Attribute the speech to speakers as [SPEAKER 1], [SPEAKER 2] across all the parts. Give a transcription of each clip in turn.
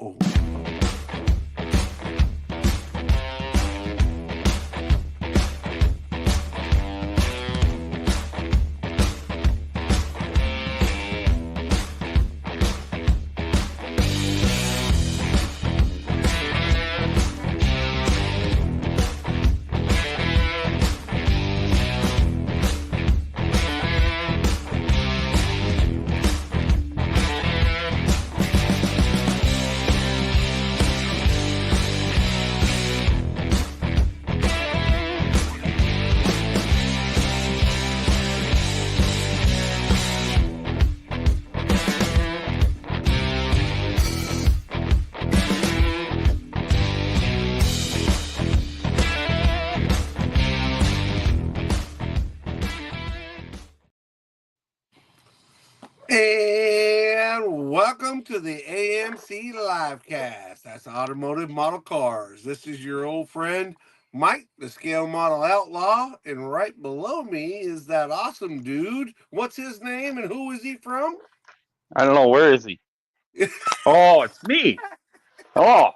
[SPEAKER 1] Uh-oh. And welcome to the AMC Live Cast. That's Automotive Model Cars. This is your old friend, Mike, the scale model outlaw. And right below me is that awesome dude. What's his name and who is he from?
[SPEAKER 2] I don't know. Where is he? Oh, it's me. Oh,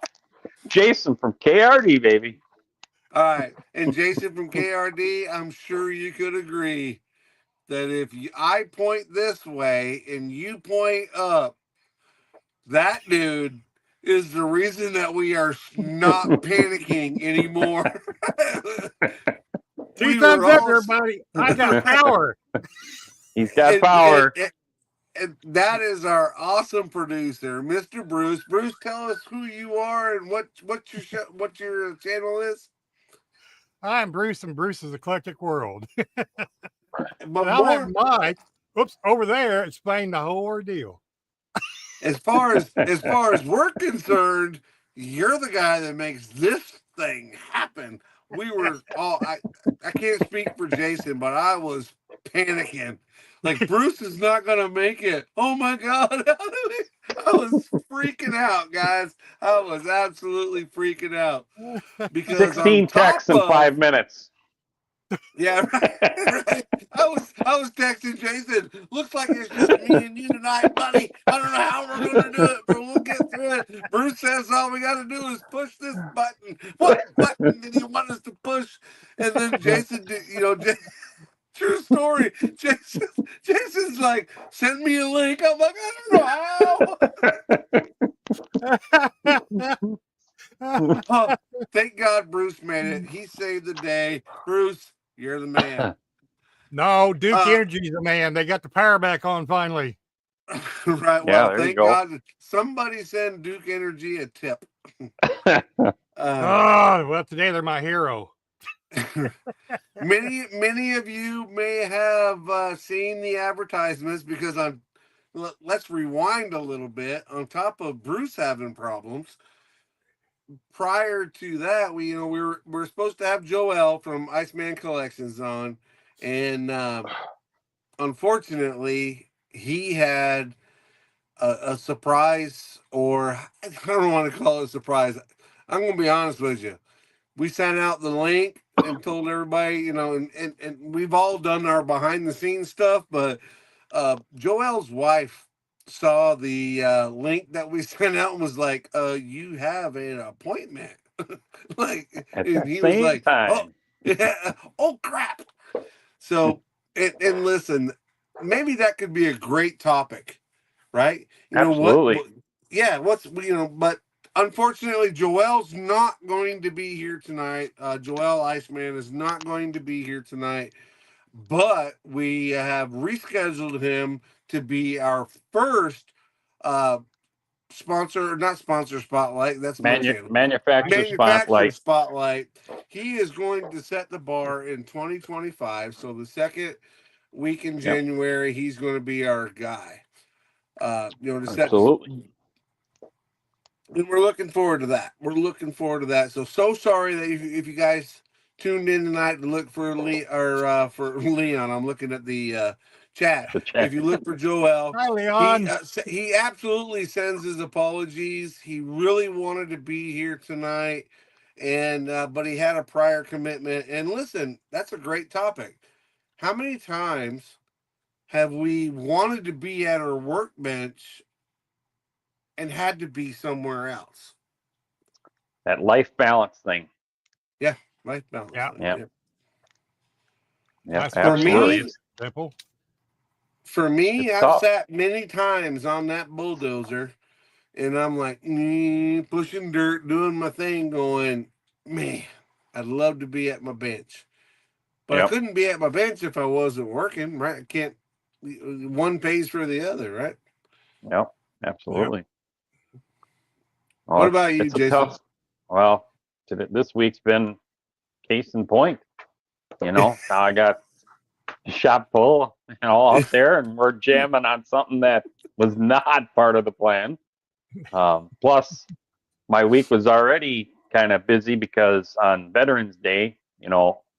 [SPEAKER 2] Jason from KRD, baby.
[SPEAKER 1] All right. And Jason from KRD, I'm sure you could agree that if I point this way and you point up, that dude is the reason that we are not panicking anymore.
[SPEAKER 3] Two thumbs up, everybody. I got power.
[SPEAKER 2] He's got power.
[SPEAKER 1] And that is our awesome producer, Mr. Bruce. Bruce, tell us who you are and what your show, what your channel is.
[SPEAKER 3] I'm Bruce, and Bruce is Eclectic-World.
[SPEAKER 1] But
[SPEAKER 3] I'll let Mike, over there, explain the whole ordeal.
[SPEAKER 1] As far as we're concerned, you're the guy that makes this thing happen. We were all I can't speak for Jason, but I was panicking. Like, Bruce is not gonna make it. Oh my God. I was freaking out, guys. I was absolutely freaking out. Because
[SPEAKER 2] 16 texts in 5 minutes.
[SPEAKER 1] Yeah, right. I was texting Jason. Looks like it's just me and you tonight, buddy. I don't know how we're gonna do it, but we'll get through it. Bruce says all we gotta do is push this button. What button did he want us to push? And then Jason did, true story. Jason's like, send me a link. I'm like, I don't know how. Oh, thank God Bruce made it. He saved the day. Bruce, you're the man.
[SPEAKER 3] No, Duke Energy's the man. They got the power back on finally.
[SPEAKER 1] Right. Well, thank God. Somebody send Duke Energy a tip.
[SPEAKER 3] Well, today they're my hero.
[SPEAKER 1] Many of you may have seen the advertisements because let's rewind a little bit. On top of Bruce having problems, prior to that, we were supposed to have Joel from Iceman Collections on, and unfortunately, he had a surprise, or I don't want to call it a surprise. I'm going to be honest with you. We sent out the link and told everybody, and we've all done our behind the scenes stuff, but Joel's wife saw the link that we sent out and was like, you have an appointment. Like, and he was like, oh, yeah, oh crap. So, and listen, maybe that could be a great topic, right?
[SPEAKER 2] Absolutely.
[SPEAKER 1] But unfortunately, Joel's not going to be here tonight. Joel Iceman is not going to be here tonight, but we have rescheduled him to be our first not sponsor spotlight. That's manufacturer spotlight. He is going to set the bar in 2025. So the second week in January, he's going to be our guy.
[SPEAKER 2] Absolutely.
[SPEAKER 1] And we're looking forward to that. So sorry that if you guys tuned in tonight to look for for Leon. I'm looking at the chat. If you look for Joel,
[SPEAKER 3] hi, Leon.
[SPEAKER 1] He absolutely sends his apologies. He really wanted to be here tonight, and but he had a prior commitment. And listen, that's a great topic. How many times have we wanted to be at our workbench and had to be somewhere else.
[SPEAKER 2] That life balance thing.
[SPEAKER 1] Yeah, life balance.
[SPEAKER 3] Yeah.
[SPEAKER 1] Thing.
[SPEAKER 2] Yeah.
[SPEAKER 1] Yeah.
[SPEAKER 2] Yeah,
[SPEAKER 3] That's
[SPEAKER 2] absolutely.
[SPEAKER 1] me-
[SPEAKER 3] simple.
[SPEAKER 1] For me,
[SPEAKER 2] It's
[SPEAKER 1] I've
[SPEAKER 2] tough.
[SPEAKER 1] sat many times on that bulldozer, and I'm like pushing dirt, doing my thing, going, man, I'd love to be at my bench. But I
[SPEAKER 2] Yep.
[SPEAKER 1] couldn't be at my bench if I wasn't working, right? I can't. One pays for the other, right?
[SPEAKER 2] Yep. Absolutely. Well,
[SPEAKER 1] What about you,
[SPEAKER 2] it's a
[SPEAKER 1] Jason?
[SPEAKER 2] tough. Well, this week's been case in point. Now I got the shop full, out there, and we're jamming on something that was not part of the plan. Plus, my week was already kind of busy because on Veterans Day,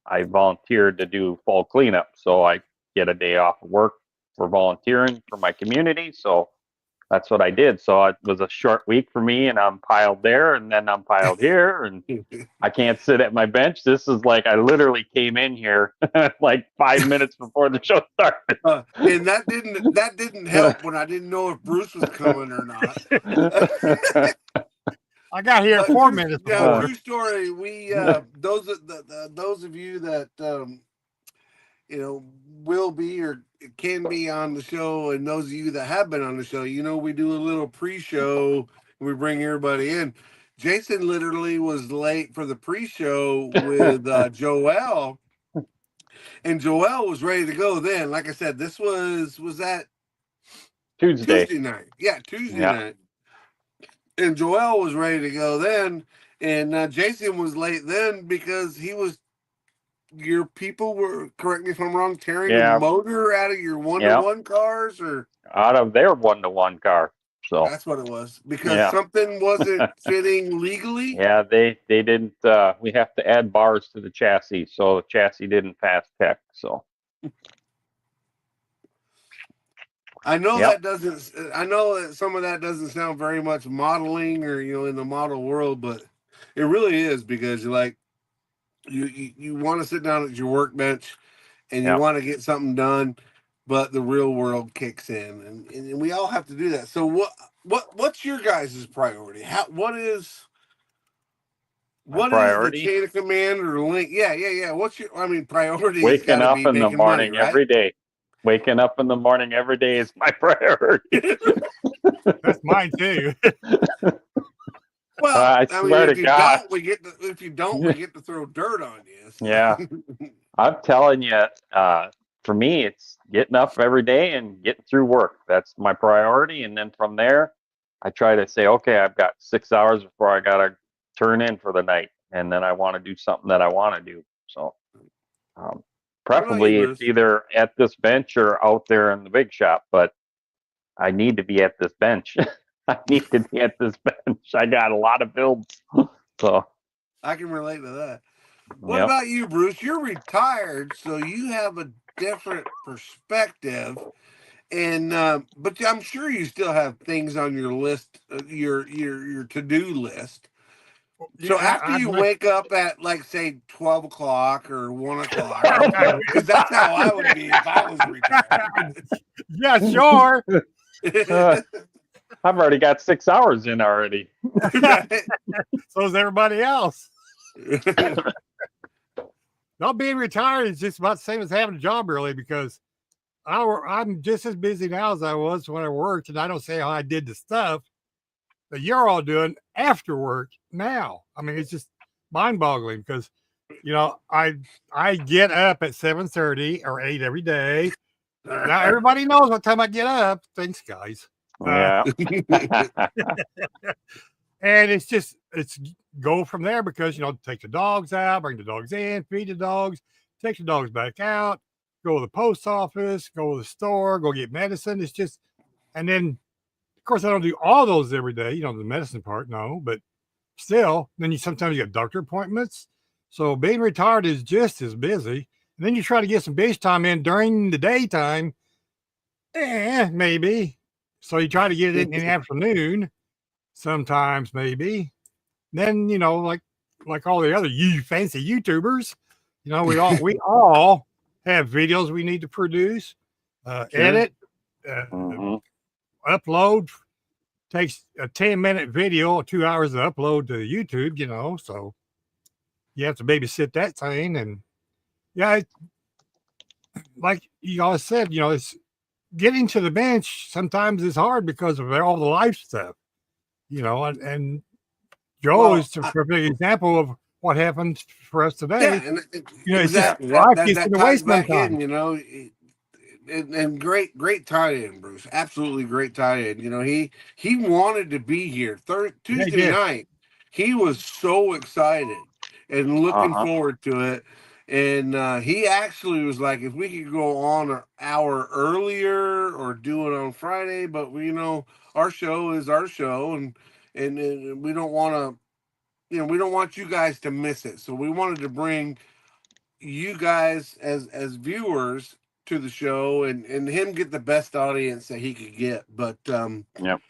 [SPEAKER 2] I volunteered to do fall cleanup, so I get a day off of work for volunteering for my community. So that's what I did. So it was a short week for me, and I'm piled there, and then I'm piled here, and I can't sit at my bench. This is like I literally came in here like 5 minutes before the show started.
[SPEAKER 1] And that didn't help when I didn't know if Bruce was coming or not.
[SPEAKER 3] I got here 4 minutes before.
[SPEAKER 1] True story. We those of you that will be or can be on the show, and those of you that have been on the show, we do a little pre-show. We bring everybody in. Jason literally was late for the pre-show with Joel, and Joel was ready to go then. Like I said, this was that
[SPEAKER 2] Tuesday
[SPEAKER 1] night. Yeah, Tuesday night. And Joel was ready to go then, and Jason was late then because your people were, correct me if I'm wrong, tearing a motor out of your one-to-one cars, or
[SPEAKER 2] out of their one-to-one car. So
[SPEAKER 1] that's what it was, because something wasn't fitting legally.
[SPEAKER 2] Yeah, they didn't. We have to add bars to the chassis, so the chassis didn't pass tech. So
[SPEAKER 1] I know that doesn't. I know that some of that doesn't sound very much modeling or in the model world, but it really is, because you're like you want to sit down at your workbench and you want to get something done, but the real world kicks in, and we all have to do that. So what's your guys' priority? What is
[SPEAKER 2] priority?
[SPEAKER 1] the chain of command or link? Yeah. What's your? Priority.
[SPEAKER 2] Waking up in the morning every day. Waking up in the morning every day is my priority.
[SPEAKER 3] That's mine too.
[SPEAKER 1] Well,
[SPEAKER 2] I swear to God,
[SPEAKER 1] if you don't, we get to throw dirt on you. So.
[SPEAKER 2] Yeah, I'm telling you, for me, it's getting up every day and getting through work. That's my priority, and then from there, I try to say, okay, I've got 6 hours before I gotta turn in for the night, and then I want to do something that I want to do. So, preferably it's either at this bench or out there in the big shop, but I need to be at this bench. I need to be at this bench. I got a lot of builds, so
[SPEAKER 1] I can relate to that. What about you, Bruce? You're retired, so you have a different perspective, and but I'm sure you still have things on your list, your to-do list. So after you wake up at, like, say 12 o'clock or 1 o'clock, because that's how I would be if I was retired.
[SPEAKER 3] Yeah, sure.
[SPEAKER 2] I've already got 6 hours in already.
[SPEAKER 3] So is everybody else. Not being retired is just about the same as having a job, really, because I'm just as busy now as I was when I worked, and I don't say how I did the stuff that you're all doing after work now. It's just mind-boggling because, I get up at 7:30 or 8 every day. Now everybody knows what time I get up. Thanks, guys.
[SPEAKER 2] Yeah.
[SPEAKER 3] And it's go from there because, take the dogs out, bring the dogs in, feed the dogs, take the dogs back out, go to the post office, go to the store, go get medicine. It's just, and then, of course, I don't do all those every day, the medicine part, no, but still, then sometimes you got doctor appointments. So being retired is just as busy. And then you try to get some beach time in during the daytime. Maybe. So you try to get it in the afternoon, sometimes maybe. Then, like all the other fancy YouTubers, we all have videos we need to produce, edit, upload, takes a 10-minute video or 2 hours to upload to YouTube, so you have to babysit that thing. And yeah, like you all said, it's getting to the bench sometimes is hard because of all the life stuff, and Joe is a perfect example of what happens for us today.
[SPEAKER 1] Yeah, and
[SPEAKER 3] It's just
[SPEAKER 1] exactly
[SPEAKER 3] life
[SPEAKER 1] that
[SPEAKER 3] gets in the way
[SPEAKER 1] ties back
[SPEAKER 3] sometimes.
[SPEAKER 1] in, and great tie-in, Bruce. Absolutely great tie-in. He wanted to be here
[SPEAKER 3] Yeah, he
[SPEAKER 1] Tuesday
[SPEAKER 3] did.
[SPEAKER 1] night. He was so excited and looking forward to it. And he actually was like, if we could go on an hour earlier or do it on Friday, but our show is our show, and we don't want to, we don't want you guys to miss it. So we wanted to bring you guys as viewers to the show, and him get the best audience that he could get. But
[SPEAKER 2] Yep.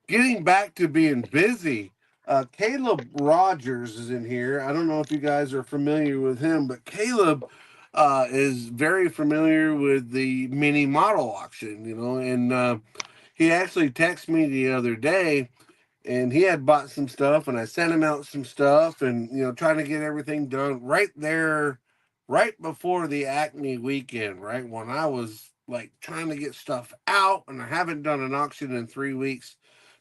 [SPEAKER 1] getting back to being busy, Caleb Rogers is in here. I don't know if you guys are familiar with him, but Caleb is very familiar with the mini model auction, and he actually texted me the other day, and he had bought some stuff, and I sent him out some stuff, and trying to get everything done right there, right before the Acme weekend, right when I was like trying to get stuff out, and I haven't done an auction in 3 weeks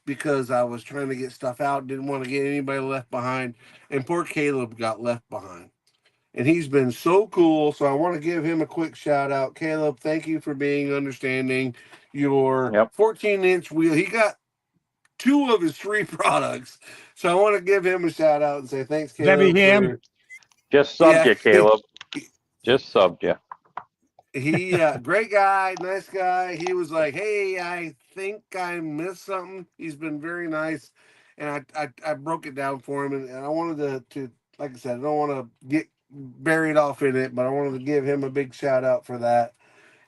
[SPEAKER 1] because I was trying to get stuff out, didn't want to get anybody left behind, and poor Caleb got left behind. And he's been so cool, so I want to give him a quick shout out. Caleb, thank you for being understanding. Your
[SPEAKER 2] Yep.
[SPEAKER 1] 14-inch wheel, he got 2 of his 3 products. So I want to give him a shout out and say thanks, Caleb.
[SPEAKER 3] That be him?
[SPEAKER 2] Just subbed you, Caleb. Just subbed you.
[SPEAKER 1] He great guy, nice guy. He was like, hey, I think I missed something. He's been very nice. And I broke it down for him, and I wanted to like I said, I don't want to get buried off in it, but I wanted to give him a big shout out for that.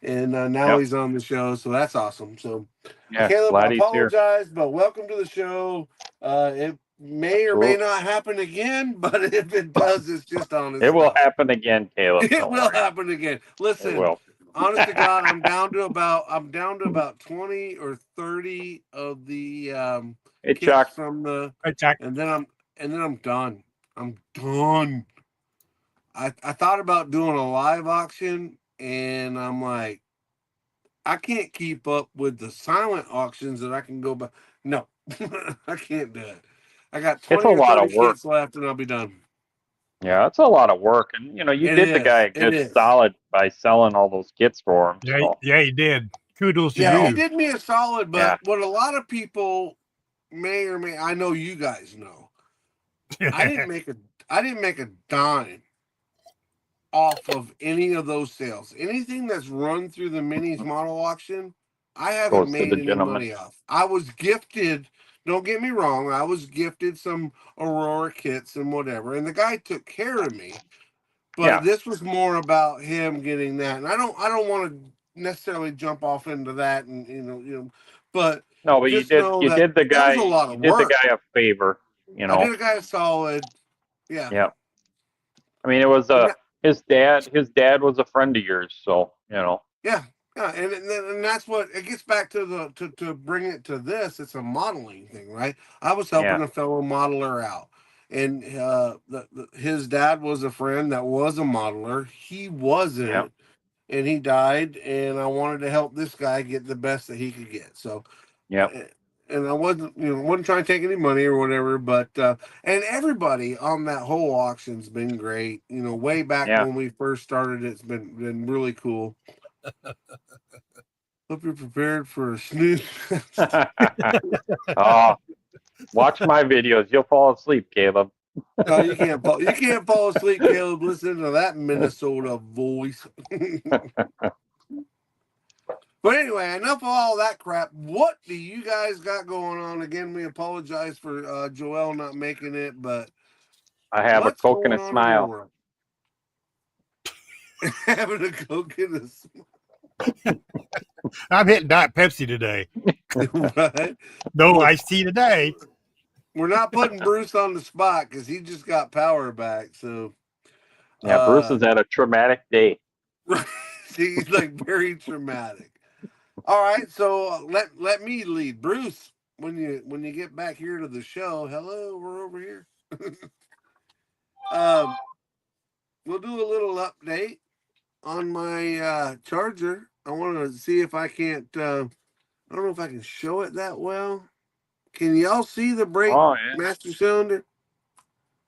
[SPEAKER 1] And now he's on the show, so that's awesome. So
[SPEAKER 2] Yeah,
[SPEAKER 1] Caleb, I
[SPEAKER 2] glad he's here.
[SPEAKER 1] apologize, but welcome to the show. It may or may not happen again, but if it does, it's just on his
[SPEAKER 2] It will
[SPEAKER 1] stuff.
[SPEAKER 2] happen again, Caleb.
[SPEAKER 1] It will happen again. Listen,
[SPEAKER 2] It will.
[SPEAKER 1] honest to God, I'm down to about 20 or 30 of the kits
[SPEAKER 2] Chuck.
[SPEAKER 1] from the
[SPEAKER 3] Chuck.
[SPEAKER 1] and then I'm done. I'm done. I thought about doing a live auction, and I'm like, I can't keep up with the silent auctions that I can go by. No, I can't do it. I got 20 or 30 kits left, and I'll be done.
[SPEAKER 2] Yeah, it's a lot of work, and you did the guy a good solid by selling all those kits for him.
[SPEAKER 3] Yeah,
[SPEAKER 2] so.
[SPEAKER 3] yeah, he did. Kudos to you.
[SPEAKER 1] Yeah, he did me a solid, but what a lot of people may or may, I know you guys know, I didn't make a dime off of any of those sales. Anything that's run through the minis model auction, I haven't made any money off. I was gifted, don't get me wrong, I was gifted some Aurora kits and whatever, and the guy took care of me. But this was more about him getting that. And I don't want to necessarily jump off into that, and but
[SPEAKER 2] no, but you did the guy a favor,
[SPEAKER 1] I did a guy a solid. Yeah.
[SPEAKER 2] Yeah. I mean, it was his dad was a friend of yours, so
[SPEAKER 1] Yeah, and that's what it gets back to to bring it to this. It's a modeling thing, right? I was helping a fellow modeler out, and his dad was a friend that was a modeler. He wasn't, and he died. And I wanted to help this guy get the best that he could get. So, and I wasn't trying to take any money or whatever, but and everybody on that whole auction's been great. Way back when we first started, it's been really cool. Hope you're prepared for a snooze.
[SPEAKER 2] Oh, watch my videos. You'll fall asleep, Caleb.
[SPEAKER 1] No, you can't fall asleep, Caleb. Listen to that Minnesota voice. But anyway, enough of all that crap. What do you guys got going on? Again, we apologize for Joel not making it, but
[SPEAKER 2] I have a Coke and a smile.
[SPEAKER 1] Having a Coke and a smile.
[SPEAKER 3] I'm hitting Diet Pepsi today.
[SPEAKER 1] Right?
[SPEAKER 3] No iced tea today.
[SPEAKER 1] We're not putting Bruce on the spot because he just got power back. So
[SPEAKER 2] yeah, Bruce has had a traumatic day.
[SPEAKER 1] He's like very traumatic. All right, so let me lead. Bruce, when you get back here to the show, hello, we're over here. We'll do a little update on my charger. I want to see if I can't. I don't know if I can show it that well. Can y'all see the brake
[SPEAKER 2] Oh, yeah.
[SPEAKER 1] master cylinder?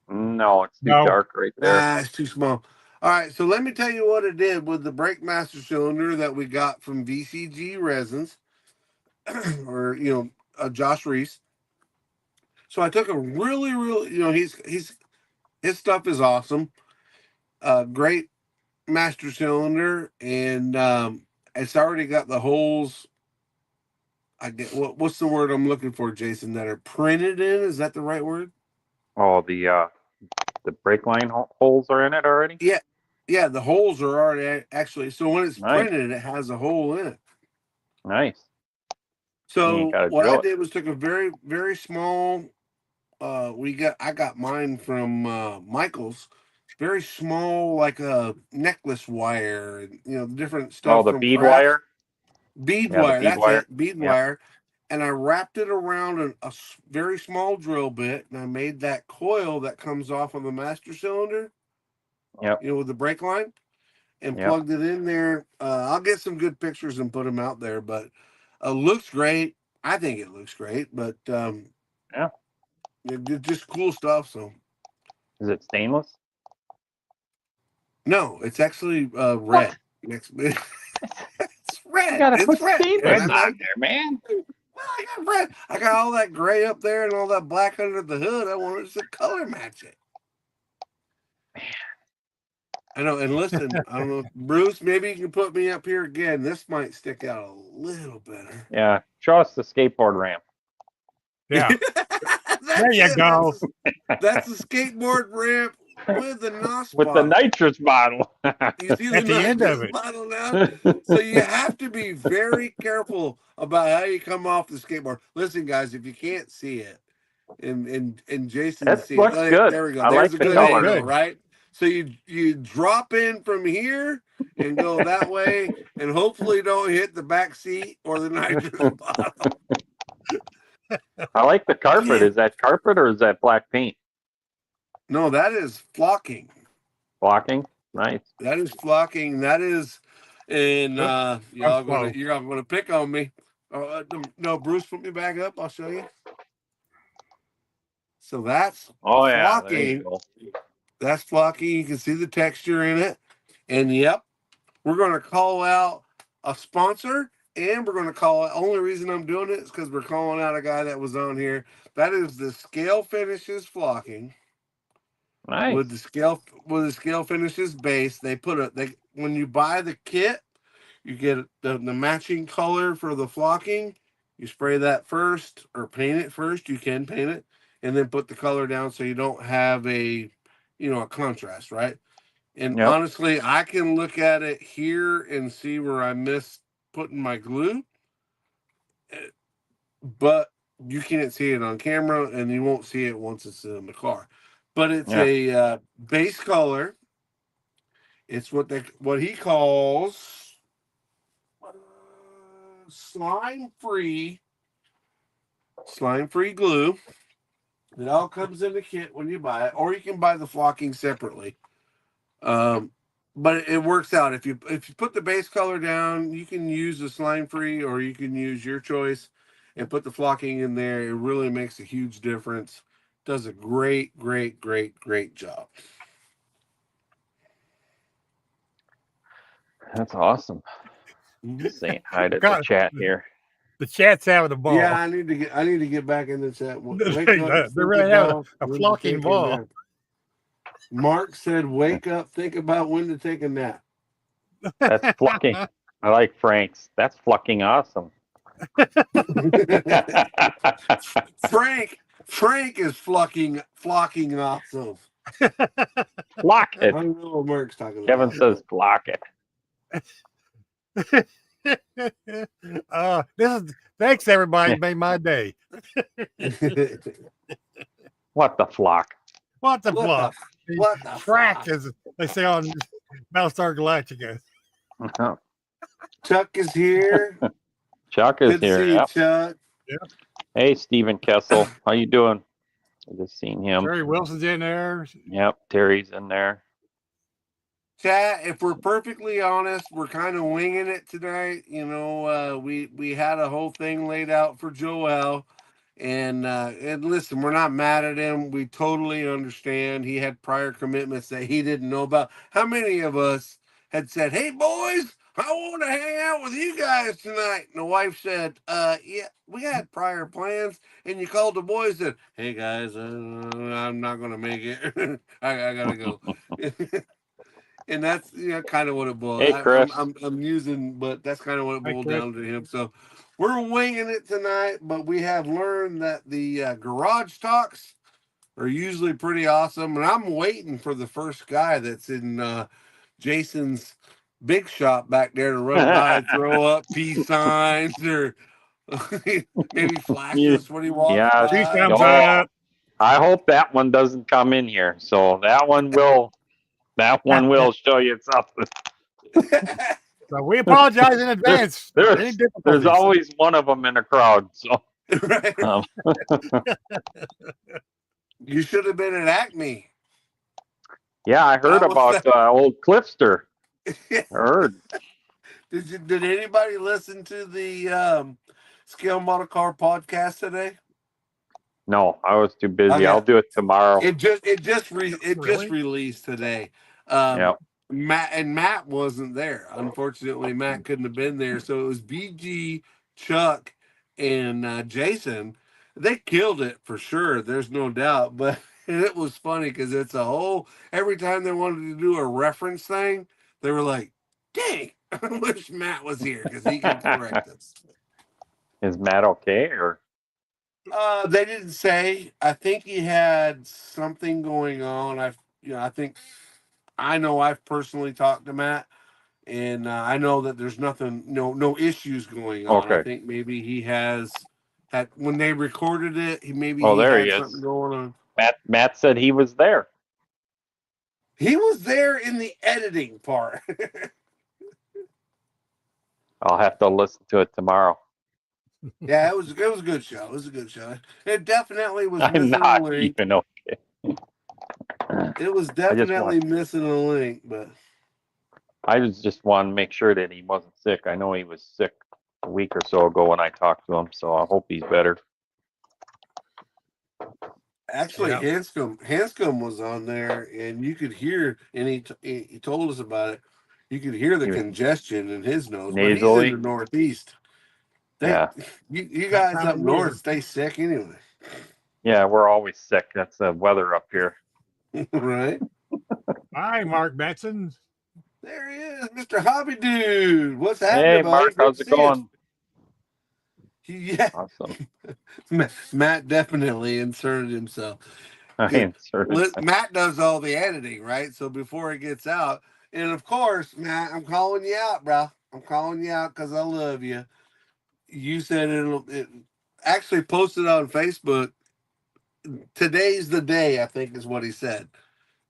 [SPEAKER 2] No, it's too
[SPEAKER 3] No.
[SPEAKER 2] dark right there.
[SPEAKER 1] It's too small. All right, so let me tell you what it did with the brake master cylinder that we got from VCG Resins, or Josh Reese. So I took a really, his stuff is awesome. Great master cylinder, and it's already got the holes. I get what's the word I'm looking for, Jason? That are printed in. Is that the right word?
[SPEAKER 2] Oh, the brake line holes are in it already?
[SPEAKER 1] Yeah. The holes are already actually. So when it's
[SPEAKER 2] Nice.
[SPEAKER 1] printed, it has a hole in it.
[SPEAKER 2] Nice.
[SPEAKER 1] So
[SPEAKER 2] gotta
[SPEAKER 1] what
[SPEAKER 2] drill
[SPEAKER 1] I
[SPEAKER 2] it.
[SPEAKER 1] did was took a very, very small. I got mine from Michael's. Very small, like a necklace wire, and different stuff
[SPEAKER 2] Oh, the
[SPEAKER 1] from
[SPEAKER 2] bead
[SPEAKER 1] crafts.
[SPEAKER 2] wire?
[SPEAKER 1] Bead
[SPEAKER 2] Yeah, the
[SPEAKER 1] wire.
[SPEAKER 2] bead
[SPEAKER 1] That's
[SPEAKER 2] wire.
[SPEAKER 1] it. Bead
[SPEAKER 2] Yeah.
[SPEAKER 1] wire. And I wrapped it around a very small drill bit, and I made that coil that comes off of the master cylinder.
[SPEAKER 2] Yep.
[SPEAKER 1] With the brake line, and
[SPEAKER 2] Yep.
[SPEAKER 1] plugged it in there. I'll get some good pictures and put them out there, but looks great. I think it looks great, but
[SPEAKER 2] Yeah.
[SPEAKER 1] just cool stuff. So
[SPEAKER 2] Is it stainless?
[SPEAKER 1] no, it's actually red. It's red.
[SPEAKER 2] You gotta
[SPEAKER 1] It's
[SPEAKER 2] put
[SPEAKER 1] red.
[SPEAKER 2] stainless
[SPEAKER 1] And
[SPEAKER 2] on there, man.
[SPEAKER 1] well, I got red. I got all that gray up there and all that black under the hood. I wanted to color match it. I know. And listen, I don't know, Bruce. Maybe you can put me up here again. This might stick out a little better.
[SPEAKER 2] Yeah. Show us the skateboard ramp.
[SPEAKER 3] Yeah. There you go.
[SPEAKER 1] That's the skateboard ramp with the NOS
[SPEAKER 2] With the
[SPEAKER 1] bottle.
[SPEAKER 2] nitrous bottle.
[SPEAKER 1] You see
[SPEAKER 3] At the end of
[SPEAKER 1] nitrous
[SPEAKER 3] it.
[SPEAKER 1] bottle now? So you have to be very careful about how you come off the skateboard. Listen, guys, if you can't see it, and Jason
[SPEAKER 2] That
[SPEAKER 1] see
[SPEAKER 2] looks
[SPEAKER 1] it.
[SPEAKER 2] good.
[SPEAKER 1] There we go.
[SPEAKER 2] I
[SPEAKER 1] There's
[SPEAKER 2] like
[SPEAKER 1] a
[SPEAKER 2] the
[SPEAKER 1] good
[SPEAKER 2] color.
[SPEAKER 1] angle, right? So you drop in from here and go that way, and hopefully don't hit the back seat or the nitrous bottle.
[SPEAKER 2] I like the carpet.
[SPEAKER 1] Yeah.
[SPEAKER 2] Is that carpet or is that black paint?
[SPEAKER 1] No, that is flocking.
[SPEAKER 2] Blocking? Nice.
[SPEAKER 1] That is flocking. That is, and
[SPEAKER 3] I'm slow.
[SPEAKER 1] you're all gonna pick on me. No, Bruce, put me back up. I'll show you. So that's
[SPEAKER 2] Oh, yeah. There you
[SPEAKER 1] flocking.
[SPEAKER 2] go.
[SPEAKER 1] That's flocking. You can see the texture in it. And yep, we're gonna call out a sponsor, and we're gonna call it. Only reason I'm doing it is because we're calling out a guy that was on here. That is the Scale Finishes flocking.
[SPEAKER 2] Nice.
[SPEAKER 1] With the scale finishes base, they when you buy the kit, you get the matching color for the flocking. You spray that first or paint it first. You can paint it and then put the color down so you don't have a contrast, right? And
[SPEAKER 2] Yep.
[SPEAKER 1] honestly, I can look at it here and see where I missed putting my glue, but you can't see it on camera, and you won't see it once it's in the car. But it's a base color. It's what he calls slime-free glue. It all comes in the kit when you buy it, or you can buy the flocking separately. But it works out. If you put the base color down, you can use the slime-free, or you can use your choice and put the flocking in there. It really makes a huge difference. Does a great, great, great, great job.
[SPEAKER 2] That's awesome. Saying hi to the chat here.
[SPEAKER 3] The chat's having a ball.
[SPEAKER 1] Yeah, I need to get back in the chat. Wake up,
[SPEAKER 3] They're really having a flocking ball.
[SPEAKER 1] Mark said, "Wake up, think about when to take a nap."
[SPEAKER 2] That's flocking. I like Frank's. That's flocking awesome.
[SPEAKER 1] Frank is flocking awesome.
[SPEAKER 2] Flock
[SPEAKER 1] I
[SPEAKER 2] it.
[SPEAKER 1] don't know what Mark's talking
[SPEAKER 2] Kevin
[SPEAKER 1] about.
[SPEAKER 2] says flock it.
[SPEAKER 3] Thanks everybody. Made my day.
[SPEAKER 2] What the flock?
[SPEAKER 3] What the flock?
[SPEAKER 1] What the
[SPEAKER 3] Frack,
[SPEAKER 1] flock?
[SPEAKER 3] as they say on Battlestar Galactica.
[SPEAKER 1] Chuck is here.
[SPEAKER 2] Chuck is
[SPEAKER 1] Good to
[SPEAKER 2] here.
[SPEAKER 1] see you,
[SPEAKER 2] Yep.
[SPEAKER 1] Chuck.
[SPEAKER 3] Yep.
[SPEAKER 2] Hey, Stephen Kessel. How you doing? I just seen him.
[SPEAKER 3] Terry Wilson's in there.
[SPEAKER 2] Yep, Terry's in there.
[SPEAKER 1] Chat, if we're perfectly honest, we're kind of winging it tonight. You know, we had a whole thing laid out for Joel, and listen, we're not mad at him. We totally understand. He had prior commitments that he didn't know about. How many of us had said, "Hey boys, I want to hang out with you guys tonight," and the wife said, "Yeah, we had prior plans," and you called the boys and, "Hey guys, I'm not gonna make it. I gotta go." And that's kind of what it boiled.
[SPEAKER 2] Hey, Chris.
[SPEAKER 1] I'm using, but that's kind of what it
[SPEAKER 3] Hi,
[SPEAKER 1] boiled
[SPEAKER 3] Chris.
[SPEAKER 1] down to him. So we're winging it tonight, but we have learned that the garage talks are usually pretty awesome, and I'm waiting for the first guy that's in Jason's big shop back there to run by, throw up peace signs, or maybe flash us when he walks
[SPEAKER 2] Yeah,
[SPEAKER 3] Three
[SPEAKER 1] by.
[SPEAKER 3] thumbs
[SPEAKER 2] no,
[SPEAKER 3] up.
[SPEAKER 2] I hope that one doesn't come in here. So that one will show you something.
[SPEAKER 3] So we apologize in advance for any
[SPEAKER 2] There's
[SPEAKER 3] difficulties.
[SPEAKER 2] always one of them in a crowd. So
[SPEAKER 1] Right. You should have been at Acme.
[SPEAKER 2] yeah, I heard
[SPEAKER 1] That was
[SPEAKER 2] about old Clifster. I heard.
[SPEAKER 1] Did anybody listen to the Scale Model Car podcast today?
[SPEAKER 2] No, I was too busy.
[SPEAKER 1] Okay.
[SPEAKER 2] I'll do it tomorrow.
[SPEAKER 1] It just
[SPEAKER 3] Really?
[SPEAKER 1] released today.
[SPEAKER 2] Yeah.
[SPEAKER 1] Matt wasn't there. Unfortunately, Matt couldn't have been there. So it was BG, Chuck, and Jason. They killed it for sure. There's no doubt. But it was funny because it's a whole. Every time they wanted to do a reference thing, they were like, "Dang, I wish Matt was here because he can correct us."
[SPEAKER 2] Is Matt okay or?
[SPEAKER 1] They didn't say. I think he had something going on. I think I know I've personally talked to Matt, and I know that there's nothing, no issues going on. I
[SPEAKER 2] Okay.
[SPEAKER 1] think maybe he has had when they recorded it. Maybe
[SPEAKER 2] Oh,
[SPEAKER 1] he
[SPEAKER 2] there he
[SPEAKER 1] had something
[SPEAKER 2] is.
[SPEAKER 1] going on.
[SPEAKER 2] Matt said he was there.
[SPEAKER 1] He was there in the editing part.
[SPEAKER 2] I'll have to listen to it tomorrow.
[SPEAKER 1] Yeah, it was a good show. It was a good show. It definitely was
[SPEAKER 2] I'm
[SPEAKER 1] missing a
[SPEAKER 2] not
[SPEAKER 1] link.
[SPEAKER 2] even okay.
[SPEAKER 1] It was
[SPEAKER 2] I just
[SPEAKER 1] definitely missing a link, but
[SPEAKER 2] just want to make sure that he wasn't sick. I know he was sick a week or so ago when I talked to him, so I hope he's better.
[SPEAKER 1] actually,
[SPEAKER 3] Yeah.
[SPEAKER 1] Hanscom was on there, and you could hear, and he told us about it. You could hear the
[SPEAKER 2] He was
[SPEAKER 1] congestion in his nose, but he's in
[SPEAKER 2] nasally.
[SPEAKER 1] the Northeast.
[SPEAKER 2] Yeah.
[SPEAKER 1] You
[SPEAKER 3] That
[SPEAKER 1] guys
[SPEAKER 3] time
[SPEAKER 1] up
[SPEAKER 3] of
[SPEAKER 1] north
[SPEAKER 3] year.
[SPEAKER 1] stay sick anyway,
[SPEAKER 2] Yeah, we're always sick. That's the weather up here.
[SPEAKER 1] right?
[SPEAKER 3] Hi, Mark Benson.
[SPEAKER 1] There he is, Mr. Hobby Dude. What's
[SPEAKER 2] Hey,
[SPEAKER 1] happening, buddy?
[SPEAKER 2] Mark,
[SPEAKER 1] Great
[SPEAKER 2] how's
[SPEAKER 1] to
[SPEAKER 2] it
[SPEAKER 1] see you.
[SPEAKER 2] going?
[SPEAKER 1] Yeah,
[SPEAKER 2] Awesome.
[SPEAKER 1] Matt definitely inserted himself.
[SPEAKER 2] I inserted.
[SPEAKER 1] Matt does all the editing, right? So before it gets out, and of course, Matt, I'm calling you out, bro. I'm calling you out because I love you. You said it actually posted on Facebook. Today's the day, I think, is what he said,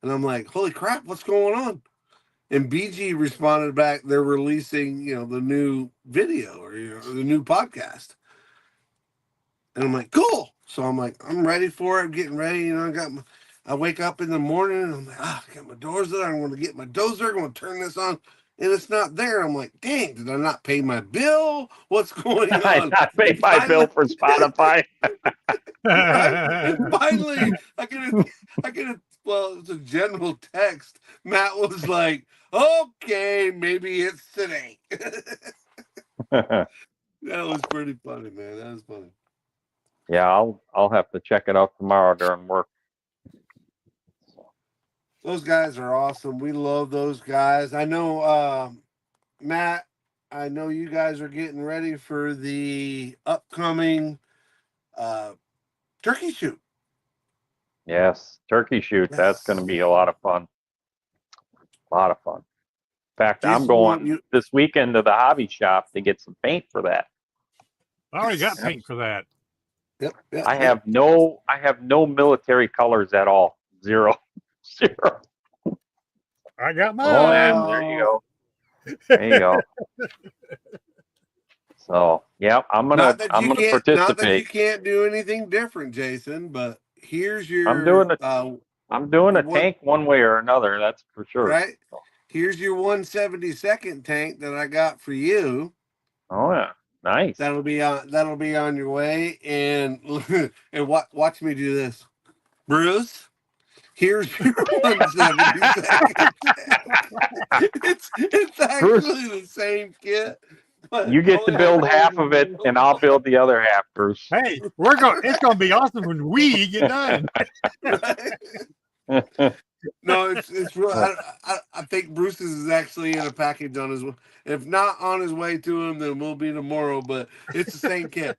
[SPEAKER 1] and I'm like, holy crap, what's going on? And BG responded back, they're releasing, the new video or the new podcast. And I'm like, cool. So I'm like, I'm ready for it. I'm getting ready. I wake up in the morning and I'm like, I got my doors there. I'm going to get my dozer. I'm going to turn this on. And it's not there. I'm like, dang, did I not pay my bill? What's going
[SPEAKER 2] I
[SPEAKER 1] on?
[SPEAKER 2] not paid
[SPEAKER 1] And
[SPEAKER 2] my bill
[SPEAKER 1] finally,
[SPEAKER 2] for Spotify.
[SPEAKER 1] right? And finally, well, it's a general text. Matt was like, okay, maybe it's today. That was pretty funny, man. That was funny.
[SPEAKER 2] Yeah, I'll have to check it out tomorrow during work.
[SPEAKER 1] Those guys are awesome. We love those guys. I know, Matt, I know you guys are getting ready for the upcoming turkey shoot.
[SPEAKER 2] Yes, turkey shoot. That's going to be a lot of fun. A lot of fun. In fact, I'm going this weekend to the hobby shop to get some paint for that.
[SPEAKER 3] I already got paint for that.
[SPEAKER 1] Yep.
[SPEAKER 2] I have no military colors at all. Zero.
[SPEAKER 3] I got mine.
[SPEAKER 2] Oh, and there you go. There you go. So yeah, I'm
[SPEAKER 1] Not
[SPEAKER 2] gonna
[SPEAKER 1] that you can't, not that you
[SPEAKER 2] participate.
[SPEAKER 1] can't do anything different, Jason. But here's
[SPEAKER 2] I'm doing
[SPEAKER 1] your
[SPEAKER 2] a
[SPEAKER 1] one
[SPEAKER 2] tank one way or another. That's for sure.
[SPEAKER 1] right. Here's your 172nd tank that I got for you.
[SPEAKER 2] Oh yeah, nice.
[SPEAKER 1] That'll be on your way. And and watch me do this, Bruce. Here's your 172nd tank. It's
[SPEAKER 2] Bruce,
[SPEAKER 1] actually the same kit, but
[SPEAKER 2] you get to
[SPEAKER 1] only has
[SPEAKER 2] build
[SPEAKER 1] holes
[SPEAKER 2] half
[SPEAKER 1] in
[SPEAKER 2] of
[SPEAKER 1] the
[SPEAKER 2] it,
[SPEAKER 1] middle.
[SPEAKER 2] and I'll build the other half, Bruce.
[SPEAKER 3] Hey, it's gonna be awesome when we get done.
[SPEAKER 1] Right? No, it's real. I think Bruce's is actually in a package on his. If not on his way to him, then we'll be tomorrow. But it's the same kit.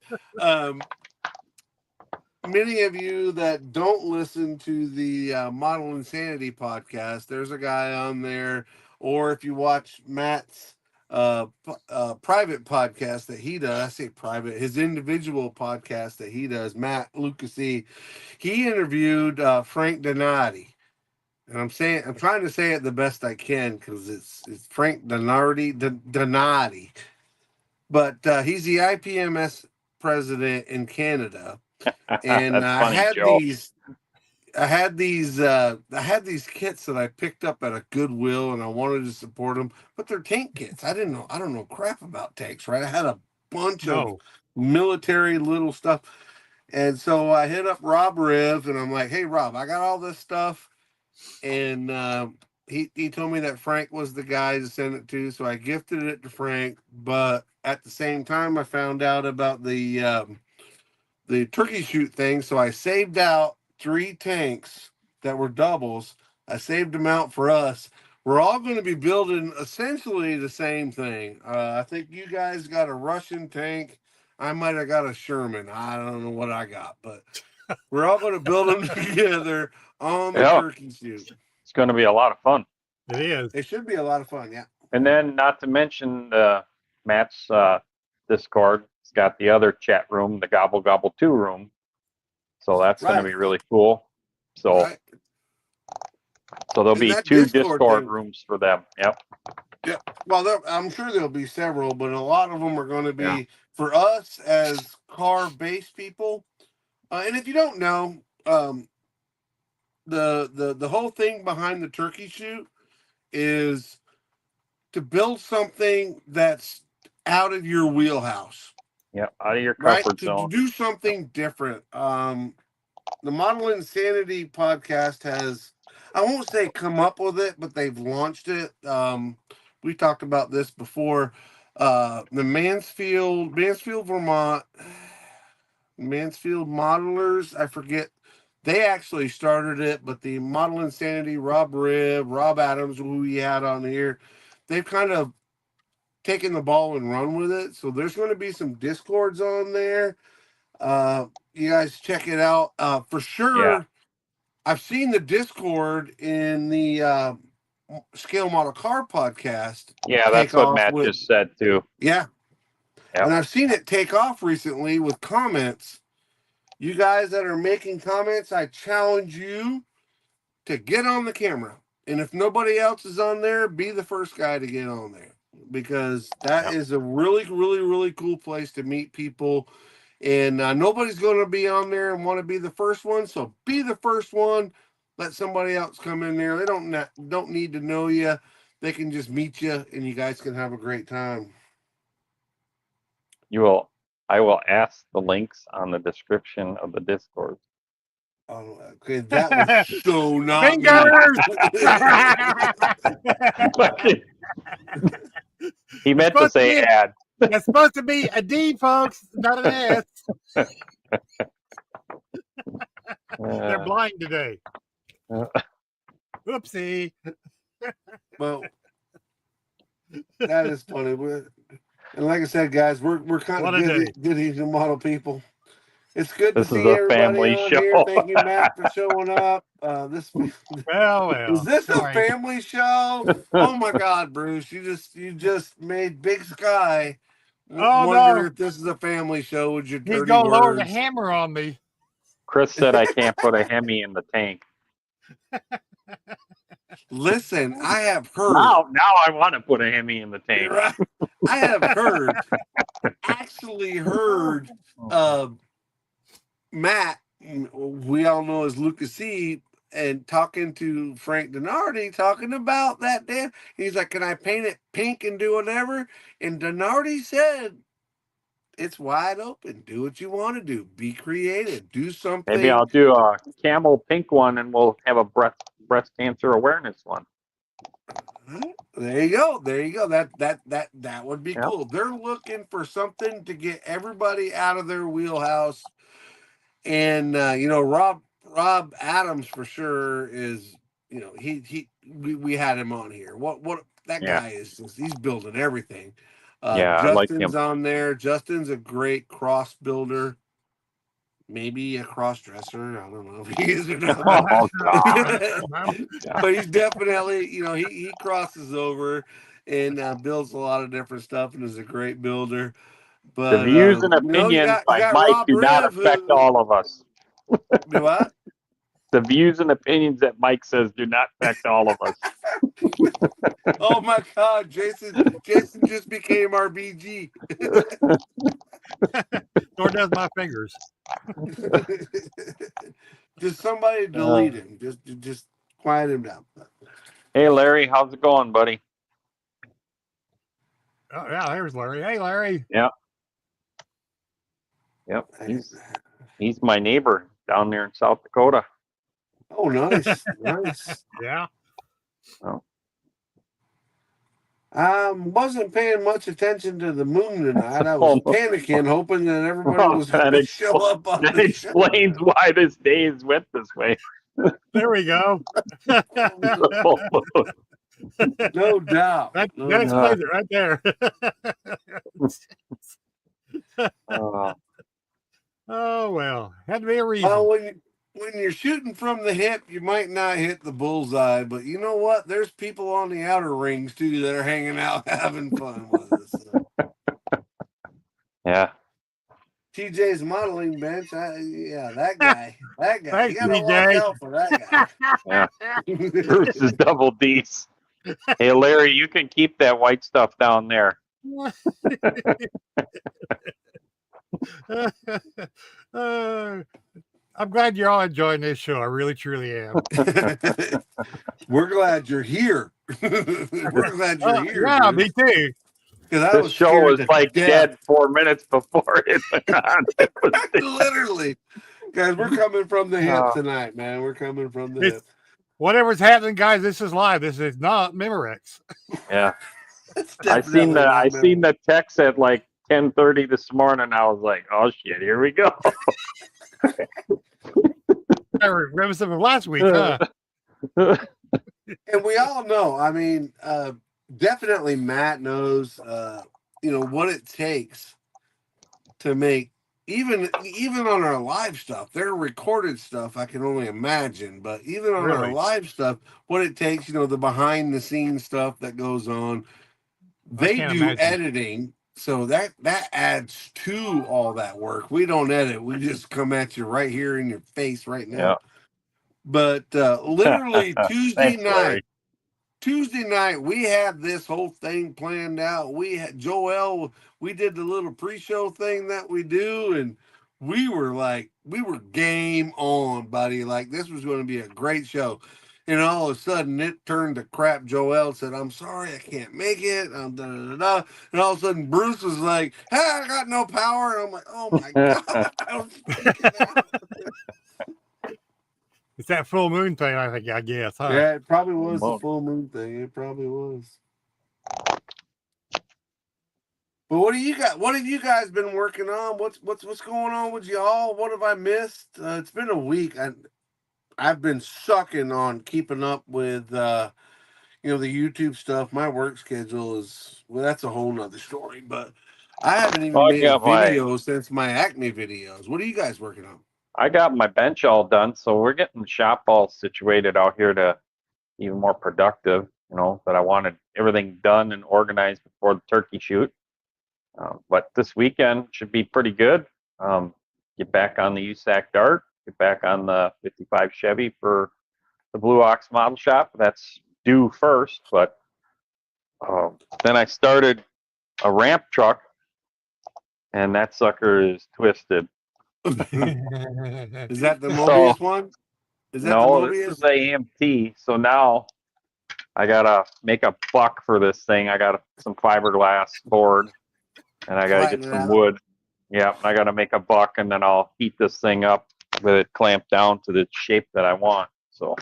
[SPEAKER 1] Many of you that don't listen to the Model Insanity podcast, there's a guy on there, or if you watch Matt's private podcast that he does, I say private, his individual podcast that he does, Matt Lucasy, he interviewed Frank Donati. And I'm trying to say it the best I can because it's Frank Donati, but he's the IPMS president in Canada. And
[SPEAKER 2] That's funny, Joe.
[SPEAKER 1] I had these kits that I picked up at a Goodwill, and I wanted to support them, but they're tank kits. I don't know crap about tanks, right? I had a bunch of military little stuff, and so I hit up Rob Riv, and I'm like, "Hey, Rob, I got all this stuff," and he told me that Frank was the guy to send it to, so I gifted it to Frank. But at the same time, I found out about the turkey shoot thing, so I saved out 3 tanks that were doubles. I saved them out for us. We're all going to be building essentially the same thing. I think you guys got a Russian tank. I might have got a Sherman. I don't know what I got, but we're all going to build them together on the turkey shoot.
[SPEAKER 2] It's going to be a lot of fun.
[SPEAKER 3] It is.
[SPEAKER 1] It should be a lot of fun, yeah.
[SPEAKER 2] And then, not to mention Matt's Discord. It's got the other chat room, the Gobble Gobble 2 room. So that's going to be really cool. So, so there'll be 2 Discord rooms for them. Yep.
[SPEAKER 1] Yeah. Well, I'm sure there'll be several, but a lot of them are going to be for us as car-based people. And if you don't know, the whole thing behind the turkey shoot is to build something that's out of your wheelhouse.
[SPEAKER 2] Yeah, out of your comfort zone.
[SPEAKER 1] To do something different. The Model Insanity podcast has, I won't say come up with it, but they've launched it. We talked about this before. The Mansfield, Vermont, Mansfield Modelers, I forget. They actually started it, but the Model Insanity, Rob Riv, Rob Adams, who we had on here, they've kind of taken the ball and run with it. So there's going to be some Discords on there. You guys check it out. For sure,
[SPEAKER 2] Yeah.
[SPEAKER 1] I've seen the Discord in the Scale Model Car podcast.
[SPEAKER 2] Yeah, that's what Matt just said too.
[SPEAKER 1] Yeah. Yep. And I've seen it take off recently with comments. You guys that are making comments, I challenge you to get on the camera. And if nobody else is on there, be the first guy to get on there. Because that is a really, really, really cool place to meet people. And nobody's going to be on there and want to be the first one. So be the first one. Let somebody else come in there. They don't need to know you. They can just meet you, and you guys can have a great time.
[SPEAKER 2] I will ask the links on the description of the Discord.
[SPEAKER 1] Oh, okay, that was so not
[SPEAKER 3] fingers.
[SPEAKER 2] He meant to say ad.
[SPEAKER 3] It's supposed to be a D, folks, not an S. They're blind today. Oopsie.
[SPEAKER 1] Well, that is funny. And like I said, guys, we're kind of good evening model people. It's good to see everybody on here. Thank you, Matt, for showing up. Was this a family show? Oh my God, Bruce! You just made Big Sky wonder if this is a family show with your dirty words.
[SPEAKER 3] He's gonna lower the hammer on me.
[SPEAKER 2] Chris said I can't put a Hemi in the tank.
[SPEAKER 1] Listen, I have heard.
[SPEAKER 2] Now I want to put a Hemi in the tank.
[SPEAKER 1] Right? I have actually heard Matt, we all know as Lucas C, and talking to Frank Donardi, talking about that damn. He's like, can I paint it pink and do whatever? And Donardi said, it's wide open. Do what you want to do. Be creative. Do something.
[SPEAKER 2] Maybe I'll do a camel pink one, and we'll have a breast cancer awareness one.
[SPEAKER 1] There you go. There you go. That would be cool. They're looking for something to get everybody out of their wheelhouse. And Rob Adams for sure is, we had him on here. What that guy is just, he's building everything.
[SPEAKER 2] I like him.
[SPEAKER 1] Justin's on there. Justin's a great cross builder. Maybe a cross dresser. I don't know if he is or not. But he's definitely, he crosses over and builds a lot of different stuff and is a great builder. But
[SPEAKER 2] the views and opinions by Mike Rob do not affect all of us.
[SPEAKER 1] Do what?
[SPEAKER 2] The views and opinions that Mike says do not affect all of us.
[SPEAKER 1] Oh my God, Jason just became RBG.
[SPEAKER 3] Nor does my fingers.
[SPEAKER 1] Just somebody delete him. Just quiet him down.
[SPEAKER 2] Hey Larry, how's it going, buddy?
[SPEAKER 3] Oh yeah, there's Larry. Hey Larry.
[SPEAKER 2] Yeah. Yep. He's my neighbor down there in South Dakota.
[SPEAKER 1] Oh, nice. Nice.
[SPEAKER 3] Yeah.
[SPEAKER 2] Oh.
[SPEAKER 1] Wasn't paying much attention to the moon tonight. I was panicking, hoping that everybody was going to show up on
[SPEAKER 2] that
[SPEAKER 1] the
[SPEAKER 2] explains
[SPEAKER 1] show.
[SPEAKER 2] why this day is went this way.
[SPEAKER 3] There we go.
[SPEAKER 1] No doubt.
[SPEAKER 3] That explains it right there. Oh well, had to be a reason.
[SPEAKER 1] Well, when you're shooting from the hip, you might not hit the bullseye, but you know what? There's people on the outer rings too that are hanging out having fun with us. So.
[SPEAKER 2] Yeah.
[SPEAKER 1] TJ's modeling bench. That guy.
[SPEAKER 3] Thanks,
[SPEAKER 1] you gotta
[SPEAKER 3] TJ.
[SPEAKER 1] watch out for that guy.
[SPEAKER 2] Yeah. Bruce's double D's. Hey Larry, you can keep that white stuff down there.
[SPEAKER 3] I'm glad you're all enjoying this show. I really, truly am.
[SPEAKER 1] We're glad you're here. We're glad you're here.
[SPEAKER 3] Yeah,
[SPEAKER 1] dude.
[SPEAKER 3] me too.
[SPEAKER 2] This show was like dead 4 minutes before it went on.
[SPEAKER 1] Literally. Guys, we're coming from the hip tonight, man. We're coming from the hip.
[SPEAKER 3] Whatever's happening, guys, this is live. This is not Memorex.
[SPEAKER 2] Yeah. I seen the text at like 10:30 this morning. I was like, oh shit, here we go.
[SPEAKER 3] I remember some of last week, huh?
[SPEAKER 1] And we all know, I mean, definitely Matt knows what it takes to make even on our live stuff. Their recorded stuff I can only imagine, but even on our live stuff, what it takes, the behind the scenes stuff that goes on. They do editing, so that adds to all that work. We don't edit, we just come at you right here in your face right now.
[SPEAKER 2] Yeah.
[SPEAKER 1] But literally Tuesday night, we had this whole thing planned out. We had Joel, we did the little pre-show thing that we do, and we were game on, buddy. Like, this was going to be a great show. And all of a sudden, it turned to crap. Joel said, I'm sorry, I can't make it. And all of a sudden, Bruce was like, hey, I got no power. And I'm like, oh, my God.
[SPEAKER 3] It's that full moon thing, I guess. Huh?
[SPEAKER 1] Yeah, it probably was the full moon thing. It probably was. But what have you guys been working on? What's going on with y'all? What have I missed? It's been a week. I've been sucking on keeping up with the YouTube stuff. My work schedule that's a whole nother story. But I haven't even made a video since my Acme videos. What are you guys working on?
[SPEAKER 2] I got my bench all done, so we're getting the shop all situated out here to even more productive, but I wanted everything done and organized before the turkey shoot. But this weekend should be pretty good. Get back on the USAC Dart, get back on the 55 Chevy for the Blue Ox model shop. That's do first, but then I started a ramp truck, and that sucker is twisted.
[SPEAKER 1] Is that the
[SPEAKER 2] So-
[SPEAKER 1] Mobius one? Is that the
[SPEAKER 2] No, this
[SPEAKER 1] Mobius?
[SPEAKER 2] is AMT. So now I gotta make a buck for this thing. I got some fiberglass board, and I gotta
[SPEAKER 1] Flatten
[SPEAKER 2] get
[SPEAKER 1] it
[SPEAKER 2] some
[SPEAKER 1] out.
[SPEAKER 2] wood. Yeah, I gotta make a buck, and then I'll heat this thing up with it clamped down to the shape that I want. So,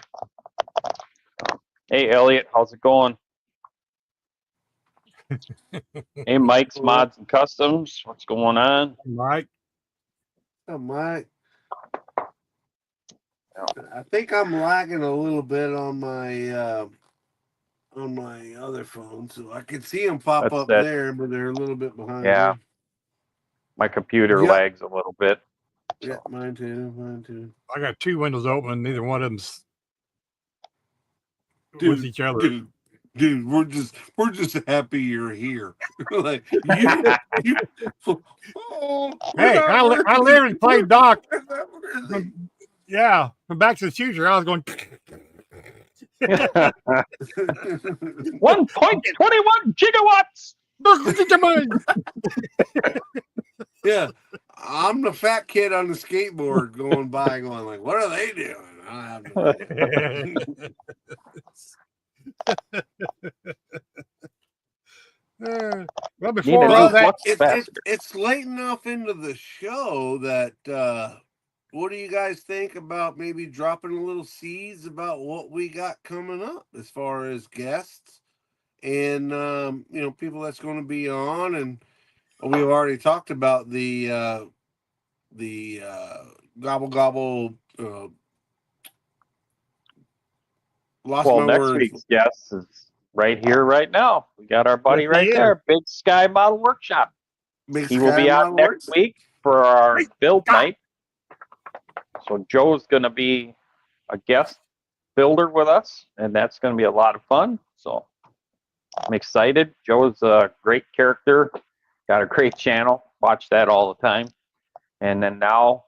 [SPEAKER 2] hey Elliot, how's it going? Hey Mike's Mods and Customs, what's going on?
[SPEAKER 3] Mike.
[SPEAKER 1] Oh, Mike. I think I'm lagging a little bit on my other phone, so I could see them pop
[SPEAKER 2] That's
[SPEAKER 1] up
[SPEAKER 2] that.
[SPEAKER 1] there, but they're a little bit behind.
[SPEAKER 2] Yeah.
[SPEAKER 1] me.
[SPEAKER 2] My computer
[SPEAKER 1] Yep.
[SPEAKER 2] lags a little bit.
[SPEAKER 1] Yeah, mine too. Mine too.
[SPEAKER 3] I got two windows open, and neither one of them's with
[SPEAKER 1] Dude,
[SPEAKER 3] each other.
[SPEAKER 1] Dude, we're just happy you're here. Like you. Oh,
[SPEAKER 3] Hey, I literally played Doc. Yeah, from Back to the Future, I was going.
[SPEAKER 2] 1.21 gigawatts.
[SPEAKER 1] Yeah, I'm the fat kid on the skateboard going by, going like, "What are they doing?" I have no idea.
[SPEAKER 3] Well, before all that,
[SPEAKER 1] it's late enough into the show that what do you guys think about maybe dropping a little seeds about what we got coming up as far as guests and people that's going to be on? And we've already talked about the gobble gobble. Lost
[SPEAKER 2] Well,
[SPEAKER 1] my
[SPEAKER 2] next
[SPEAKER 1] words.
[SPEAKER 2] week's guest is right here, right now. We got our buddy right there, Big Sky Model Workshop. He will be out next week for our build night. So Joe's going to be a guest builder with us, and that's going to be a lot of fun. So I'm excited. Joe's a great character, got a great channel. Watch that all the time. And then now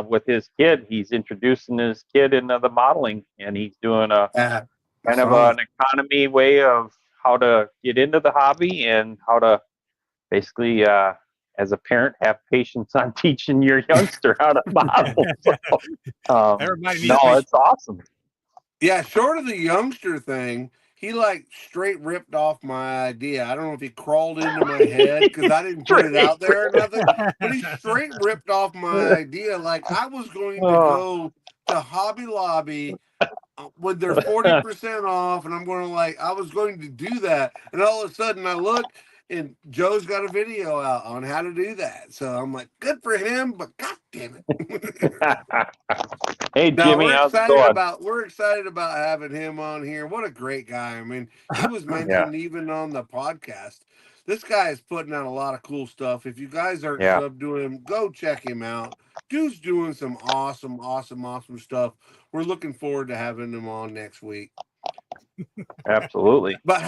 [SPEAKER 2] with his kid, he's introducing his kid into the modeling, and he's doing a kind of an economy way of how to get into the hobby and how to basically, as a parent, have patience on teaching your youngster how to model. So, it's awesome.
[SPEAKER 1] Yeah, short of the youngster thing, he like straight ripped off my idea. I don't know if he crawled into my head because I didn't put it out there or nothing, but he straight ripped off my idea. Like I was going to go to Hobby Lobby with their 40% off, and I was going to do that, and all of a sudden I look, and Joe's got a video out on how to do that. So I'm like, good for him, but god damn it.
[SPEAKER 2] Hey Jimmy, how's it going?
[SPEAKER 1] We're excited about having him on here. What a great guy. I mean, he was mentioned even on the podcast. This guy is putting out a lot of cool stuff. If you guys aren't subbed to him, go check him out. Dude's doing some awesome stuff. We're looking forward to having him on next week.
[SPEAKER 2] Absolutely.
[SPEAKER 1] But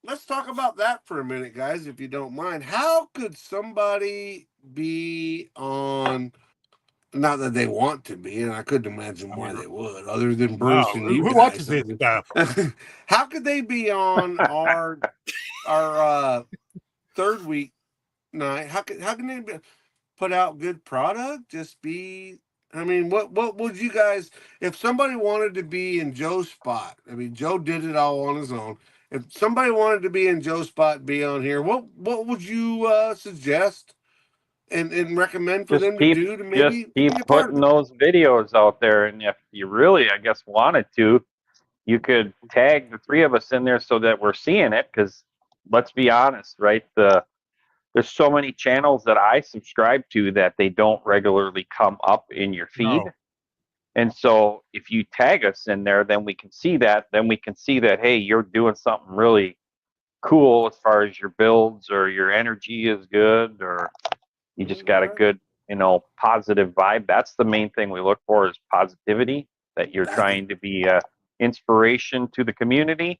[SPEAKER 1] let's talk about that for a minute, guys, if you don't mind. How could somebody be on, not that they want to be, and I couldn't imagine why they would, other than Bruce and you
[SPEAKER 3] who
[SPEAKER 1] guys.
[SPEAKER 3] watches this stuff?
[SPEAKER 1] How could they be on our third week night? How can they put out good product? Just be, I mean, what would you guys, if somebody wanted to be in Joe's spot? I mean, Joe did it all on his own. If somebody wanted to be in Joe's spot, be on here, what would you suggest and recommend for them to do to maybe
[SPEAKER 2] keep putting those videos out there? And if you really, I guess, wanted to, you could tag the three of us in there so that we're seeing it. Because let's be honest, right? There's so many channels that I subscribe to that they don't regularly come up in your feed. No. And so if you tag us in there, then we can see that. Then we can see that, hey, you're doing something really cool as far as your builds, or your energy is good, or you just got a good, positive vibe. That's the main thing we look for, is positivity, that you're trying to be an inspiration to the community.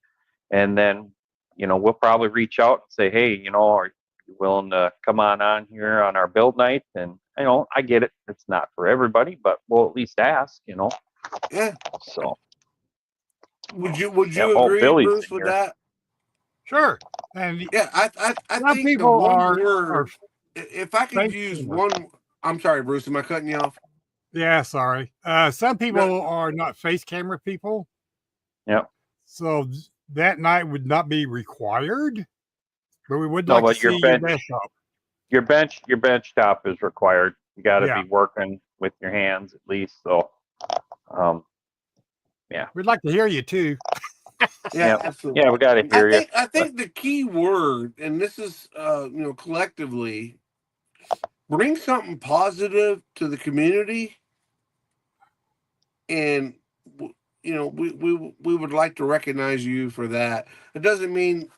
[SPEAKER 2] And then, we'll probably reach out and say, hey, are you willing to come on here on our build night? And, I get it. It's not for everybody, but we'll at least ask,
[SPEAKER 1] Yeah.
[SPEAKER 2] So.
[SPEAKER 1] Would you
[SPEAKER 2] Oh,
[SPEAKER 1] agree,
[SPEAKER 2] Billy's
[SPEAKER 1] Bruce,
[SPEAKER 2] in
[SPEAKER 1] with
[SPEAKER 2] here.
[SPEAKER 1] that?
[SPEAKER 3] Sure. And
[SPEAKER 1] Yeah, I
[SPEAKER 3] some
[SPEAKER 1] think the
[SPEAKER 3] people
[SPEAKER 1] one
[SPEAKER 3] are
[SPEAKER 1] word, if I could
[SPEAKER 3] fake
[SPEAKER 1] use
[SPEAKER 3] humor.
[SPEAKER 1] one, I'm sorry, Bruce, am I cutting you off?
[SPEAKER 3] Yeah, sorry. Some people
[SPEAKER 1] No.
[SPEAKER 3] are not face camera people.
[SPEAKER 2] Yep.
[SPEAKER 3] So that night would not be required, but we would
[SPEAKER 2] No,
[SPEAKER 3] like to
[SPEAKER 2] but
[SPEAKER 3] see your desktop.
[SPEAKER 2] your bench top is required. You got to
[SPEAKER 3] Yeah.
[SPEAKER 2] be working with your hands at least. So, yeah.
[SPEAKER 3] We'd like to hear you too.
[SPEAKER 1] Yeah,
[SPEAKER 2] Yep.
[SPEAKER 1] absolutely.
[SPEAKER 2] Yeah, we got to hear you.
[SPEAKER 1] I think the key word, and this is collectively, bring something positive to the community, and we would like to recognize you for that. It doesn't mean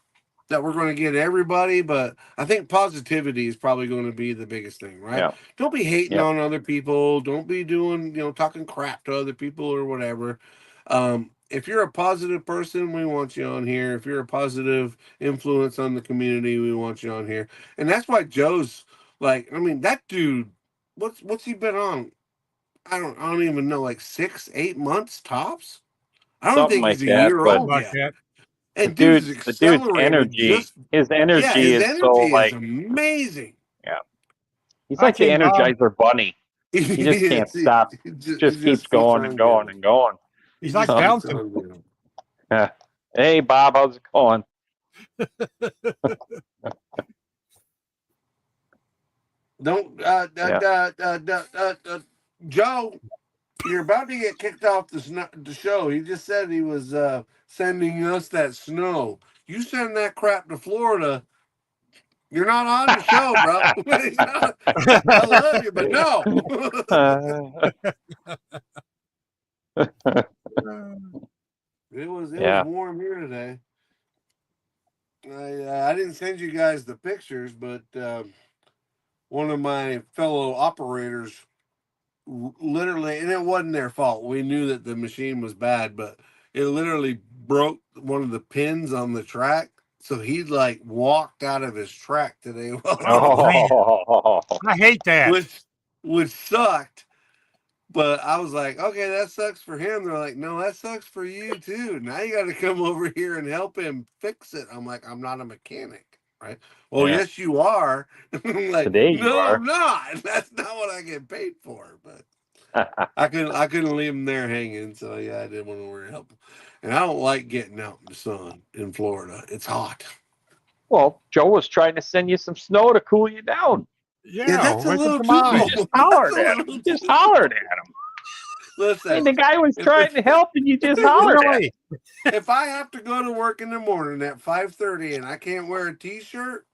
[SPEAKER 1] that we're going to get everybody, but I think positivity is probably going to be the biggest thing, right?
[SPEAKER 2] Yeah.
[SPEAKER 1] Don't be hating
[SPEAKER 2] Yep.
[SPEAKER 1] on other people. Don't be doing, talking crap to other people or whatever. If you're a positive person, we want you on here. If you're a positive influence on the community, we want you on here. And that's why Joe's like, I mean, that dude, what's he been on? I don't even know, like 6, 8 months tops. I don't
[SPEAKER 2] Something
[SPEAKER 1] think
[SPEAKER 2] like
[SPEAKER 1] he's a
[SPEAKER 2] that.
[SPEAKER 1] year
[SPEAKER 2] But
[SPEAKER 3] Something
[SPEAKER 1] old
[SPEAKER 3] like
[SPEAKER 1] yet.
[SPEAKER 3] that.
[SPEAKER 2] the
[SPEAKER 1] And dude is
[SPEAKER 2] dude's
[SPEAKER 1] accelerated
[SPEAKER 2] energy,
[SPEAKER 1] just
[SPEAKER 2] his
[SPEAKER 1] yeah,
[SPEAKER 2] energy
[SPEAKER 1] his
[SPEAKER 2] is so
[SPEAKER 1] energy is
[SPEAKER 2] like,
[SPEAKER 1] amazing.
[SPEAKER 2] yeah. He's
[SPEAKER 3] I've
[SPEAKER 2] like the
[SPEAKER 3] seen Bob.
[SPEAKER 2] Energizer Bunny.
[SPEAKER 1] He
[SPEAKER 2] He just can't
[SPEAKER 1] is.
[SPEAKER 2] stop.
[SPEAKER 1] He
[SPEAKER 2] Just keeps
[SPEAKER 1] just keeps
[SPEAKER 2] going and
[SPEAKER 1] on
[SPEAKER 2] going
[SPEAKER 1] giving.
[SPEAKER 2] and going.
[SPEAKER 3] He's
[SPEAKER 1] He
[SPEAKER 3] like
[SPEAKER 1] just
[SPEAKER 2] So,
[SPEAKER 1] keeps
[SPEAKER 3] bouncing.
[SPEAKER 1] on giving.
[SPEAKER 2] hey, Bob, how's it going?
[SPEAKER 1] Don't
[SPEAKER 2] Yeah.
[SPEAKER 1] Joe, you're about to get kicked off the show. He just said he was sending us that snow. You send that crap to Florida, you're not on the show, bro. I love you, but no. It was
[SPEAKER 2] Yeah.
[SPEAKER 1] warm here today. I didn't send you guys the pictures, but one of my fellow operators literally, and it wasn't their fault. We knew that the machine was bad, but it literally broke one of the pins on the track. So he like walked out of his track today while I was,
[SPEAKER 3] Man,
[SPEAKER 2] Oh,
[SPEAKER 3] I hate that.
[SPEAKER 1] which sucked. But I was like, okay, that sucks for him. They're like, no, that sucks for you too. Now you got to come over here and help him fix it. I'm like, I'm not a mechanic, right? Well,
[SPEAKER 2] yeah.
[SPEAKER 1] yes, you are. I'm like,
[SPEAKER 2] Today you
[SPEAKER 1] no,
[SPEAKER 2] are.
[SPEAKER 1] I'm not. That's not what I get paid for. But I couldn't leave him there hanging. So yeah, I didn't want to worry help him. And I don't like getting out in the sun in Florida. It's hot.
[SPEAKER 2] Well, Joe was trying to send you some snow to cool you down.
[SPEAKER 1] Yeah,
[SPEAKER 3] Yeah,
[SPEAKER 1] that's a
[SPEAKER 3] wake up
[SPEAKER 1] little too
[SPEAKER 2] You
[SPEAKER 3] tomorrow.
[SPEAKER 2] just
[SPEAKER 1] cold. That's
[SPEAKER 2] hollered
[SPEAKER 1] a
[SPEAKER 2] at him.
[SPEAKER 1] little
[SPEAKER 2] You just
[SPEAKER 1] too
[SPEAKER 2] hollered at him. I mean,
[SPEAKER 1] Listen,
[SPEAKER 2] the guy was
[SPEAKER 1] if,
[SPEAKER 2] trying to
[SPEAKER 1] if
[SPEAKER 2] help, and you just hollered at him.
[SPEAKER 3] Really?
[SPEAKER 1] if I have to go to work in the morning at 5:30 and I can't wear a t-shirt,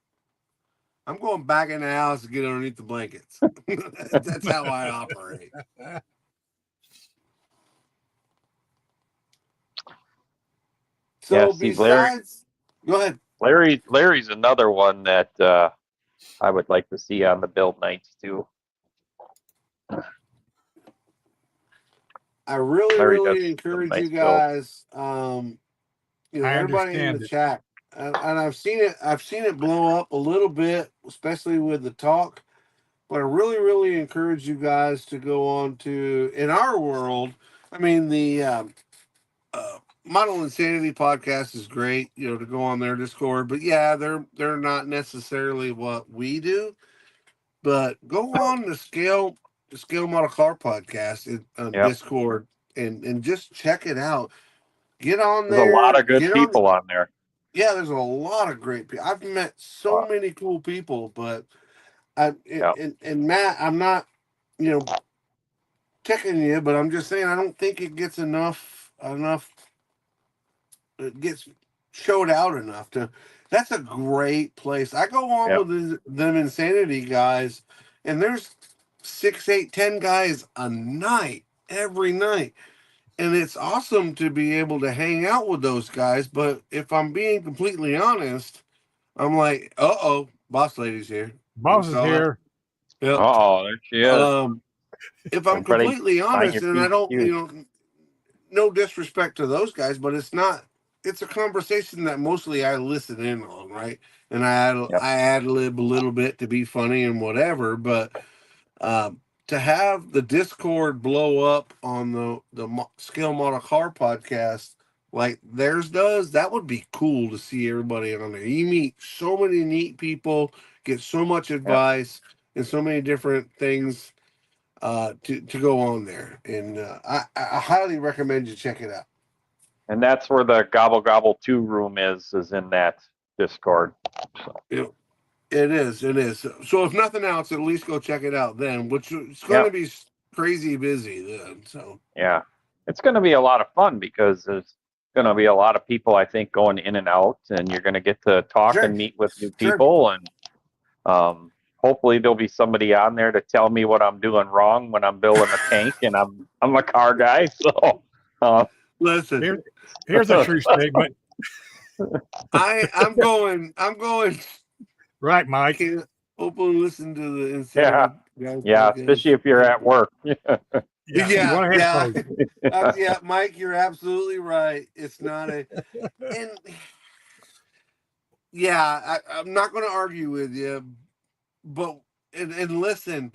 [SPEAKER 1] I'm going back in the house to get underneath the blankets. That's how I operate.
[SPEAKER 2] Yeah.
[SPEAKER 1] So
[SPEAKER 2] See, Larry.
[SPEAKER 1] besides, go ahead.
[SPEAKER 2] Larry's another one that I would like to see on the build nights too.
[SPEAKER 1] I really,
[SPEAKER 2] Larry does
[SPEAKER 1] really
[SPEAKER 2] some
[SPEAKER 1] encourage you
[SPEAKER 2] nice builds.
[SPEAKER 1] guys.
[SPEAKER 3] I
[SPEAKER 1] Everybody in the
[SPEAKER 3] understand it.
[SPEAKER 1] chat, and I've seen it. I've seen it blow up a little bit, especially with the talk. But I really, really encourage you guys to go on to in our world. I mean, the Model Insanity podcast is great. To go on their Discord, but yeah, they're not necessarily what we do. But go on the Scale Model Car podcast on
[SPEAKER 2] Yep.
[SPEAKER 1] Discord and just check it out. Get on
[SPEAKER 2] There's a lot
[SPEAKER 1] there.
[SPEAKER 2] of good
[SPEAKER 1] Get on.
[SPEAKER 2] people on there.
[SPEAKER 1] Yeah, there's a lot of great people. I've met so many cool people, but
[SPEAKER 2] Yep.
[SPEAKER 1] and Matt, I'm not, you know, ticking you, but I'm just saying I don't think it gets enough. It gets showed out enough to. That's a great place. I go on
[SPEAKER 2] Yep.
[SPEAKER 1] with them Insanity guys, and there's 6, 8, 10 guys a night every night. And it's awesome to be able to hang out with those guys. But if I'm being completely honest, I'm like, boss lady's here. You
[SPEAKER 3] Boss is
[SPEAKER 1] saw that?
[SPEAKER 3] here.
[SPEAKER 1] Yep.
[SPEAKER 2] Oh, there she is.
[SPEAKER 1] If I'm
[SPEAKER 2] Everybody,
[SPEAKER 1] completely
[SPEAKER 2] find
[SPEAKER 1] honest,
[SPEAKER 2] your
[SPEAKER 1] and I
[SPEAKER 2] P's and
[SPEAKER 1] don't,
[SPEAKER 2] Q's.
[SPEAKER 1] no disrespect to those guys, but it's not. It's a conversation that mostly I listen in on, right? And
[SPEAKER 2] Yep.
[SPEAKER 1] I ad lib a little bit to be funny and whatever, but to have the Discord blow up on the Scale Model Car podcast like theirs does, that would be cool to see everybody on there. You meet so many neat people, get so much
[SPEAKER 2] Yeah.
[SPEAKER 1] advice, and so many different things to go on there. And I highly recommend you check it out.
[SPEAKER 2] And that's where the Gobble Gobble 2 room is in that Discord. So.
[SPEAKER 1] It is. So if nothing else, at least go check it out then, which it's going to be crazy busy then. So
[SPEAKER 2] yeah, it's going to be a lot of fun because there's going to be a lot of people, I think, going in and out, and you're going to get to talk and meet with new people, and hopefully there'll be somebody on there to tell me what I'm doing wrong when I'm building a tank, and I'm a car guy, so
[SPEAKER 1] listen,
[SPEAKER 3] here's a true statement.
[SPEAKER 1] I'm going.
[SPEAKER 3] Right, Mike.
[SPEAKER 1] Can't open and listen to the Insanity Guys
[SPEAKER 2] yeah,
[SPEAKER 1] podcast.
[SPEAKER 2] especially if you're at work.
[SPEAKER 1] Yeah, Mike, you're absolutely right. It's not a, and yeah, I'm not going to argue with you, but and listen,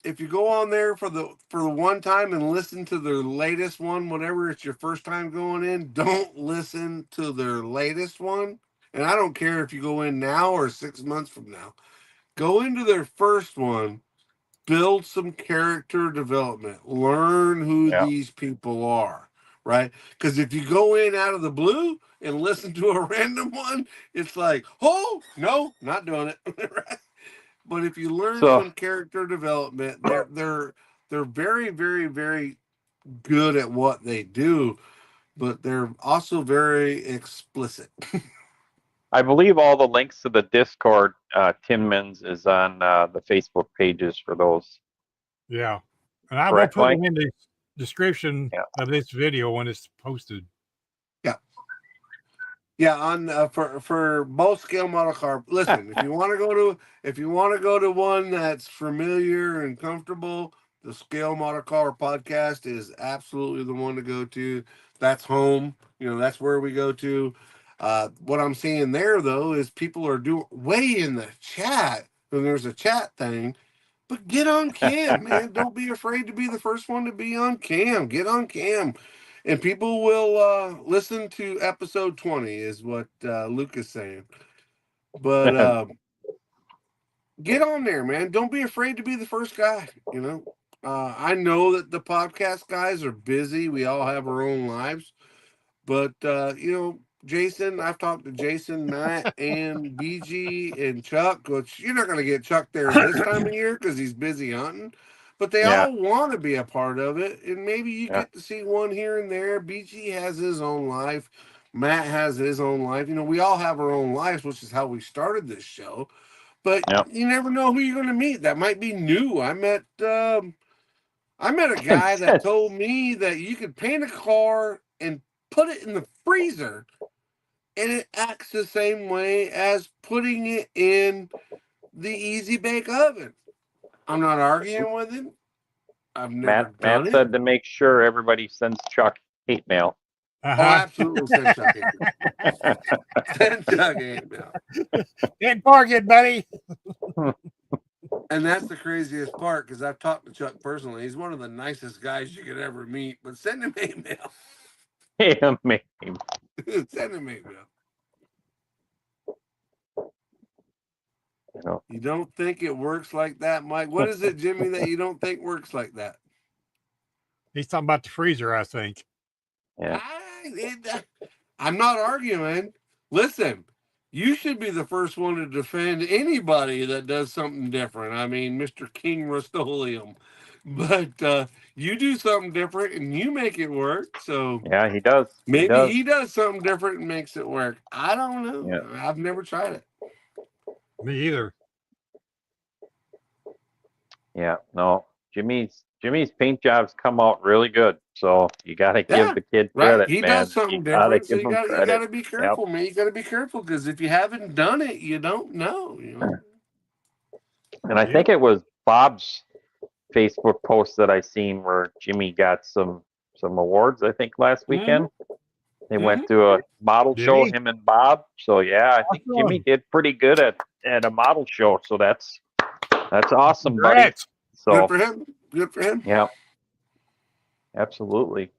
[SPEAKER 1] if you go on there for the one time and listen to their latest one, whenever it's your first time going in, don't listen to their latest one. And I don't care if you go in now or 6 months from now. Go into their first one, build some character development, learn who these people are, right? Because if you go in out of the blue and listen to a random one, it's like, oh, no, not doing it. Right? But if you learn some character development, they're very, very, very good at what they do, but they're also very explicit.
[SPEAKER 2] I believe all the links to the Discord, Tinman's, is on the Facebook pages for those.
[SPEAKER 3] Yeah. And I will put them in the description of this video when it's posted.
[SPEAKER 1] Yeah, on for both scale model car. Listen, if you want to go to one that's familiar and comfortable, the Scale Model Car podcast is absolutely the one to go to. That's home. That's where we go to. What I'm seeing there though is people are doing way in the chat, and there's a chat thing. But get on cam, man. Don't be afraid to be the first one to be on cam. Get on cam. And people will listen to episode 20 is what Luke is saying. But get on there, man. Don't be afraid to be the first guy. I know that the podcast guys are busy. We all have our own lives. But, Jason, I've talked to Jason, Matt, and BG and Chuck, which you're not going to get Chuck there this time of year because he's busy hunting. But they all want to be a part of it. And maybe you get to see one here and there. BG has his own life. Matt has his own life. We all have our own lives, which is how we started this show. But you never know who you're going to meet. That might be new. I met a guy that told me that you could paint a car and put it in the freezer and it acts the same way as putting it in the easy bake oven. I'm not arguing with him. I've never done
[SPEAKER 2] Matt said to make sure everybody sends Chuck hate mail.
[SPEAKER 1] Oh, absolutely send Chuck hate mail. Send Chuck hate mail.
[SPEAKER 3] Can't bargain, buddy.
[SPEAKER 1] And that's the craziest part because I've talked to Chuck personally. He's one of the nicest guys you could ever meet. But send him hate mail. Send him hate mail. You don't think it works like that, Mike? What is it, Jimmy, that you don't think works like that?
[SPEAKER 3] He's talking about the freezer, I think.
[SPEAKER 2] Yeah.
[SPEAKER 1] I'm not arguing. Listen, you should be the first one to defend anybody that does something different. I mean, Mr. King Rust-Oleum. But you do something different and you make it work. So
[SPEAKER 2] yeah, he does.
[SPEAKER 1] Maybe he does something different and makes it work. I don't know.
[SPEAKER 2] Yeah.
[SPEAKER 1] I've never tried it.
[SPEAKER 3] Me either.
[SPEAKER 2] Yeah, no. Jimmy's paint jobs come out really good. So you got to give the kid credit,
[SPEAKER 1] He
[SPEAKER 2] man.
[SPEAKER 1] does something different. So you got to be careful, man. You got to be careful because if you haven't done it, you don't know.
[SPEAKER 2] And I think it was Bob's Facebook post that I seen where Jimmy got some awards, I think, last weekend. They went to a model show, him and Bob. So yeah, I think Jimmy did pretty good at a model show. So that's awesome, buddy. So
[SPEAKER 1] good for him. Good for him.
[SPEAKER 2] Yeah. Absolutely.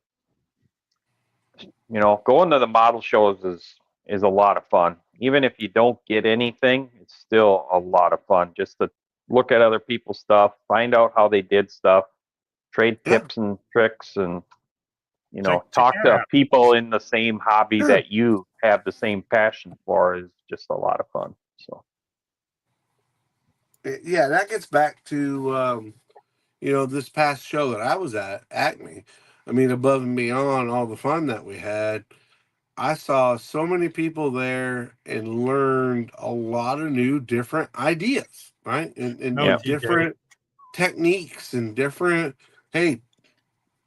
[SPEAKER 2] going to the model shows is a lot of fun. Even if you don't get anything, it's still a lot of fun just to look at other people's stuff, find out how they did stuff, trade tips and tricks, and talk to people in the same hobby that you have the same passion for is just a lot of fun. So
[SPEAKER 1] yeah, that gets back to this past show that I was at Acme. I mean, above and beyond all the fun that we had, I saw so many people there and learned a lot of new different ideas, right? And different techniques and different, hey,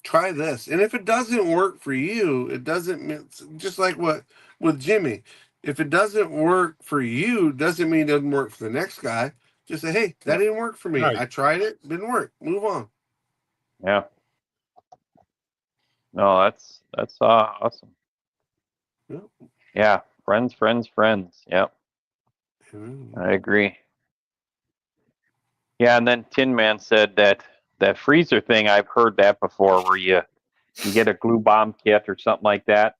[SPEAKER 1] try this. And if it doesn't work for you, it doesn't, just like what with Jimmy, if it doesn't work for you, doesn't mean it doesn't work for the next guy. Just say, hey, that didn't work for me.
[SPEAKER 3] Right.
[SPEAKER 1] I tried it, didn't work. Move on.
[SPEAKER 2] Yeah. No, that's awesome.
[SPEAKER 1] Yep.
[SPEAKER 2] Yeah, friends. Yep. I agree. Yeah, and then Tin Man said that freezer thing, I've heard that before, where you get a glue bomb kit or something like that,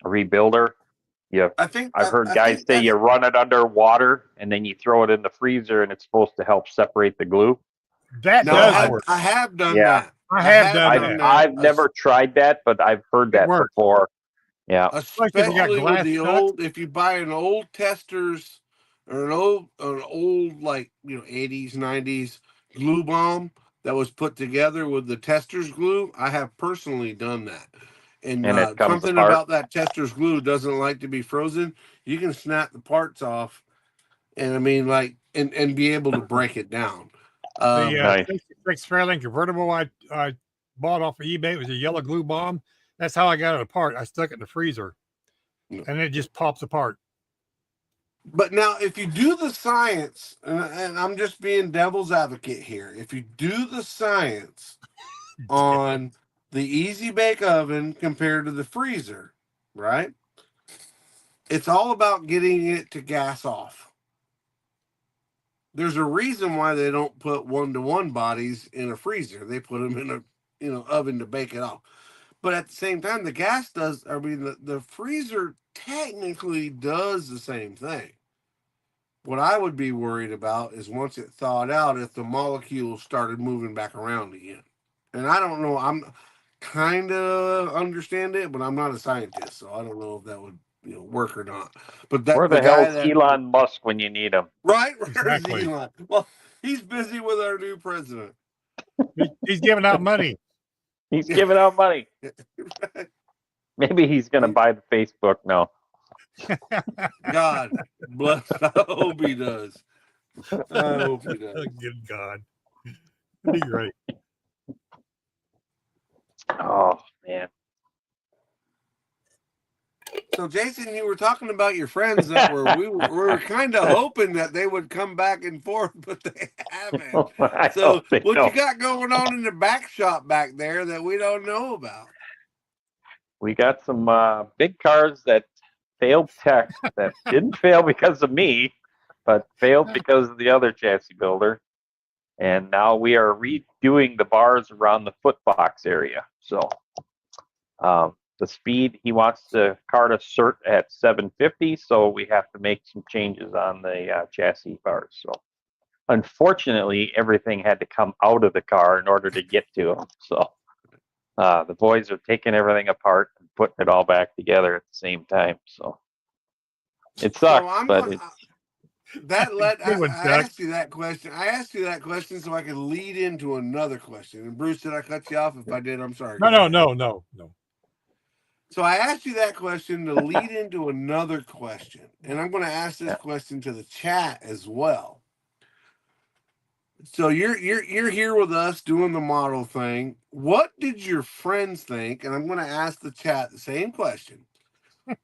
[SPEAKER 2] a rebuilder. I've heard guys say you run it under water and then you throw it in the freezer and it's supposed to help separate the glue.
[SPEAKER 3] That does work.
[SPEAKER 1] I have done that.
[SPEAKER 3] I have done that.
[SPEAKER 2] I've never tried that, but I've heard that before. Yeah.
[SPEAKER 1] Especially with the old, if you buy an old testers or an old like 80s, 90s glue bomb that was put together with the testers glue, I have personally done that. And something about that testers glue doesn't like to be frozen. You can snap the parts off, and I mean, and be able to break it down.
[SPEAKER 3] The 66 Fairlane convertible I bought off of eBay, it was a yellow glue bomb. That's how I got it apart. I stuck it in the freezer, and it just pops apart.
[SPEAKER 1] But now, if you do the science, and I'm just being devil's advocate here, if you do the science on the easy bake oven compared to the freezer, right? It's all about getting it to gas off. There's a reason why they don't put 1-to-1 bodies in a freezer. They put them in a oven to bake it off. But at the same time, the freezer technically does the same thing. What I would be worried about is once it thawed out, if the molecules started moving back around again. And I don't know. I'm kind of understand it, but I'm not a scientist, so I don't know if that would work or not. But
[SPEAKER 2] where the hell is Elon Musk when you need him?
[SPEAKER 1] Right? Where's Elon? Well, he's busy with our new president.
[SPEAKER 3] He's giving out money.
[SPEAKER 2] He's giving out money.
[SPEAKER 1] Right.
[SPEAKER 2] Maybe he's going to buy the Facebook now.
[SPEAKER 1] God bless. I hope he does. I hope he does.
[SPEAKER 3] Good God. That'd be great.
[SPEAKER 2] Oh, man.
[SPEAKER 1] So, Jason, you were talking about your friends that we were kind of hoping that they would come back and forth, but they haven't. So, what you got going on in the back shop back there that we don't know about?
[SPEAKER 2] We got some big cars that failed tests that didn't fail because of me, but failed because of the other chassis builder. And now we are redoing the bars around the foot box area. So the speed, he wants the car to cert at 750, so we have to make some changes on the chassis bars. So unfortunately, everything had to come out of the car in order to get to them. So the boys are taking everything apart and putting it all back together at the same time. So it sucks, I
[SPEAKER 1] asked you that question. I asked you that question so I could lead into another question. And Bruce, did I cut you off? If I did, I'm sorry.
[SPEAKER 3] No.
[SPEAKER 1] So I asked you that question to lead into another question, and I'm going to ask this question to the chat as well. So you're here with us doing the model thing. What did your friends think? And I'm going to ask the chat the same question.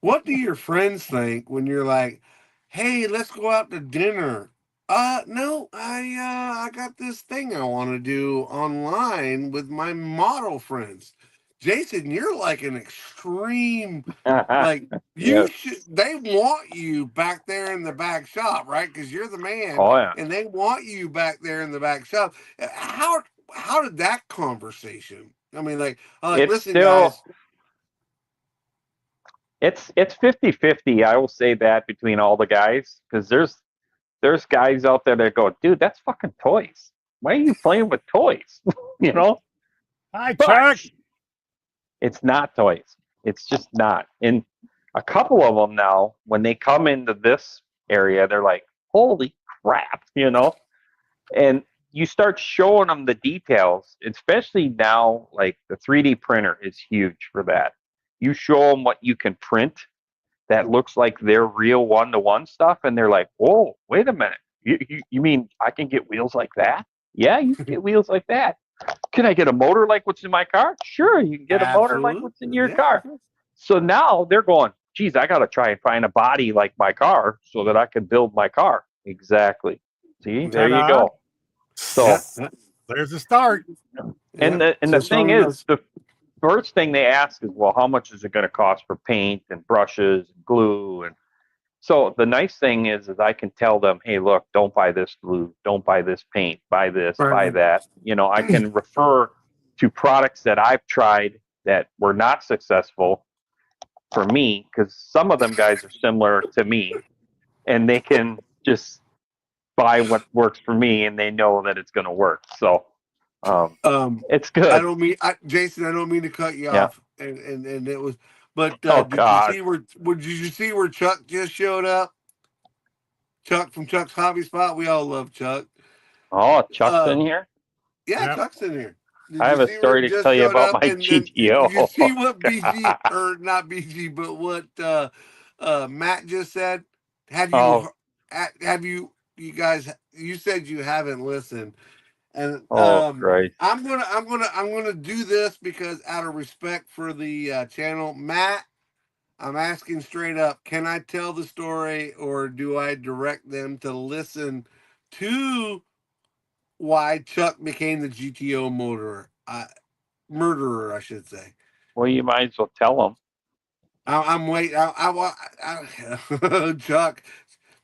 [SPEAKER 1] What do your friends think when you're like, "Hey, let's go out to dinner"? No, I got this thing I want to do online with my model friends. Jason, you're like an extreme, like they want you back there in the back shop, right? Because you're the man, and they want you back there in the back shop. How did that conversation? I mean, listen, guys.
[SPEAKER 2] It's 50-50. I will say that between all the guys, because there's guys out there that go, dude, that's fucking toys. Why are you playing with toys? You know?
[SPEAKER 3] Hi,
[SPEAKER 2] But
[SPEAKER 3] Chuck.
[SPEAKER 2] it's not toys. It's just not. And a couple of them now, when they come into this area, they're like, holy crap, you know? And you start showing them the details, especially now, like the 3D printer is huge for that. You show them what you can print that looks like their real one-to-one stuff, and they're like, whoa, wait a minute. You mean I can get wheels like that? Yeah, you can get wheels like that. Can I get a motor like what's in my car? Sure, you can get a motor like what's in your car. So now they're going, geez, I got to try and find a body like my car so that I can build my car. Exactly. See, there you go. So
[SPEAKER 3] There's the start.
[SPEAKER 2] and the thing is, the first thing they ask is, well, how much is it going to cost for paint and brushes and glue? And so the nice thing is I can tell them, hey, look, don't buy this glue, don't buy this paint, buy this, buy that. You know, I can refer to products that I've tried that were not successful for me, because some of them guys are similar to me, and they can just buy what works for me, and they know that it's going to work. So it's good.
[SPEAKER 1] I don't mean, Jason, I don't mean to cut you off, and it was, but
[SPEAKER 2] oh,
[SPEAKER 1] did
[SPEAKER 2] God.
[SPEAKER 1] did you see where Chuck just showed up? Chuck from Chuck's Hobby Spot. We all love Chuck.
[SPEAKER 2] Oh, Chuck's in here?
[SPEAKER 1] Yeah,
[SPEAKER 3] Yep.
[SPEAKER 1] Chuck's in here. Did
[SPEAKER 2] I have
[SPEAKER 1] you
[SPEAKER 2] a
[SPEAKER 1] see
[SPEAKER 2] story
[SPEAKER 1] where
[SPEAKER 2] to
[SPEAKER 1] it
[SPEAKER 2] tell you
[SPEAKER 1] showed
[SPEAKER 2] about
[SPEAKER 1] up?
[SPEAKER 2] my
[SPEAKER 1] And
[SPEAKER 2] GTO.
[SPEAKER 1] did you see what BG, or not BG, but what Matt just said? Have you you guys? You said you haven't listened, and
[SPEAKER 2] Christ.
[SPEAKER 1] I'm gonna do this because out of respect for the channel, Matt. I'm asking straight up, can I tell the story, or do I direct them to listen to why Chuck became the GTO murderer, I should say.
[SPEAKER 2] Well, you might as well tell them.
[SPEAKER 1] I'm waiting.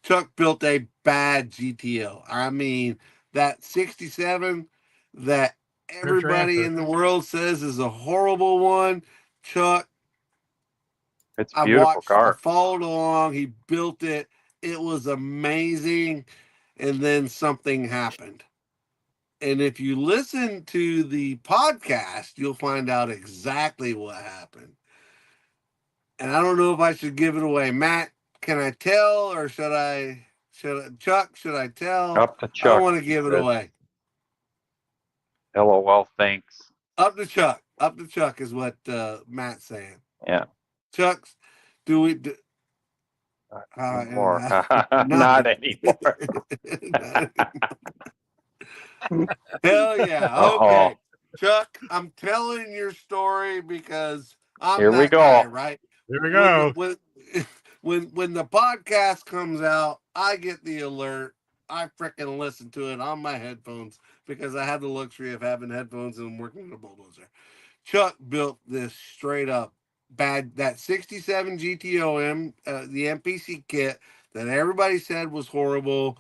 [SPEAKER 1] Chuck built a bad GTO. I mean, that 67 that everybody in the world says is a horrible one. Chuck,
[SPEAKER 2] It's a beautiful car.
[SPEAKER 1] I followed along. He built it. It was amazing. And then something happened. And if you listen to the podcast, you'll find out exactly what happened. And I don't know if I should give it away. Matt, can I tell, or Chuck, should I tell?
[SPEAKER 2] Up to Chuck.
[SPEAKER 1] I don't want to give it away.
[SPEAKER 2] LOL, thanks.
[SPEAKER 1] Up to Chuck. Up to Chuck is what Matt's saying.
[SPEAKER 2] Yeah.
[SPEAKER 1] Chuck's, do we...
[SPEAKER 2] Not anymore. Not anymore.
[SPEAKER 1] Hell yeah. Okay. Chuck, I'm telling your story because I'm
[SPEAKER 2] Here we
[SPEAKER 1] that
[SPEAKER 2] go.
[SPEAKER 1] guy, right?
[SPEAKER 3] Here we go.
[SPEAKER 1] When the podcast comes out, I get the alert. I freaking listen to it on my headphones because I have the luxury of having headphones and I'm working on a bulldozer. Chuck built this straight up bad, that 67 GTOM, the MPC kit that everybody said was horrible.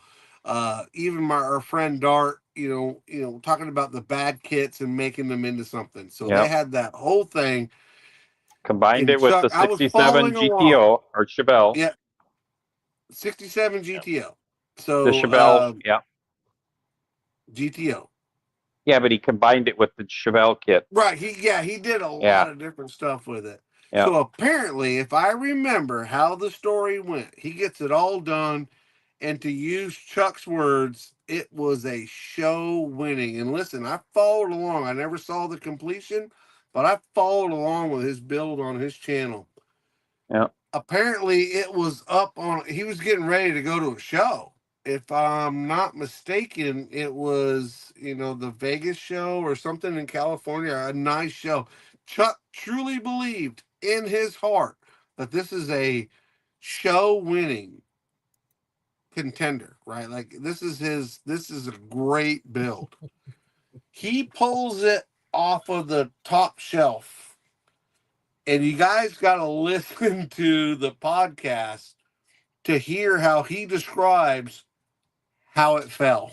[SPEAKER 1] Even our friend Dart, you know, talking about the bad kits and making them into something. So they had that whole thing.
[SPEAKER 2] Combined
[SPEAKER 1] And
[SPEAKER 2] it with
[SPEAKER 1] Chuck,
[SPEAKER 2] the 67 GTO or Chevelle.
[SPEAKER 1] Yeah. 67 GTO. So
[SPEAKER 2] the Chevelle,
[SPEAKER 1] GTO.
[SPEAKER 2] Yeah, but he combined it with the Chevelle kit.
[SPEAKER 1] Right. He did a lot of different stuff with it. Yeah. So apparently, if I remember how the story went, he gets it all done. And to use Chuck's words, it was a show winning. And listen, I followed along. I never saw the completion, but I followed along with his build on his channel.
[SPEAKER 2] Yeah.
[SPEAKER 1] Apparently, it was up on, he was getting ready to go to a show. If I'm not mistaken, it was, the Vegas show or something in California, a nice show. Chuck truly believed in his heart that this is a show winning contender, right? Like this is a great build. He pulls it off of the top shelf, and you guys got to listen to the podcast to hear how he describes how it fell.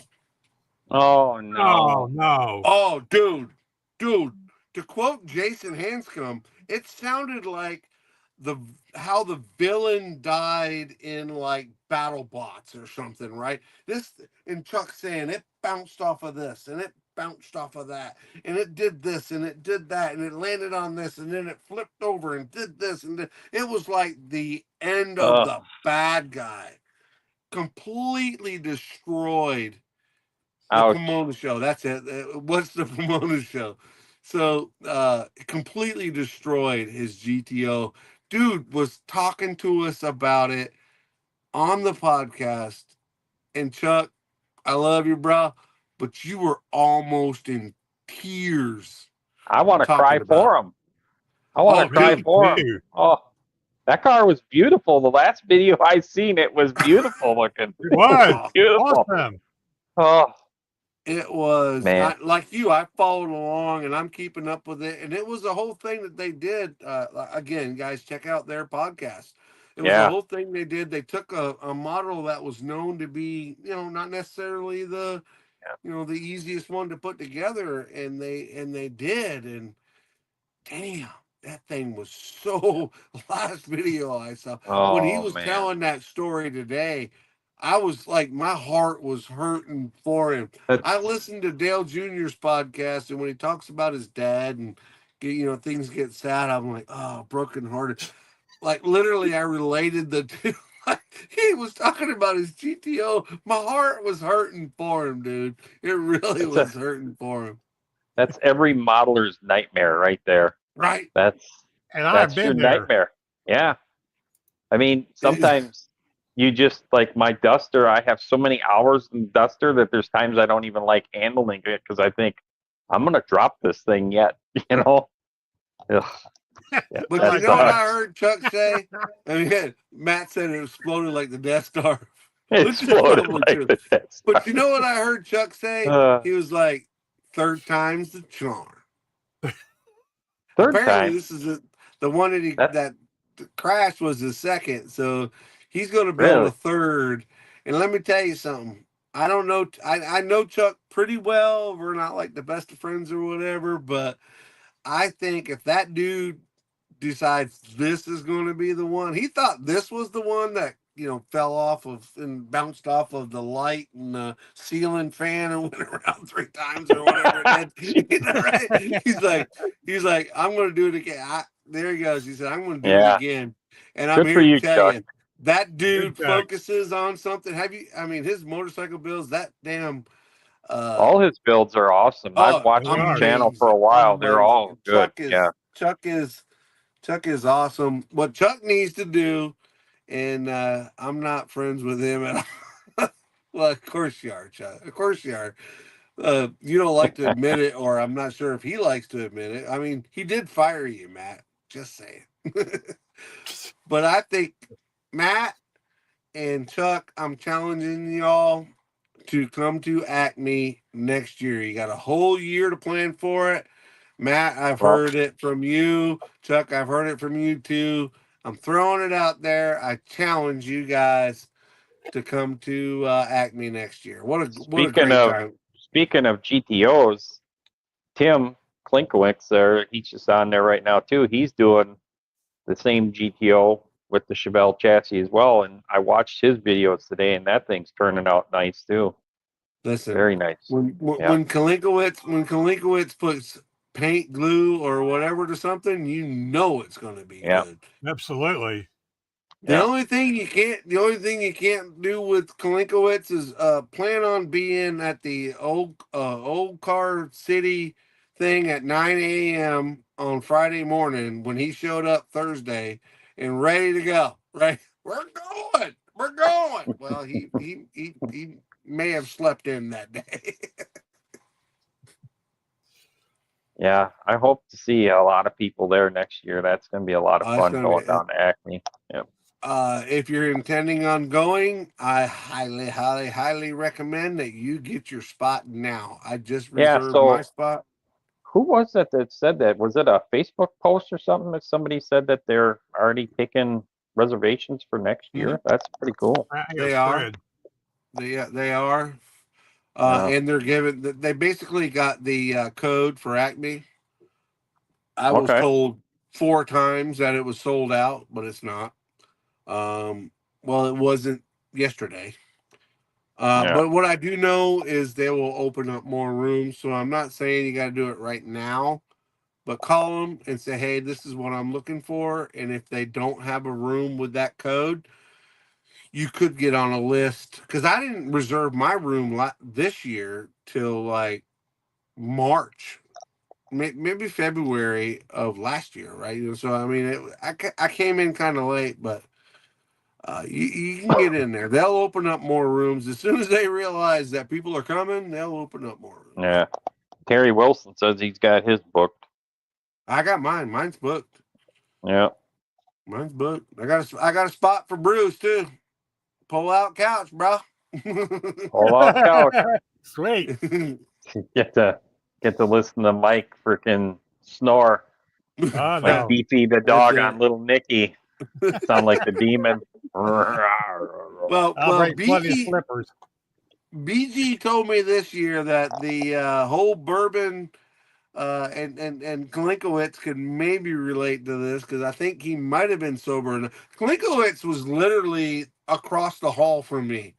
[SPEAKER 2] Oh no!
[SPEAKER 1] Oh, dude. To quote Jason Hanscom, it sounded like the how the villain died in like battle bots or something, right? This and Chuck saying it bounced off of this and it bounced off of that and it did this and it did that and it landed on this and then it flipped over and did this and it was like the end of the bad guy. Completely destroyed the
[SPEAKER 2] Ouch.
[SPEAKER 1] Pomona Show. That's it. What's the Pomona Show? So completely destroyed his GTO. Dude was talking to us about it on the podcast. And Chuck, I love you, bro, but you were almost in tears
[SPEAKER 2] I want to cry
[SPEAKER 1] talking about
[SPEAKER 2] for
[SPEAKER 1] it.
[SPEAKER 2] him. I want to
[SPEAKER 1] Oh,
[SPEAKER 2] cry
[SPEAKER 1] dude.
[SPEAKER 2] for him.
[SPEAKER 3] Dude,
[SPEAKER 2] Oh, that car was beautiful. The last video I seen, it was beautiful looking.
[SPEAKER 3] it was
[SPEAKER 2] Beautiful.
[SPEAKER 3] awesome.
[SPEAKER 2] Oh,
[SPEAKER 1] It was
[SPEAKER 2] man.
[SPEAKER 1] like you. I followed along and I'm keeping up with it. And it was the whole thing that they did. Again, guys, check out their podcast. It was the
[SPEAKER 2] Yeah.
[SPEAKER 1] whole thing they did. They took a model that was known to be, not necessarily the, the easiest one to put together, and they did. And damn, that thing was so. Last video I saw when he
[SPEAKER 2] Oh,
[SPEAKER 1] was
[SPEAKER 2] man.
[SPEAKER 1] telling that story today, I was like, my heart was hurting for him. I
[SPEAKER 2] That's,
[SPEAKER 1] listened to Dale Jr.'s podcast, and when he talks about his dad and things get sad, I'm like, oh, brokenhearted. Like literally, I related the two. Like, he was talking about his GTO. My heart was hurting for him, dude. It really
[SPEAKER 2] that's,
[SPEAKER 1] was hurting for him.
[SPEAKER 2] that's every modeler's nightmare right there.
[SPEAKER 1] Right?
[SPEAKER 3] And I've
[SPEAKER 2] That's your
[SPEAKER 3] been there.
[SPEAKER 2] nightmare. Yeah. I mean,
[SPEAKER 1] It-
[SPEAKER 2] sometimes you just like my Duster. I have so many hours in Duster that there's times I don't even like handling it because I think I'm gonna drop this thing yet. Ugh. Yeah,
[SPEAKER 1] But
[SPEAKER 2] that
[SPEAKER 1] you know what I
[SPEAKER 2] sucks.
[SPEAKER 1] heard Chuck say? I mean, Matt said it exploded like the Death Star,
[SPEAKER 2] It
[SPEAKER 1] which is
[SPEAKER 2] exploded
[SPEAKER 1] probably
[SPEAKER 2] like
[SPEAKER 1] true.
[SPEAKER 2] the Death Star.
[SPEAKER 1] But you know what I heard Chuck say?
[SPEAKER 2] Uh,
[SPEAKER 1] He was like, third time's the charm.
[SPEAKER 2] third
[SPEAKER 1] Apparently,
[SPEAKER 2] time.
[SPEAKER 1] this is the one
[SPEAKER 2] That
[SPEAKER 1] that crashed was the second. So he's going to build
[SPEAKER 2] really.
[SPEAKER 1] a third. And let me tell you something. I don't know. I know Chuck pretty well. We're not like the best of friends or whatever, but I think if that dude decides this is going to be the one. He thought this was the one that fell off of and bounced off of the light and the ceiling fan and went around 3 times or whatever it did. Right? He's like, I'm going to do it again. There he goes. He said, I'm going to do it
[SPEAKER 2] Yeah.
[SPEAKER 1] again. And I'm
[SPEAKER 2] Good for
[SPEAKER 1] here to
[SPEAKER 2] you,
[SPEAKER 1] tell
[SPEAKER 2] Chuck.
[SPEAKER 1] you, that dude
[SPEAKER 3] Good Chuck.
[SPEAKER 1] focuses on something. I mean, his motorcycle builds, that damn.
[SPEAKER 2] All his builds are awesome. I've watched
[SPEAKER 3] they
[SPEAKER 2] his
[SPEAKER 3] are.
[SPEAKER 2] channel for a
[SPEAKER 1] amazing,
[SPEAKER 2] while. They're all
[SPEAKER 1] amazing.
[SPEAKER 2] good. Yeah.
[SPEAKER 1] Chuck is awesome. What Chuck needs to do, and I'm not friends with him at all. Well, of course you are, Chuck. Of course you are. You don't like to admit it, or I'm not sure if he likes to admit it. I mean, he did fire you, Matt. Just saying. But I think Matt and Chuck, I'm challenging y'all to come to Acme next year. You got a whole year to plan for it. Matt, I've
[SPEAKER 2] Well,
[SPEAKER 1] heard it from you. Chuck, I've heard it from you too. I'm throwing it out there. I challenge you guys to come to Acme next year. What a
[SPEAKER 2] speaking
[SPEAKER 1] great
[SPEAKER 2] of
[SPEAKER 1] time.
[SPEAKER 2] GTOs, Tim Klinkowicz there, he's just on there right now too. He's doing the same GTO with the Chevelle chassis as well, and I watched his videos today, and that thing's turning out nice too.
[SPEAKER 1] Listen,
[SPEAKER 2] Very nice.
[SPEAKER 1] when Kalinkowicz puts paint, glue, or whatever to something, you know it's going to be good.
[SPEAKER 3] Absolutely.
[SPEAKER 1] The only thing you can't do with Kalinkowicz is plan on being at the old car city thing at 9 a.m. on Friday morning when he showed up Thursday and ready to go. Right, we're going. Well, he may have slept in that day.
[SPEAKER 2] Yeah, I hope to see a lot of people there next year. That's going to be a lot of
[SPEAKER 1] It's
[SPEAKER 2] fun
[SPEAKER 1] gonna
[SPEAKER 2] going
[SPEAKER 1] be.
[SPEAKER 2] down to Acme. Yep.
[SPEAKER 1] If you're intending on going, I highly recommend that you get your spot now. I just
[SPEAKER 2] Yeah,
[SPEAKER 1] reserved my
[SPEAKER 2] so
[SPEAKER 1] spot.
[SPEAKER 2] who was it that said that? Was it a Facebook post or something that somebody said that they're already taking reservations for next year? That's pretty cool.
[SPEAKER 3] I think it
[SPEAKER 1] They
[SPEAKER 3] was
[SPEAKER 1] are.
[SPEAKER 3] Fred.
[SPEAKER 1] They are.
[SPEAKER 2] Yeah.
[SPEAKER 1] And they basically got the code for Acme. I was
[SPEAKER 2] Okay.
[SPEAKER 1] told 4 times that it was sold out, but it's not. Well, it wasn't yesterday.
[SPEAKER 2] Yeah.
[SPEAKER 1] But what I do know is they will open up more rooms. So I'm not saying you got to do it right now, but call them and say, hey, this is what I'm looking for. And if they don't have a room with that code, you could get on a list. Because I didn't reserve my room this year till like March, maybe February of last year, right? So, I mean, I came in kind of late, but you can get in there. They'll open up more rooms as soon as they realize that people are coming. They'll open up more rooms.
[SPEAKER 2] Yeah. Terry Wilson says he's got his booked.
[SPEAKER 1] I got mine. Mine's booked.
[SPEAKER 2] Yeah.
[SPEAKER 1] Mine's booked. I got a spot for Bruce too. Pull out couch, bro.
[SPEAKER 2] Pull out couch.
[SPEAKER 3] Sweet.
[SPEAKER 2] Get to listen to Mike freaking snore.
[SPEAKER 3] Oh,
[SPEAKER 2] Like
[SPEAKER 3] no.
[SPEAKER 2] Beefy the dog
[SPEAKER 1] That's it.
[SPEAKER 2] on Little Nicky. Sound like the demon.
[SPEAKER 1] Well,
[SPEAKER 3] I'll bring plenty of
[SPEAKER 1] BG,
[SPEAKER 3] slippers.
[SPEAKER 1] BG told me this year that the whole bourbon and Klinkowitz could maybe relate to this because I think he might have been sober. Klinkowitz was literally across the hall from me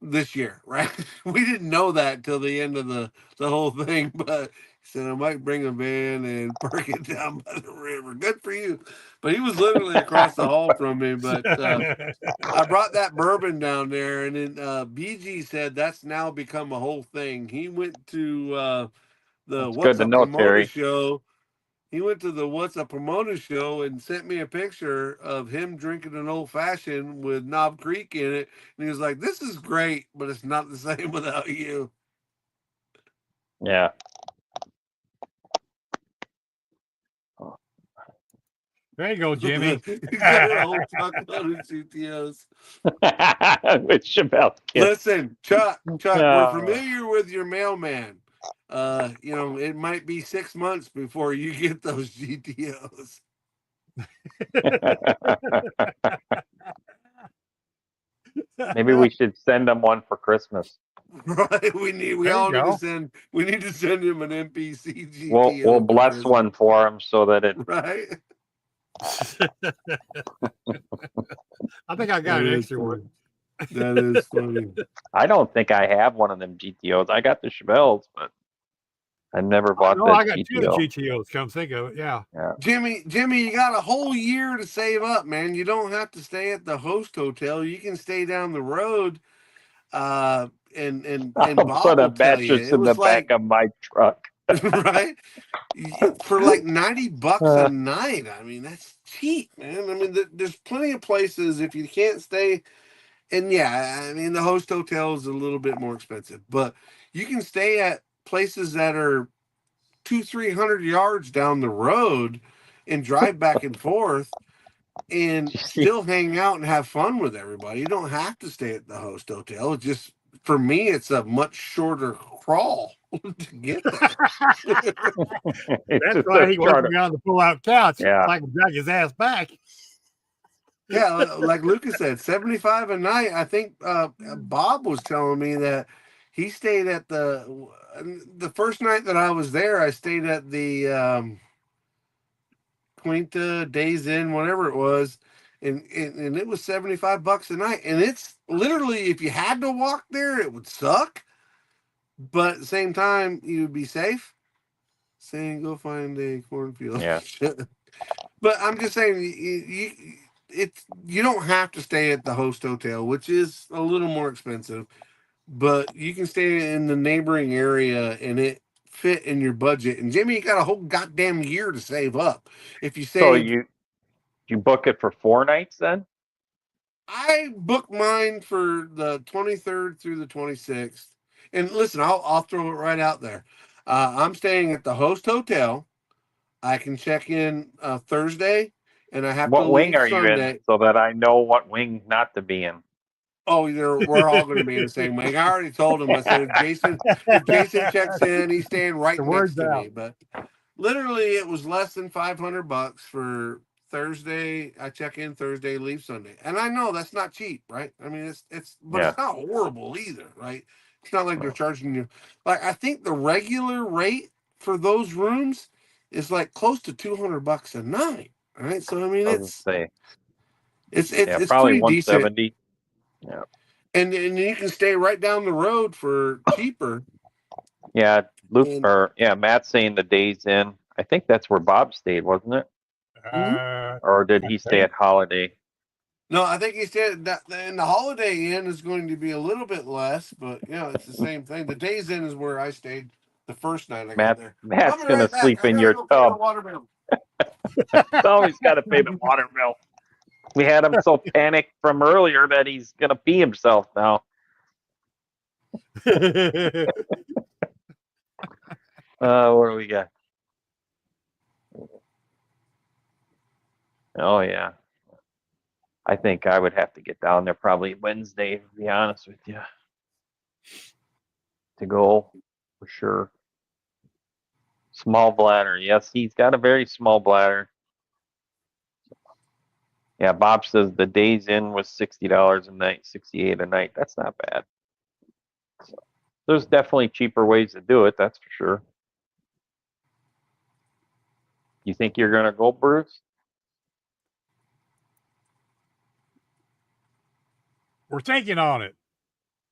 [SPEAKER 1] this year, right? We didn't know that till the end of the whole thing, but he said I might bring a van and park it down by the river. Good for you. But he was literally across the hall from me. But I brought that bourbon down there, and then BG said that's now become a whole thing. He went to the
[SPEAKER 2] It's
[SPEAKER 1] What's
[SPEAKER 2] good to
[SPEAKER 1] a
[SPEAKER 2] know,
[SPEAKER 1] Promoter
[SPEAKER 2] Terry.
[SPEAKER 1] show. He went to the What's a Promoter show and sent me a picture of him drinking an old fashioned with Knob Creek in it. And he was like, this is great, but it's not the same without you.
[SPEAKER 2] Yeah.
[SPEAKER 3] There you go, Jimmy.
[SPEAKER 1] He got a whole truckload of CTOs.
[SPEAKER 2] With Chappelle's kids.
[SPEAKER 1] Listen, Chuck, we're
[SPEAKER 2] No.
[SPEAKER 1] familiar with your mailman. It might be 6 months before you get those GTOs.
[SPEAKER 2] Maybe we should send them one for Christmas.
[SPEAKER 1] Right? We
[SPEAKER 3] There
[SPEAKER 1] all
[SPEAKER 3] you
[SPEAKER 1] need to
[SPEAKER 3] go.
[SPEAKER 1] send him an NPC GTO.
[SPEAKER 2] We'll
[SPEAKER 1] for
[SPEAKER 2] bless
[SPEAKER 1] Christmas.
[SPEAKER 2] one for him so that it.
[SPEAKER 1] Right?
[SPEAKER 3] I think I got
[SPEAKER 1] That
[SPEAKER 3] an
[SPEAKER 1] is
[SPEAKER 3] extra
[SPEAKER 1] funny.
[SPEAKER 3] one.
[SPEAKER 1] That is funny.
[SPEAKER 2] I don't think I have one of them GTOs. I got the Chevelles, but I never bought
[SPEAKER 3] No,
[SPEAKER 2] that
[SPEAKER 3] I got two
[SPEAKER 2] GTO.
[SPEAKER 3] GTOs. Come think of it, yeah.
[SPEAKER 1] Jimmy, you got a whole year to save up, man. You don't have to stay at the host hotel. You can stay down the road. And
[SPEAKER 2] I'll
[SPEAKER 1] Bob
[SPEAKER 2] put a
[SPEAKER 1] will tell you
[SPEAKER 2] mattress
[SPEAKER 1] it
[SPEAKER 2] in the
[SPEAKER 1] was
[SPEAKER 2] back
[SPEAKER 1] like
[SPEAKER 2] of my truck.
[SPEAKER 1] right for like $90 a night. I mean, that's cheap, man. I mean, there's plenty of places if you can't stay. And yeah, I mean, the host hotel is a little bit more expensive, but you can stay at places that are 200-300 yards down the road and drive back and forth and still hang out and have fun with everybody. You don't have to stay at the host hotel. It's just for me, it's a much shorter crawl to get there.
[SPEAKER 3] That's why he wants me on the pull-out couch.
[SPEAKER 2] Yeah.
[SPEAKER 3] So I can drag his ass back.
[SPEAKER 1] Yeah, like Lucas said, 75 a night. I think Bob was telling me that he stayed at the first night that I was there. I stayed at the Quinta Days Inn, whatever it was, and it was $75 a night. And it's literally, if you had to walk there, it would suck, but at the same time, you would be safe. Saying go find a cornfield.
[SPEAKER 2] Yeah.
[SPEAKER 1] But I'm just saying, you don't have to stay at the host hotel, which is a little more expensive, but you can stay in the neighboring area and it fit in your budget. And Jimmy, you got a whole goddamn year to save up. If you
[SPEAKER 2] So
[SPEAKER 1] save,
[SPEAKER 2] you book it for 4 nights then?
[SPEAKER 1] I booked mine for the 23rd through the 26th. And listen, I'll throw it right out there. I'm staying at the host hotel. I can check in Thursday, and I have
[SPEAKER 2] What
[SPEAKER 1] to
[SPEAKER 2] wing
[SPEAKER 1] leave
[SPEAKER 2] are you
[SPEAKER 1] Sunday.
[SPEAKER 2] in so that I know what wing not to be in?
[SPEAKER 1] Oh, we're all going to be in the same wing. I already told him. I said if Jason checks in, he's staying right next to me. But literally, it was less than $500 for Thursday. I check in Thursday, leave Sunday, and I know that's not cheap, right? I mean, it's not horrible either, right? It's not like they're charging you. Like I think the regular rate for those rooms is like close to $200 a night. Right. So I mean,
[SPEAKER 2] I was gonna say,
[SPEAKER 1] it's
[SPEAKER 2] probably
[SPEAKER 1] pretty decent.
[SPEAKER 2] 170. Yeah.
[SPEAKER 1] And you can stay right down the road for cheaper.
[SPEAKER 2] Yeah,
[SPEAKER 1] And
[SPEAKER 2] Matt's saying the Days Inn. I think that's where Bob stayed, wasn't it? Or did he stay at Holiday?
[SPEAKER 1] no, I think he said that in the Holiday Inn is going to be a little bit less, but it's the same thing. The Days Inn is where I stayed the first night I got there. I'll
[SPEAKER 2] Matt's
[SPEAKER 1] be
[SPEAKER 2] gonna
[SPEAKER 1] right back.
[SPEAKER 2] sleep
[SPEAKER 1] I
[SPEAKER 2] in
[SPEAKER 1] gotta
[SPEAKER 2] your
[SPEAKER 1] go pay the
[SPEAKER 2] tub.
[SPEAKER 1] water bill.
[SPEAKER 2] Tell him he's got to pay the water bill. We had him so panicked from earlier that he's gonna pee himself now. What do we got? Oh yeah, I think I would have to get down there probably Wednesday, to be honest with you, to go for sure. Small bladder. Yes, he's got a very small bladder. Yeah, Bob says the Days Inn was $60 a night, $68 a night. That's not bad. So, there's definitely cheaper ways to do it. That's for sure. You think you're gonna go, Bruce?
[SPEAKER 3] We're thinking on it.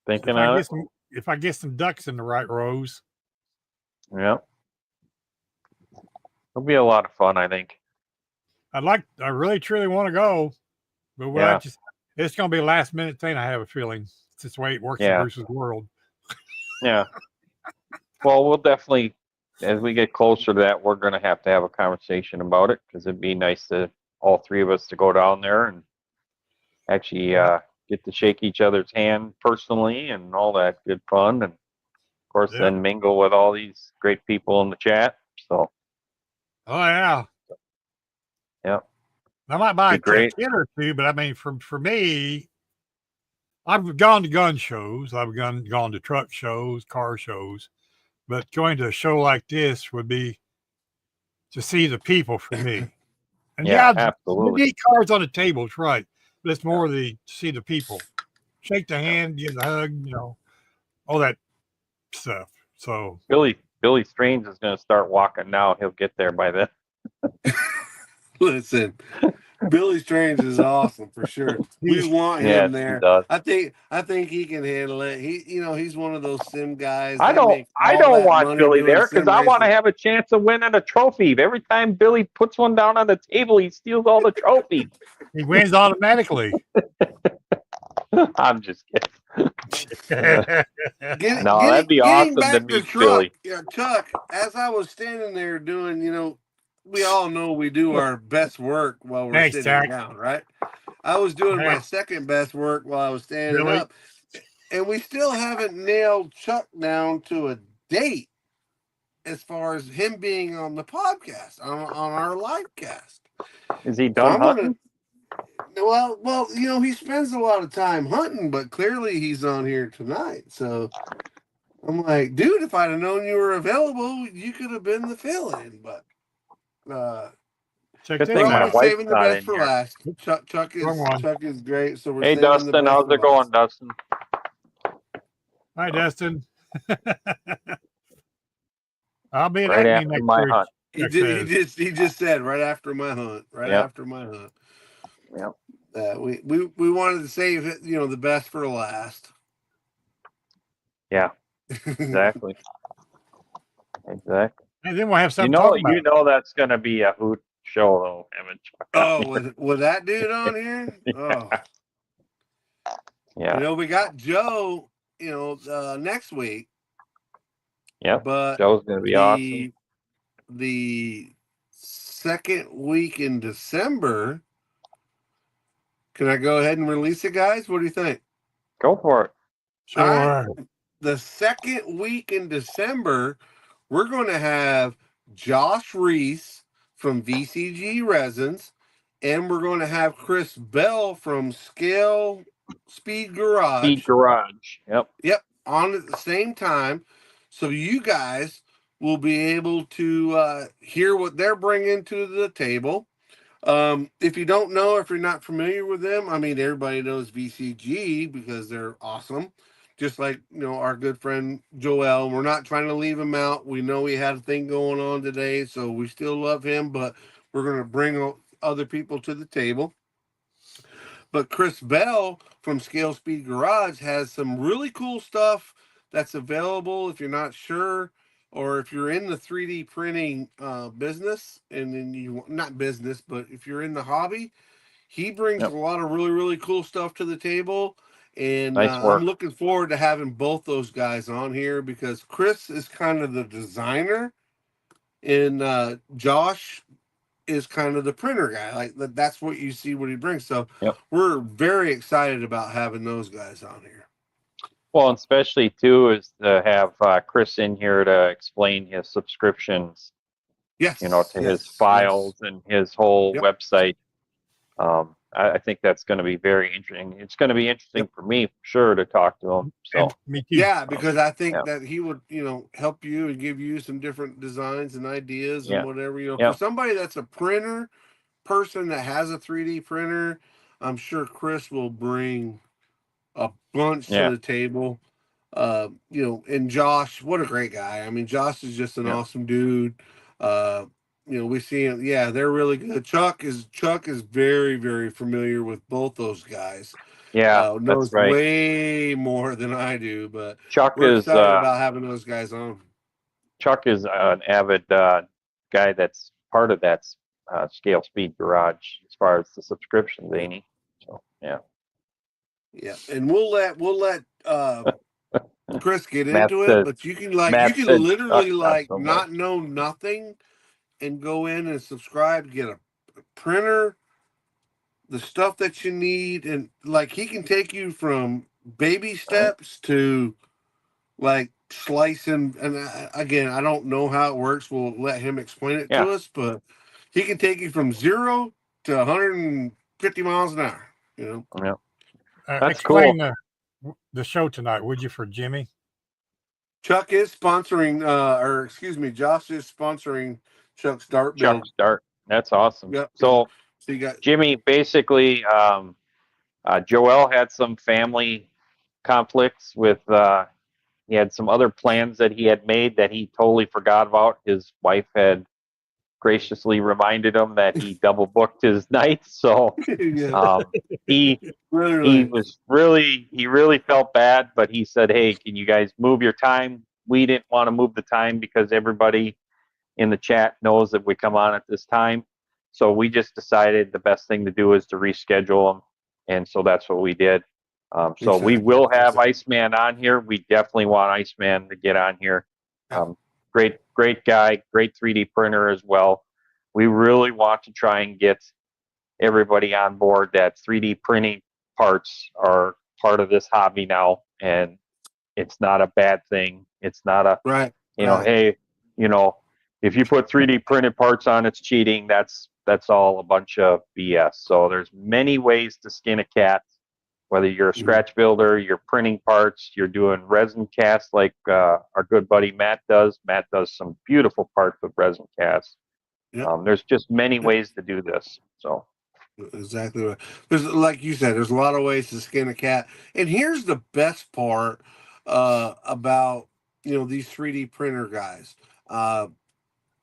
[SPEAKER 2] Thinking on it?
[SPEAKER 3] If I get some ducks in the right rows.
[SPEAKER 2] Yeah. It'll be a lot of fun, I think.
[SPEAKER 3] I really truly want to go, but it's going to be a last minute thing. I have a feeling it's just the way it works in Bruce's world.
[SPEAKER 2] Yeah. Well, we'll definitely, as we get closer to that, we're going to have a conversation about it, because it'd be nice to all three of us to go down there and actually get to shake each other's hand personally and all that good fun, and of course then mingle with all these great people in the chat. So.
[SPEAKER 3] Oh yeah.
[SPEAKER 2] Yep.
[SPEAKER 3] I might buy a ticket or two, but I mean, for me, I've gone to gun shows, I've gone to truck shows, car shows, but going to a show like this would be to see the people for me. And
[SPEAKER 2] absolutely.
[SPEAKER 3] You need cards on the tables, right? But it's more to see the people, shake the hand, give the hug, all that stuff. So
[SPEAKER 2] Billy Strange is going to start walking now. He'll get there by then.
[SPEAKER 1] Listen, Billy Strange is awesome for sure. We want him there.
[SPEAKER 2] He does.
[SPEAKER 1] I think he can handle it. He's one of those sim guys.
[SPEAKER 2] I don't want Billy there because I want to have a chance of winning a trophy. Every time Billy puts one down on the table, he steals all the trophies.
[SPEAKER 3] He wins automatically.
[SPEAKER 2] I'm just kidding.
[SPEAKER 1] That'd
[SPEAKER 2] be awesome to meet Billy.
[SPEAKER 1] Yeah, Chuck, as I was standing there doing, we all know we do our best work while we're sitting down, right? I was doing my second best work while I was standing up, and we still haven't nailed Chuck down to a date as far as him being on the podcast, on our live cast.
[SPEAKER 2] Is he done hunting?
[SPEAKER 1] Well, he spends a lot of time hunting, but clearly he's on here tonight. So I'm like, dude, if I'd have known you were available, you could have been the fill-in. But
[SPEAKER 2] we're
[SPEAKER 1] saving the best for last. Chuck is great. So we're saving
[SPEAKER 2] Dustin,
[SPEAKER 1] the best
[SPEAKER 2] how's it going, Dustin?
[SPEAKER 3] Hi, Dustin. I'll be
[SPEAKER 2] right after my hunt.
[SPEAKER 1] He just said right after my hunt. After my hunt.
[SPEAKER 2] Yep.
[SPEAKER 1] We wanted to save it, the best for last.
[SPEAKER 2] Yeah. Exactly. Exactly.
[SPEAKER 3] And then we'll have something to talk about.
[SPEAKER 2] You know that's going to be a hoot show, though, Emmett.
[SPEAKER 1] Oh, with that dude on here? Oh.
[SPEAKER 2] Yeah.
[SPEAKER 1] We got Joe, next week.
[SPEAKER 2] Yeah.
[SPEAKER 1] But
[SPEAKER 2] Joe's going to be awesome.
[SPEAKER 1] The second week in December, can I go ahead and release it, guys? What do you think?
[SPEAKER 2] Go for it.
[SPEAKER 3] Sure.
[SPEAKER 1] The second week in December, we're going to have Josh Reese from VCG Resins, and we're going to have Chris Bell from Speed Garage.
[SPEAKER 2] Speed Garage.
[SPEAKER 1] Yep. On at the same time. So you guys will be able to hear what they're bringing to the table. If you don't know, if you're not familiar with them, I mean, everybody knows VCG because they're awesome. just like our good friend Joel. We're not trying to leave him out. We know he had a thing going on today, so we still love him, but we're going to bring other people to the table. But Chris Bell from Scale Speed Garage has some really cool stuff that's available if you're not sure, or if you're in the 3D printing business, and then you not business, but if you're in the hobby, he brings a lot of really, really cool stuff to the table. And
[SPEAKER 2] Nice
[SPEAKER 1] I'm
[SPEAKER 2] work.
[SPEAKER 1] looking forward to having both those guys on here because Chris is kind of the designer, and Josh is kind of the printer guy. Like that's what you see what he brings. So
[SPEAKER 2] Yep.
[SPEAKER 1] we're very excited about having those guys on here.
[SPEAKER 2] Well, especially too is to have Chris in here to explain his subscriptions.
[SPEAKER 1] Yes,
[SPEAKER 2] to his files and his whole website. I think that's going to be very interesting. It's going to be interesting for me, for sure, to talk to him. So
[SPEAKER 3] me too.
[SPEAKER 1] Yeah, because I think that he would, help you and give you some different designs and ideas and whatever. For somebody that's a printer person that has a 3D printer, I'm sure Chris will bring a bunch to the table. And Josh, what a great guy. I mean, Josh is just an awesome dude. We see him. Yeah, they're really good. Chuck is very, very familiar with both those guys.
[SPEAKER 2] Yeah,
[SPEAKER 1] Knows
[SPEAKER 2] that's right.
[SPEAKER 1] way more than I do, but
[SPEAKER 2] Chuck
[SPEAKER 1] we're
[SPEAKER 2] is
[SPEAKER 1] excited about having those guys on.
[SPEAKER 2] Chuck is an avid guy that's part of that Scale Speed Garage as far as the subscriptions, ain't he? So
[SPEAKER 1] yeah, and we'll let Chris get
[SPEAKER 2] Matt
[SPEAKER 1] into
[SPEAKER 2] said,
[SPEAKER 1] it, but you can literally not know nothing and go in and subscribe, get a printer, the stuff that you need, and like he can take you from baby steps to like slicing. And again, I don't know how it works. We'll let him explain it to us, but he can take you from 0 to 150 miles an hour.
[SPEAKER 2] Yeah, that's
[SPEAKER 3] explain
[SPEAKER 2] cool.
[SPEAKER 3] The show tonight, would you, for Jimmy?
[SPEAKER 1] Chuck is sponsoring, Josh is sponsoring Chuck's dart build.
[SPEAKER 2] Chuck's dart. That's awesome.
[SPEAKER 1] Yep.
[SPEAKER 2] So
[SPEAKER 1] you got
[SPEAKER 2] Jimmy, basically, Joel had some family conflicts with. He had some other plans that he had made that he totally forgot about. His wife had graciously reminded him that he double booked his nights. So he really felt bad, but he said, "Hey, can you guys move your time?" We didn't want to move the time because everybody in the chat knows that we come on at this time. So we just decided the best thing to do is to reschedule them. And so that's what we did. So we will have Iceman on here. We definitely want Iceman to get on here. Great guy, great 3D printer as well. We really want to try and get everybody on board that 3D printing parts are part of this hobby now. And it's not a bad thing. It's not a, hey, if you put 3D printed parts on, it's cheating. That's all a bunch of BS. So there's many ways to skin a cat. Whether you're a scratch builder, you're printing parts, you're doing resin casts like our good buddy Matt does. Matt does some beautiful parts with resin casts. There's just many ways to do this. So
[SPEAKER 1] exactly right. There's, like you said, there's a lot of ways to skin a cat. And here's the best part about these 3D printer guys.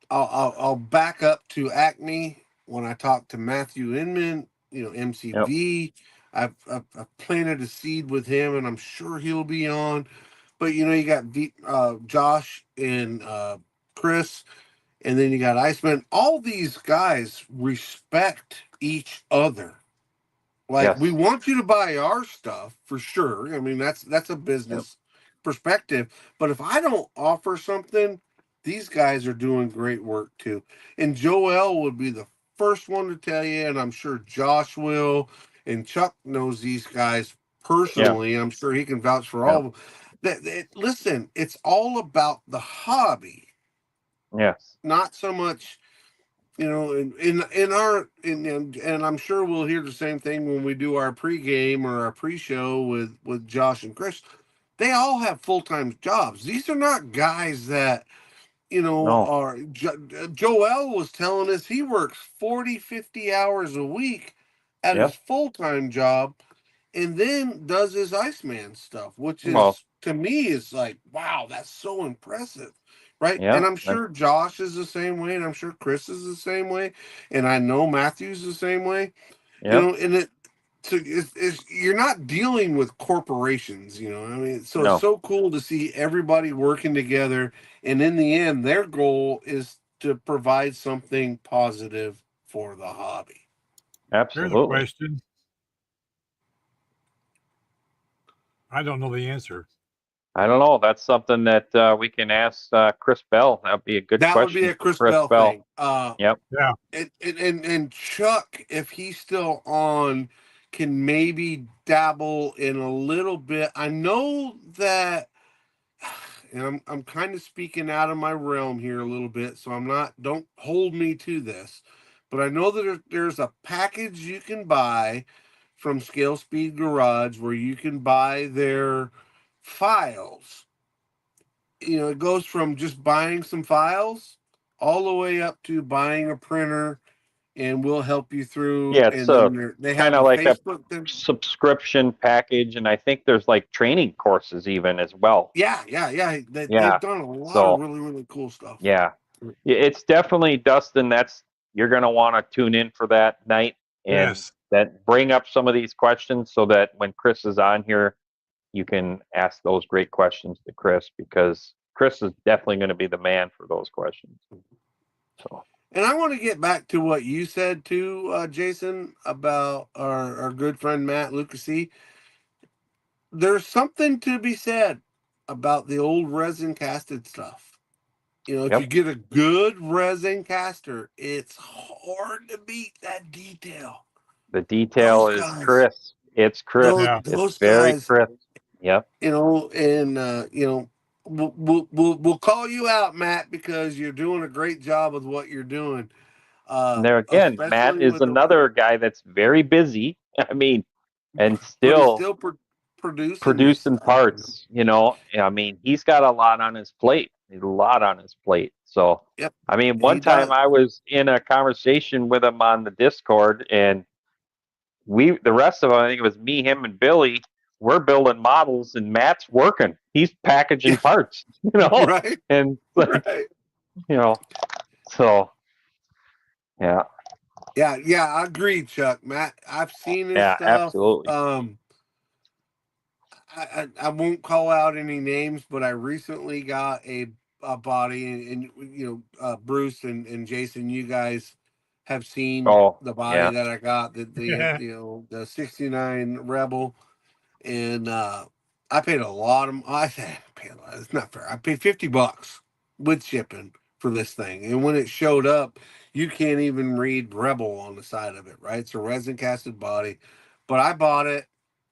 [SPEAKER 1] I'll back up to Acme when I talked to Matthew Inman. MCV. I've planted a seed with him, and I'm sure he'll be on. But you got Josh and Chris, and then you got Iceman. All these guys respect each other. Like we want you to buy our stuff for sure. I mean, that's a business perspective. But if I don't offer something, these guys are doing great work too. And Joel would be the first one to tell you, and I'm sure Josh will, and Chuck knows these guys personally. I'm sure he can vouch for all of them. Listen, it's all about the hobby.
[SPEAKER 2] Yes.
[SPEAKER 1] Not so much, and I'm sure we'll hear the same thing when we do our pregame or our pre-show with Josh and Chris. They all have full-time jobs. These are not guys that are. Joel was telling us he works 40, 50 hours a week at his full-time job, and then does his Iceman stuff, which
[SPEAKER 2] Well,
[SPEAKER 1] is, to me, is like, wow, that's so impressive, right?
[SPEAKER 2] yeah,
[SPEAKER 1] And I'm sure Josh is the same way, and I'm sure Chris is the same way, and I know Matthew's the same way. You
[SPEAKER 2] yeah,
[SPEAKER 1] know, and you're not dealing with corporations, you know. I mean, so it's
[SPEAKER 2] no,
[SPEAKER 1] so cool to see everybody working together, and in the end, their goal is to provide something positive for the hobby.
[SPEAKER 3] Here's a
[SPEAKER 2] absolutely.
[SPEAKER 3] question. I don't know the answer.
[SPEAKER 2] I don't know. That's something that we can ask Chris Bell. That'd be a good
[SPEAKER 1] That would be
[SPEAKER 2] question
[SPEAKER 1] a
[SPEAKER 2] for
[SPEAKER 1] Chris
[SPEAKER 2] Chris
[SPEAKER 1] Bell
[SPEAKER 2] Bell.
[SPEAKER 1] thing.
[SPEAKER 2] Yep.
[SPEAKER 3] Yeah.
[SPEAKER 1] And Chuck, if he's still on, can maybe dabble in a little bit. I know that, and I'm kind of speaking out of my realm here a little bit, so I'm not. Don't hold me to this, but I know that there's a package you can buy from Scale Speed Garage where you can buy their files. You know, it goes from just buying some files all the way up to buying a printer, and we'll help you through.
[SPEAKER 2] Yeah, it's
[SPEAKER 1] And
[SPEAKER 2] a
[SPEAKER 1] then they
[SPEAKER 2] kind
[SPEAKER 1] have a
[SPEAKER 2] of like a
[SPEAKER 1] Facebook thing.
[SPEAKER 2] subscription package, and I think there's like training courses even as well.
[SPEAKER 1] Yeah.
[SPEAKER 2] Yeah.
[SPEAKER 1] They've done a lot of
[SPEAKER 2] So
[SPEAKER 1] really, really cool stuff.
[SPEAKER 2] yeah, it's definitely Dustin. You're gonna want to tune in for that night and
[SPEAKER 3] Yes.
[SPEAKER 2] that bring up some of these questions so that when Chris is on here, you can ask those great questions to Chris because Chris is definitely going to be the man for those questions. So
[SPEAKER 1] And I want to get back to what you said too, Jason, about our good friend Matt Lucasy. There's something to be said about the old resin casted stuff. You know, if you
[SPEAKER 2] yep,
[SPEAKER 1] get a good resin caster, it's hard to beat that detail.
[SPEAKER 2] the detail
[SPEAKER 1] Those
[SPEAKER 2] is
[SPEAKER 1] guys,
[SPEAKER 2] crisp. It's crisp.
[SPEAKER 1] those
[SPEAKER 3] Yeah.
[SPEAKER 2] It's
[SPEAKER 1] those
[SPEAKER 2] very
[SPEAKER 1] guys,
[SPEAKER 2] crisp. Yep.
[SPEAKER 1] you know, and we'll call you out, Matt, because you're doing a great job with what you're doing.
[SPEAKER 2] And there again, Matt
[SPEAKER 1] Especially
[SPEAKER 2] is
[SPEAKER 1] with the,
[SPEAKER 2] another guy that's very busy. I mean, and
[SPEAKER 1] but he's
[SPEAKER 2] still
[SPEAKER 1] still producing this
[SPEAKER 2] producing
[SPEAKER 1] stuff.
[SPEAKER 2] parts. I mean, he's got a lot on his plate. A lot on his plate. So,
[SPEAKER 1] Yep,
[SPEAKER 2] I mean,
[SPEAKER 1] he
[SPEAKER 2] one time
[SPEAKER 1] does.
[SPEAKER 2] I was in a conversation with him on the Discord, and the rest of them, I think it was me, him, and Billy. We're building models, and Matt's working. He's packaging parts,
[SPEAKER 1] Right,
[SPEAKER 2] and like,
[SPEAKER 1] right.
[SPEAKER 2] so yeah,
[SPEAKER 1] Yeah. I agree, Chuck. Matt, I've seen his
[SPEAKER 2] yeah,
[SPEAKER 1] stuff.
[SPEAKER 2] absolutely.
[SPEAKER 1] I won't call out any names, but I recently got a body, and Bruce and Jason, you guys have seen
[SPEAKER 2] Oh,
[SPEAKER 1] the body
[SPEAKER 2] yeah,
[SPEAKER 1] that I got, the '69 Rebel, and I paid a lot of. I say I paid a lot. It's not fair. I paid $50 with shipping for this thing, and when it showed up, you can't even read Rebel on the side of it. Right, it's a resin casted body, but I bought it,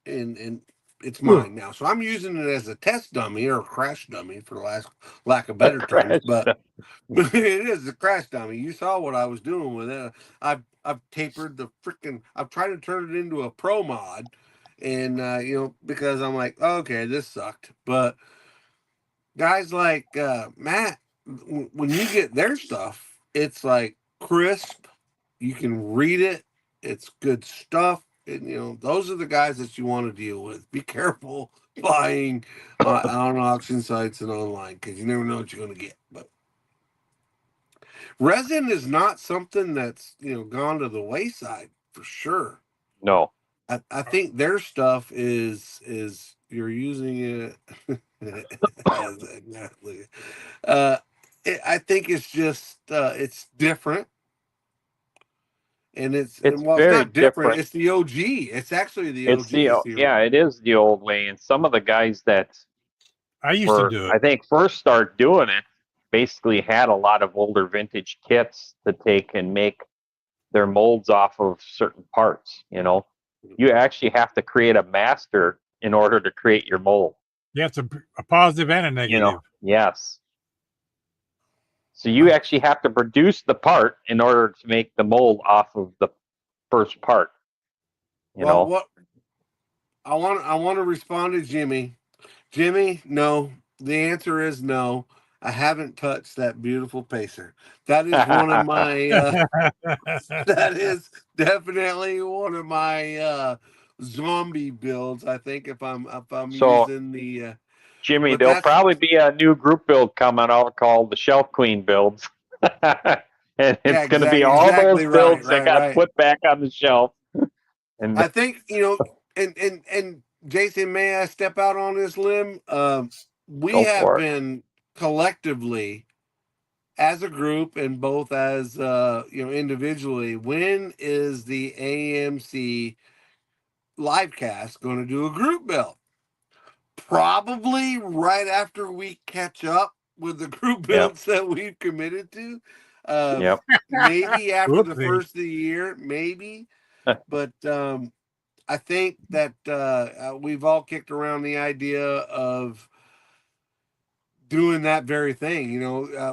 [SPEAKER 1] and it's mine now. So I'm using it as a test dummy or a crash dummy for the last lack of
[SPEAKER 2] a
[SPEAKER 1] better terms,
[SPEAKER 2] crash.
[SPEAKER 1] but it is a crash dummy. You saw what I was doing with it. I've tapered the freaking. I've tried to turn it into a pro mod, and because I'm like, okay, this sucked. But guys like Matt, when you get their stuff, it's like crisp. You can read it. It's good stuff. And those are the guys that you want to deal with. Be careful buying on auction sites and online because you never know what you're going to get. But resin is not something that's gone to the wayside for sure.
[SPEAKER 2] No,
[SPEAKER 1] I think their stuff is you're using it as exactly. Uh, I think it's just it's different, and
[SPEAKER 2] it's
[SPEAKER 1] it's
[SPEAKER 2] very
[SPEAKER 1] not different.
[SPEAKER 2] different.
[SPEAKER 1] It's the OG. It's actually the
[SPEAKER 2] It's
[SPEAKER 1] OG. It's the
[SPEAKER 2] yeah, it is the old way. And some of the guys that
[SPEAKER 3] I used to
[SPEAKER 2] were,
[SPEAKER 3] do it.
[SPEAKER 2] I think, first start doing it, basically had a lot of older vintage kits to take and make their molds off of certain parts. You actually have to create a master in order to create your mold.
[SPEAKER 3] Yeah, it's a positive and a negative.
[SPEAKER 2] Yes. So you actually have to produce the part in order to make the mold off of the first part.
[SPEAKER 1] Well, what I want to respond to Jimmy. Jimmy, no. The answer is no. I haven't touched that beautiful pacer. That is one of my. That is definitely one of my zombie builds. I think if I'm
[SPEAKER 2] So,
[SPEAKER 1] using the,
[SPEAKER 2] Jimmy,
[SPEAKER 1] but
[SPEAKER 2] there'll
[SPEAKER 1] that's
[SPEAKER 2] probably be a new group build coming out called the Shelf Queen builds. And
[SPEAKER 1] yeah,
[SPEAKER 2] it's going to be all those
[SPEAKER 1] exactly right,
[SPEAKER 2] builds that
[SPEAKER 1] right,
[SPEAKER 2] got
[SPEAKER 1] right.
[SPEAKER 2] put back on the shelf. And
[SPEAKER 1] I think and Jason, may I step out on this limb? We
[SPEAKER 2] go
[SPEAKER 1] have
[SPEAKER 2] for it.
[SPEAKER 1] been collectively as a group and both as individually. When is the AMC Live Cast going to do a group build? Probably right after we catch up with the group
[SPEAKER 2] Yep.
[SPEAKER 1] builds that we've committed to. Uh,
[SPEAKER 2] Yep.
[SPEAKER 1] maybe after the
[SPEAKER 3] Whoopsie.
[SPEAKER 1] first of the year, maybe. But I think that we've all kicked around the idea of doing that very thing.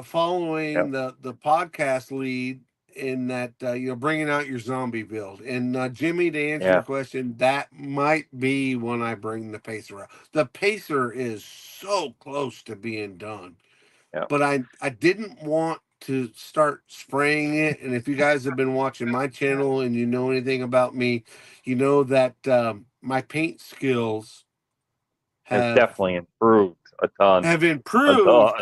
[SPEAKER 1] Following
[SPEAKER 2] Yep.
[SPEAKER 1] the podcast lead in that bringing out your zombie build. And Jimmy, to answer
[SPEAKER 2] Yeah.
[SPEAKER 1] your question, that might be when I bring the pacer out. The pacer is so close to being done,
[SPEAKER 2] Yep.
[SPEAKER 1] but I didn't want to start spraying it. And if you guys have been watching my channel and you know anything about me, you know that my paint skills
[SPEAKER 2] Has
[SPEAKER 1] have
[SPEAKER 2] definitely improved a ton.
[SPEAKER 1] have
[SPEAKER 2] A
[SPEAKER 1] improved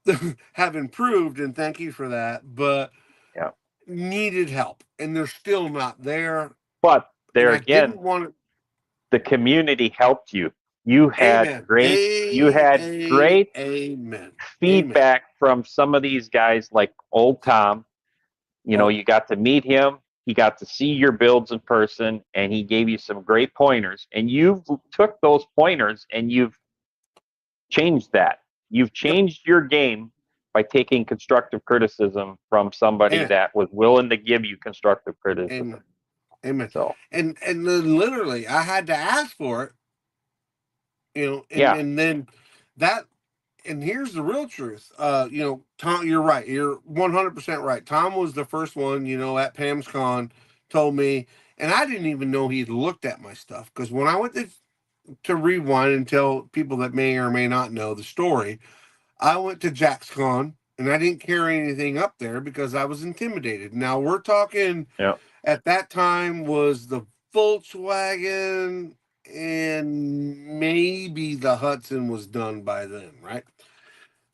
[SPEAKER 2] ton.
[SPEAKER 1] have improved, and thank you for that, but
[SPEAKER 2] Yeah.
[SPEAKER 1] needed help, and they're still not there.
[SPEAKER 2] But
[SPEAKER 1] And
[SPEAKER 2] there
[SPEAKER 1] I didn't
[SPEAKER 2] again,
[SPEAKER 1] want
[SPEAKER 2] the community helped you. You
[SPEAKER 1] to.
[SPEAKER 2] had
[SPEAKER 1] Amen.
[SPEAKER 2] great
[SPEAKER 1] Amen. Amen.
[SPEAKER 2] feedback from some of these guys like old Tom.
[SPEAKER 1] Oh,
[SPEAKER 2] You got to meet him. He got to see your builds in person, and he gave you some great pointers. And you've took those pointers and you've changed that. You've
[SPEAKER 1] yep.
[SPEAKER 2] changed your game by taking constructive criticism from somebody
[SPEAKER 1] Amen.
[SPEAKER 2] that was willing to give you constructive criticism.
[SPEAKER 1] Amen. Amen.
[SPEAKER 2] So,
[SPEAKER 1] And then literally, I had to ask for it. And
[SPEAKER 2] yeah,
[SPEAKER 1] then that. And here's the real truth. Tom, you're right. You're 100% right. Tom was the first one, at Pam's Con, told me, and I didn't even know he'd looked at my stuff because when I went to rewind and tell people that may or may not know the story, I went to Jack's Con and I didn't carry anything up there because I was intimidated. Now we're talking
[SPEAKER 2] yeah,
[SPEAKER 1] at that time was the Volkswagen and maybe the Hudson was done by then, right?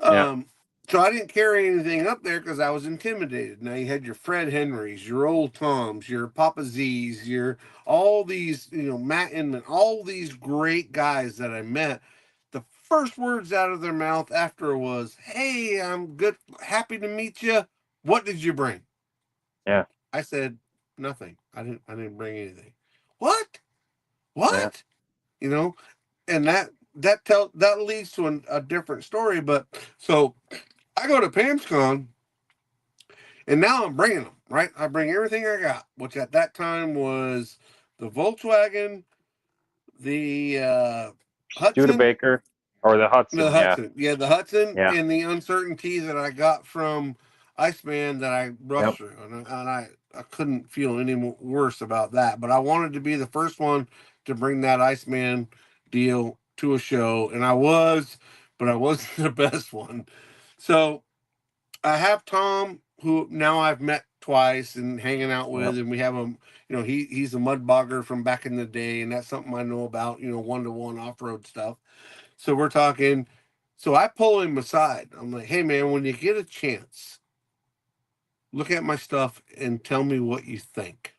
[SPEAKER 2] yeah.
[SPEAKER 1] Um, so I didn't carry anything up there because I was intimidated. Now you had your Fred Henrys, your old Toms, your Papa Z's, your all these, Matt Inman, all these great guys that I met. The first words out of their mouth after was, "Hey, I'm good, happy to meet you. What did you bring?"
[SPEAKER 2] Yeah,
[SPEAKER 1] I said, "Nothing. I didn't bring anything." What?
[SPEAKER 2] yeah.
[SPEAKER 1] What? You know, and that leads to a different story. But so I go to Pam's Con, and now I'm bringing them, right? I bring everything I got, which at that time was the Volkswagen, the Hudson,
[SPEAKER 2] Studebaker or the
[SPEAKER 1] the
[SPEAKER 2] Hudson. Yeah,
[SPEAKER 1] Hudson, yeah, the Hudson,
[SPEAKER 2] yeah,
[SPEAKER 1] and the uncertainty that I got from Iceman that I
[SPEAKER 2] yep.
[SPEAKER 1] rushed through, and I couldn't feel any worse about that. But I wanted to be the first one to bring that Iceman deal to a show, and I was, but I wasn't the best one. So I have Tom, who now I've met twice and hanging out
[SPEAKER 2] Yep.
[SPEAKER 1] with, and we have him. He's a mud bogger from back in the day, and that's something I know about. 1-to-1 off road stuff. So we're talking. So I pull him aside. I'm like, "Hey man, when you get a chance, look at my stuff and tell me what you think."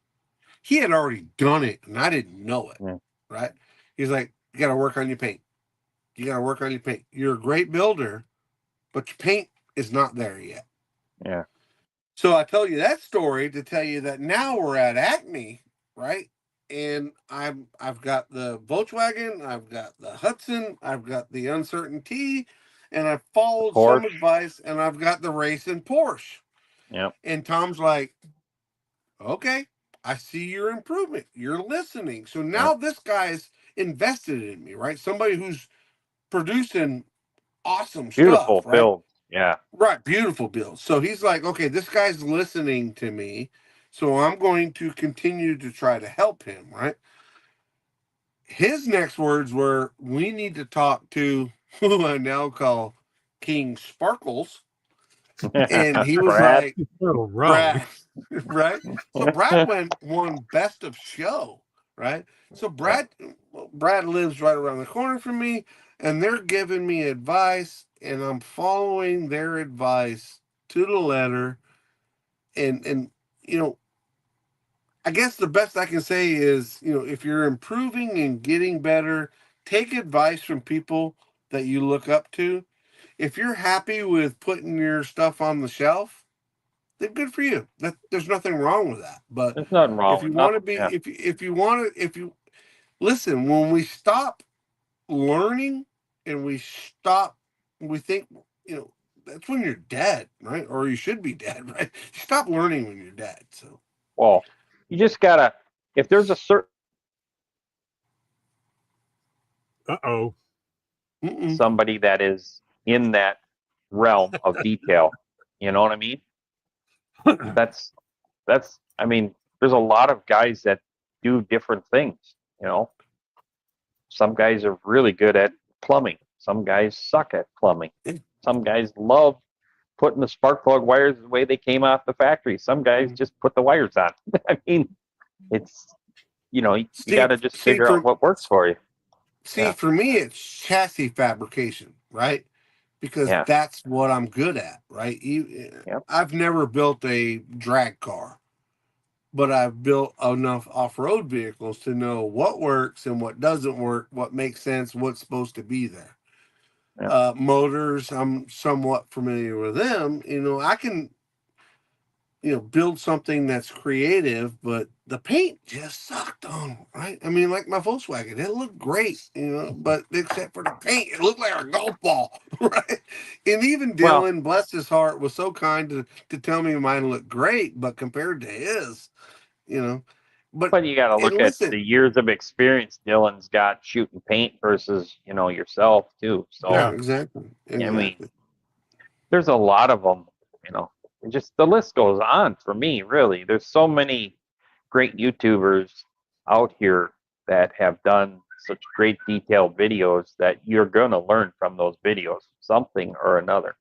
[SPEAKER 1] He had already done it, and I didn't know it.
[SPEAKER 2] Yeah,
[SPEAKER 1] Right? He's like, "You got to work on your paint. You got to work on your paint. You're a great builder, but your paint is not there yet."
[SPEAKER 2] yeah.
[SPEAKER 1] So I tell you that story to tell you that now we're at Acme, right? And I've got the Volkswagen, I've got the Hudson, I've got the Uncertainty, and I've
[SPEAKER 2] The
[SPEAKER 1] followed some
[SPEAKER 2] Porsche.
[SPEAKER 1] advice, and I've got the racing Porsche.
[SPEAKER 2] Yep.
[SPEAKER 1] And Tom's like, "Okay, I see your improvement. You're listening." So now
[SPEAKER 2] Yep.
[SPEAKER 1] this guy's invested in me, right? Somebody who's producing awesome
[SPEAKER 2] Beautiful
[SPEAKER 1] stuff, right?
[SPEAKER 2] build. Yeah.
[SPEAKER 1] Right, beautiful Bill. So he's like, "Okay, this guy's listening to me, so I'm going to continue to try to help him." Right. His next words were, "We need to talk to who I now call King Sparkles," and he was
[SPEAKER 2] Brad.
[SPEAKER 1] like,
[SPEAKER 3] Little rogue.
[SPEAKER 1] "Brad." Right. So Brad won best of show. right? So Brad lives right around the corner from me, and they're giving me advice, and I'm following their advice to the letter. And you know, I guess the best I can say is, if you're improving and getting better, take advice from people that you look up to. If you're happy with putting your stuff on the shelf, then good for you. There's nothing wrong with that. But
[SPEAKER 2] There's nothing
[SPEAKER 1] if
[SPEAKER 2] wrong
[SPEAKER 1] you
[SPEAKER 2] with
[SPEAKER 1] want to
[SPEAKER 2] nothing.
[SPEAKER 1] be,
[SPEAKER 2] Yeah.
[SPEAKER 1] if you listen, when we stop learning and we think, that's when you're dead, right? Or you should be dead, right? You stop learning when you're dead. So,
[SPEAKER 2] Well, you just gotta. If there's a certain
[SPEAKER 3] Uh-oh.
[SPEAKER 2] somebody that is in that realm of detail, you know what I mean? That's I mean, there's a lot of guys that do different things, you know. Some guys are really good at plumbing. Some guys suck at plumbing. Some guys love putting the spark plug wires the way they came off the factory. Some guys just put the wires on. I mean, it's you got to just figure out what works for you.
[SPEAKER 1] For me, it's chassis fabrication, right? Because
[SPEAKER 2] Yeah.
[SPEAKER 1] that's what I'm good at, right?
[SPEAKER 2] Yep.
[SPEAKER 1] I've never built a drag car, but I've built enough off-road vehicles to know what works and what doesn't work, what makes sense, what's supposed to be there.
[SPEAKER 2] Yep.
[SPEAKER 1] Motors, I'm somewhat familiar with them. I can, build something that's creative, but the paint just sucked on, right? I mean, like my Volkswagen, it looked great, but except for the paint, it looked like a golf ball, right? And even
[SPEAKER 2] Well,
[SPEAKER 1] Dylan, bless his heart, was so kind to tell me mine looked great, but compared to his, you know, but
[SPEAKER 2] you got to
[SPEAKER 1] and
[SPEAKER 2] look at
[SPEAKER 1] listen,
[SPEAKER 2] the years of experience Dylan's got shooting paint versus yourself too. So
[SPEAKER 1] yeah,
[SPEAKER 3] Yeah.
[SPEAKER 1] exactly.
[SPEAKER 2] I mean, there's a lot of them. Just the list goes on for me. Really, there's so many great YouTubers out here that have done such great detailed videos that you're gonna learn from those videos something or another.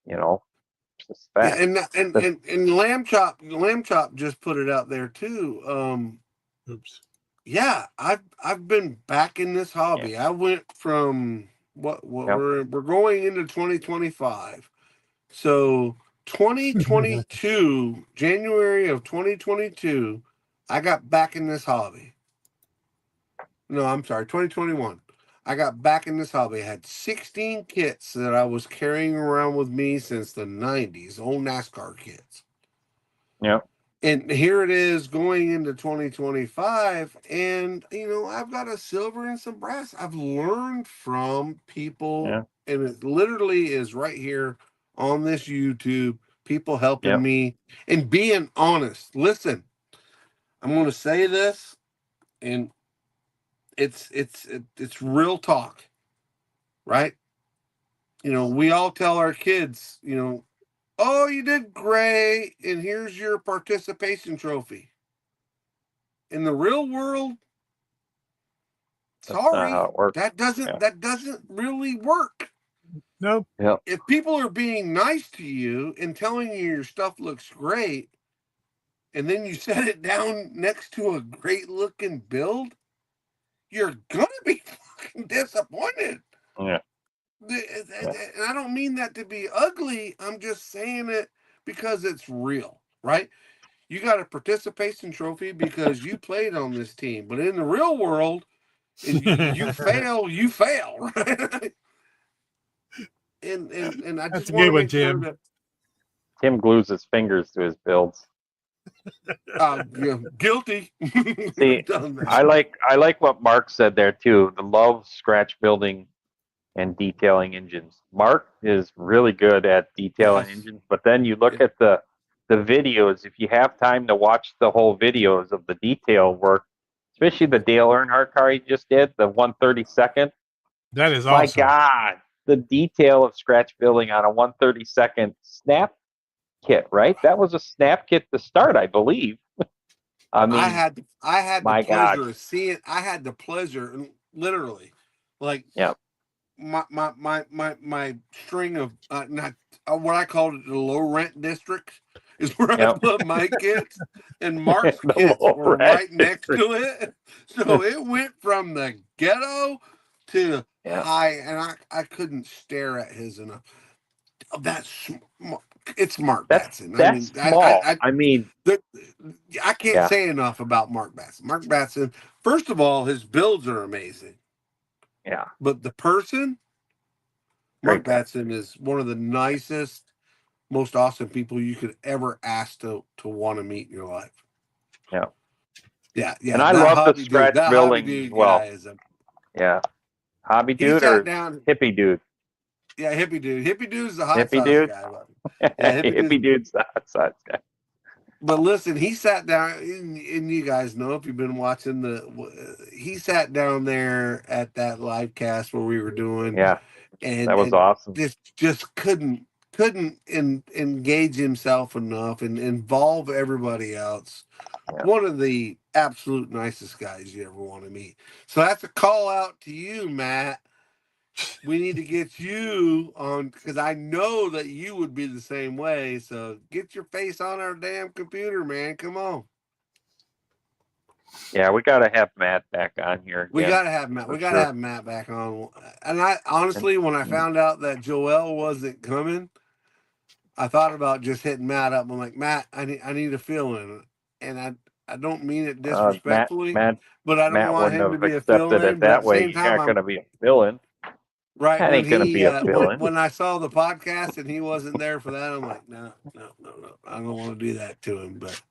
[SPEAKER 2] It's just
[SPEAKER 1] Yeah,
[SPEAKER 2] fact.
[SPEAKER 1] and Lamb Chop just put it out there too.
[SPEAKER 3] Oops.
[SPEAKER 1] Yeah, I've been back in this
[SPEAKER 2] Yeah.
[SPEAKER 1] hobby. I went from what
[SPEAKER 2] Yep.
[SPEAKER 1] we're going into 2025. So 2022, January of 2022, I got back in this hobby. No, I'm sorry, 2021. I got back in this hobby. I had 16 kits that I was carrying around with me since the 90s, old NASCAR kits.
[SPEAKER 2] Yep.
[SPEAKER 1] And here it is going into 2025, and I've got a silver and some brass. I've learned from people,
[SPEAKER 2] Yeah.
[SPEAKER 1] and it literally is right here on this YouTube, people helping
[SPEAKER 2] Yep.
[SPEAKER 1] me and being honest. Listen, I'm going to say this, and it's real talk, right? We all tell our kids, oh, you did great, and here's your participation trophy. In the real world,
[SPEAKER 2] That's not how
[SPEAKER 1] sorry,
[SPEAKER 2] it works.
[SPEAKER 1] that doesn't really work.
[SPEAKER 3] Nope.
[SPEAKER 2] Yep.
[SPEAKER 1] If people are being nice to you and telling you your stuff looks great, and then you set it down next to a great looking build, you're gonna be fucking disappointed.
[SPEAKER 2] Yeah.
[SPEAKER 1] And I don't mean that to be ugly. I'm just saying it because it's real, right? You got a participation trophy because you played on this team, but in the real world, you fail, right? And I
[SPEAKER 3] That's
[SPEAKER 1] just
[SPEAKER 3] a
[SPEAKER 1] want
[SPEAKER 3] good
[SPEAKER 1] to
[SPEAKER 3] one,
[SPEAKER 1] make sure
[SPEAKER 3] Tim.
[SPEAKER 1] that
[SPEAKER 2] Tim glues his fingers to his builds.
[SPEAKER 1] guilty.
[SPEAKER 2] See,
[SPEAKER 1] Done that.
[SPEAKER 2] I like what Mark said there too. The love scratch building and detailing engines. Mark is really good at detailing
[SPEAKER 1] Yes.
[SPEAKER 2] engines, but then you look
[SPEAKER 1] Yeah.
[SPEAKER 2] at the videos. If you have time to watch the whole videos of the detail work, especially the Dale Earnhardt car he just did, the 132nd.
[SPEAKER 3] That is
[SPEAKER 2] My
[SPEAKER 3] awesome.
[SPEAKER 2] God, the detail of scratch building on a 132nd snap kit, right? That was a snap kit to start, I believe. I mean,
[SPEAKER 1] I had the
[SPEAKER 2] my God.
[SPEAKER 1] pleasure of seeing. I had the pleasure, literally, like
[SPEAKER 2] Yeah.
[SPEAKER 1] my string of not what I called it the low rent district. is where I
[SPEAKER 2] Yep.
[SPEAKER 1] put my kits, and Mark's
[SPEAKER 2] The
[SPEAKER 1] kits
[SPEAKER 2] low
[SPEAKER 1] were right next
[SPEAKER 2] register.
[SPEAKER 1] to it. So it went from the ghetto to
[SPEAKER 2] Yeah.
[SPEAKER 1] high, and I couldn't stare at his enough. It's Mark Batson.
[SPEAKER 2] That's small. I mean,
[SPEAKER 1] I can't
[SPEAKER 2] yeah,
[SPEAKER 1] say enough about Mark Batson. Mark Batson, first of all, his builds are amazing,
[SPEAKER 2] yeah,
[SPEAKER 1] but the person, Mark
[SPEAKER 2] great guy.
[SPEAKER 1] Batson, is one of the nicest, most awesome people you could ever ask to want to meet in your life.
[SPEAKER 2] Yeah.
[SPEAKER 1] Yeah,
[SPEAKER 2] And
[SPEAKER 1] yeah.
[SPEAKER 2] I
[SPEAKER 1] That
[SPEAKER 2] love the
[SPEAKER 1] hobby dude,
[SPEAKER 2] scratch
[SPEAKER 1] that hobby
[SPEAKER 2] building as
[SPEAKER 1] dude
[SPEAKER 2] well.
[SPEAKER 1] guy is a.
[SPEAKER 2] Yeah. Hobby
[SPEAKER 1] He
[SPEAKER 2] dude
[SPEAKER 1] sat
[SPEAKER 2] or
[SPEAKER 1] down.
[SPEAKER 2] hippie dude?
[SPEAKER 1] Yeah, hippie dude. Hippie dude's the hot
[SPEAKER 2] Hippie
[SPEAKER 1] sauce
[SPEAKER 2] dude?
[SPEAKER 1] guy. Yeah, hippie dude.
[SPEAKER 2] Hippie dude's the hot sauce guy.
[SPEAKER 1] But listen, he sat down, and you guys know if you've been watching he sat down there at that live cast where we were doing,
[SPEAKER 2] Yeah, that was
[SPEAKER 1] and
[SPEAKER 2] awesome.
[SPEAKER 1] just couldn't engage himself enough and involve everybody else.
[SPEAKER 2] Yeah.
[SPEAKER 1] One of the absolute nicest guys you ever want to meet. So that's a call out to you, Matt. We need to get you on because I know that you would be the same way. So get your face on our damn computer, man. Come on.
[SPEAKER 2] Yeah, we got to have Matt back on here again.
[SPEAKER 1] We gotta have Matt. We gotta have Matt back on. And I honestly, when I found out that Joel wasn't coming, I thought about just hitting Matt up. I'm like, Matt, I need a fill-in, and I don't mean it disrespectfully, but I don't
[SPEAKER 2] Matt
[SPEAKER 1] want
[SPEAKER 2] wouldn't
[SPEAKER 1] him to
[SPEAKER 2] have
[SPEAKER 1] be a
[SPEAKER 2] accepted
[SPEAKER 1] fill-in.
[SPEAKER 2] it
[SPEAKER 1] But at
[SPEAKER 2] that
[SPEAKER 1] the
[SPEAKER 2] way.
[SPEAKER 1] same
[SPEAKER 2] You're
[SPEAKER 1] time,
[SPEAKER 2] not going
[SPEAKER 1] I'm
[SPEAKER 2] to be a fill-in.
[SPEAKER 1] right
[SPEAKER 2] That
[SPEAKER 1] when
[SPEAKER 2] ain't going to
[SPEAKER 1] he
[SPEAKER 2] be a fill-in.
[SPEAKER 1] when I saw the podcast and he wasn't there for that, I'm like, no, I don't want to do that to him. But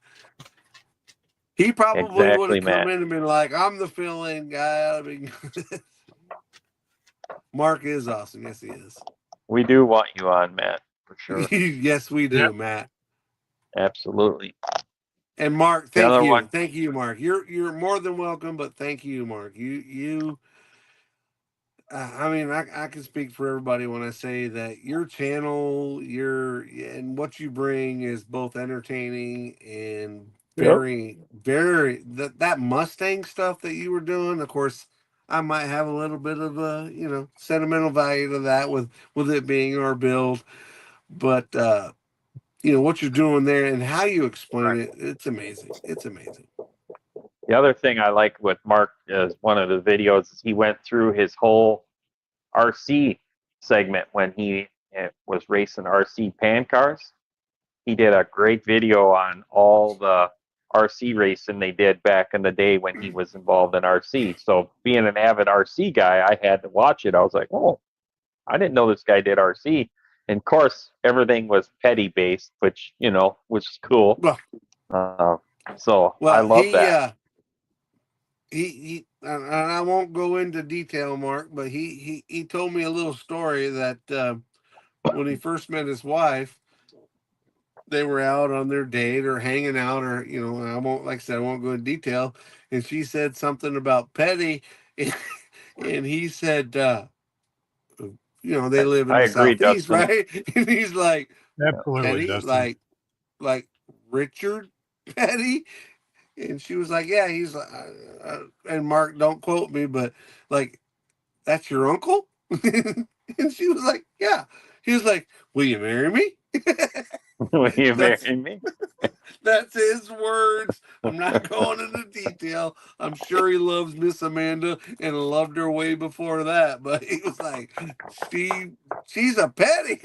[SPEAKER 1] he probably would have come in and been like, I'm the fill-in guy. I mean, Mark is awesome. Yes, he is.
[SPEAKER 2] We do want you on, Matt, for sure.
[SPEAKER 1] Yes, we do, Matt.
[SPEAKER 2] Absolutely.
[SPEAKER 1] And Mark, thank you, Mark. You're more than welcome, but thank you, Mark. I mean, I can speak for everybody when I say that your channel, and what you bring is both entertaining and very, very that Mustang stuff that you were doing. Of course, I might have a little bit of a sentimental value to that with it being our build, but what you're doing there and how you explain it, it's amazing. It's amazing.
[SPEAKER 2] The other thing I like with Mark is one of the videos is he went through his whole RC segment when he was racing RC pan cars. He did a great video on all the RC racing they did back in the day when he was involved in RC. So being an avid RC guy, I had to watch it. I was like, oh, I didn't know this guy did RC. And of course, everything was petty based, which is cool. So I love that.
[SPEAKER 1] He and I won't go into detail, Mark, but he told me a little story that when he first met his wife, they were out on their date or hanging out, or I won't, like I said, I won't go into detail. And she said something about petty, and he said, they live in
[SPEAKER 2] I
[SPEAKER 1] the
[SPEAKER 2] agree,
[SPEAKER 1] Southeast,
[SPEAKER 2] Dustin.
[SPEAKER 1] right? And he's like,
[SPEAKER 3] absolutely,
[SPEAKER 1] Petty,
[SPEAKER 3] Dustin.
[SPEAKER 1] like Richard Petty. And she was like, yeah, he's and Mark, don't quote me, but like, that's your uncle? And she was like, yeah. He was like, will you marry me?
[SPEAKER 2] Will you marry me?
[SPEAKER 1] That's his words. I'm not going into detail. I'm sure he loves Miss Amanda and loved her way before that. But he was like, she's a petty.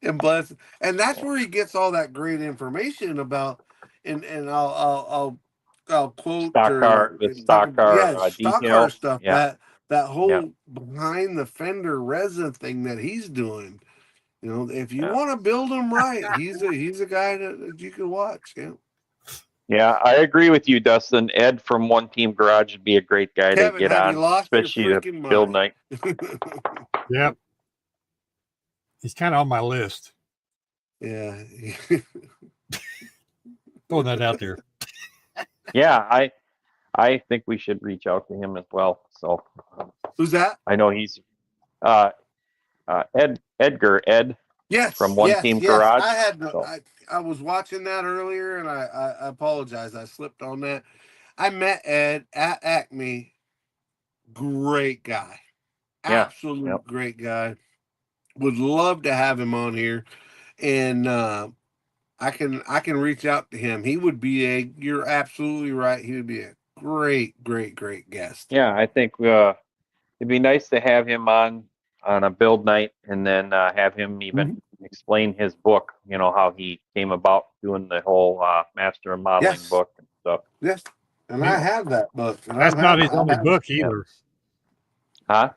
[SPEAKER 1] And bless, and that's where he gets all that great information about. And I'll quote
[SPEAKER 2] Stock car
[SPEAKER 1] stock car
[SPEAKER 2] detail.
[SPEAKER 1] stuff.
[SPEAKER 2] Yeah.
[SPEAKER 1] That whole behind the fender resin thing that he's doing. If you want to build him right, he's a guy that you can watch. Yeah.
[SPEAKER 2] Yeah, I agree with you, Dustin. Ed from One Team Garage would be a great guy
[SPEAKER 1] Kevin,
[SPEAKER 2] to get
[SPEAKER 1] have
[SPEAKER 2] on,
[SPEAKER 1] you lost
[SPEAKER 2] especially
[SPEAKER 1] your
[SPEAKER 2] to
[SPEAKER 1] freaking
[SPEAKER 2] build
[SPEAKER 1] mind?
[SPEAKER 2] night.
[SPEAKER 3] Yep. He's kind of on my list.
[SPEAKER 1] Yeah.
[SPEAKER 3] Throwing that out there.
[SPEAKER 2] Yeah, I think we should reach out to him as well. So
[SPEAKER 1] Who's that?
[SPEAKER 2] I know he's Ed
[SPEAKER 1] Yes,
[SPEAKER 2] from One Team Garage.
[SPEAKER 1] I was watching that earlier, and I apologize. I slipped on that. I met Ed at Acme. Great guy. Absolute great guy. Would love to have him on here. And I can reach out to him. He would be you're absolutely right. He would be a great guest.
[SPEAKER 2] Yeah, I think it'd be nice to have him on a build night, and then have him even explain his book. You know, how he came about doing the whole master of modeling
[SPEAKER 1] Yes.
[SPEAKER 2] book and stuff.
[SPEAKER 1] Yes. And I have that book. And
[SPEAKER 3] That's not his
[SPEAKER 1] I
[SPEAKER 3] only
[SPEAKER 1] have
[SPEAKER 3] book either.
[SPEAKER 2] Huh?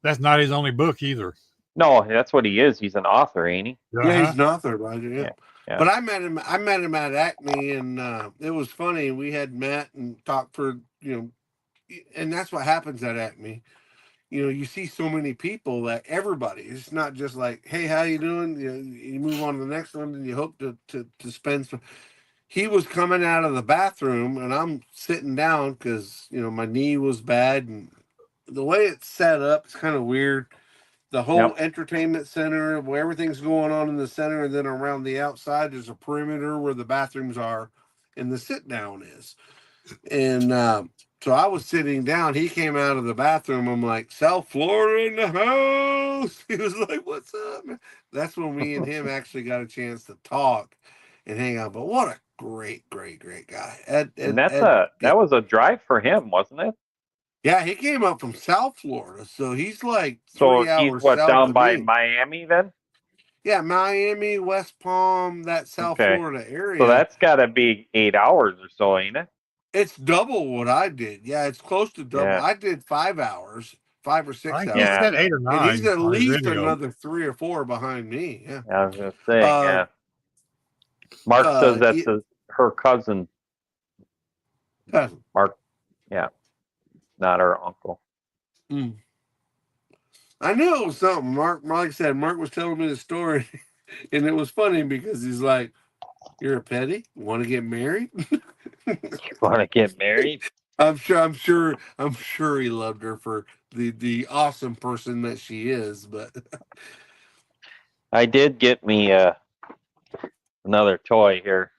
[SPEAKER 3] That's not his only book either.
[SPEAKER 2] No, that's what he is. He's an author, ain't he?
[SPEAKER 1] Yeah, he's an author, Roger. Yeah.
[SPEAKER 2] Yeah.
[SPEAKER 1] But I met him at Acme, and it was funny. We had met and talked for, and that's what happens at Acme. You see so many people that everybody, it's not just like, hey, how you doing? You move on to the next one, and you hope to spend some. He was coming out of the bathroom, and I'm sitting down because my knee was bad, and the way it's set up, it's kind of weird. The whole entertainment center, where everything's going on in the center, and then around the outside, there's a perimeter where the bathrooms are, and the sit down is. And so I was sitting down. He came out of the bathroom. I'm like, South Florida in the house. He was like, what's up, man? That's when me and him actually got a chance to talk and hang out. But what a great guy.
[SPEAKER 2] And that was a drive for him, wasn't it?
[SPEAKER 1] Yeah, he came up from South Florida, so he's like 3
[SPEAKER 2] So
[SPEAKER 1] hours
[SPEAKER 2] he's what,
[SPEAKER 1] south
[SPEAKER 2] down
[SPEAKER 1] of
[SPEAKER 2] by
[SPEAKER 1] me.
[SPEAKER 2] Miami then?
[SPEAKER 1] Yeah, Miami, West Palm, that South Florida area.
[SPEAKER 2] So that's got to be 8 hours or so, ain't it?
[SPEAKER 1] It's double what I did. Yeah, it's close to double.
[SPEAKER 2] Yeah.
[SPEAKER 1] I did 5 hours, 5 or 6
[SPEAKER 3] I think
[SPEAKER 1] hours.
[SPEAKER 3] he said 8 or 9.
[SPEAKER 1] And he's at
[SPEAKER 3] on his
[SPEAKER 1] least
[SPEAKER 3] video.
[SPEAKER 1] another 3 or 4 behind me. Yeah.
[SPEAKER 2] I was gonna say, yeah. Mark says that's her cousin.
[SPEAKER 1] Cousin.
[SPEAKER 2] Mark, yeah, not her uncle.
[SPEAKER 1] I knew it was something. Mark, like I said, Mark was telling me the story, and it was funny because he's like, "You're a petty. Want to get married?
[SPEAKER 2] You want to get married?"
[SPEAKER 1] I'm sure he loved her for the awesome person that she is, but
[SPEAKER 2] I did get me another toy here.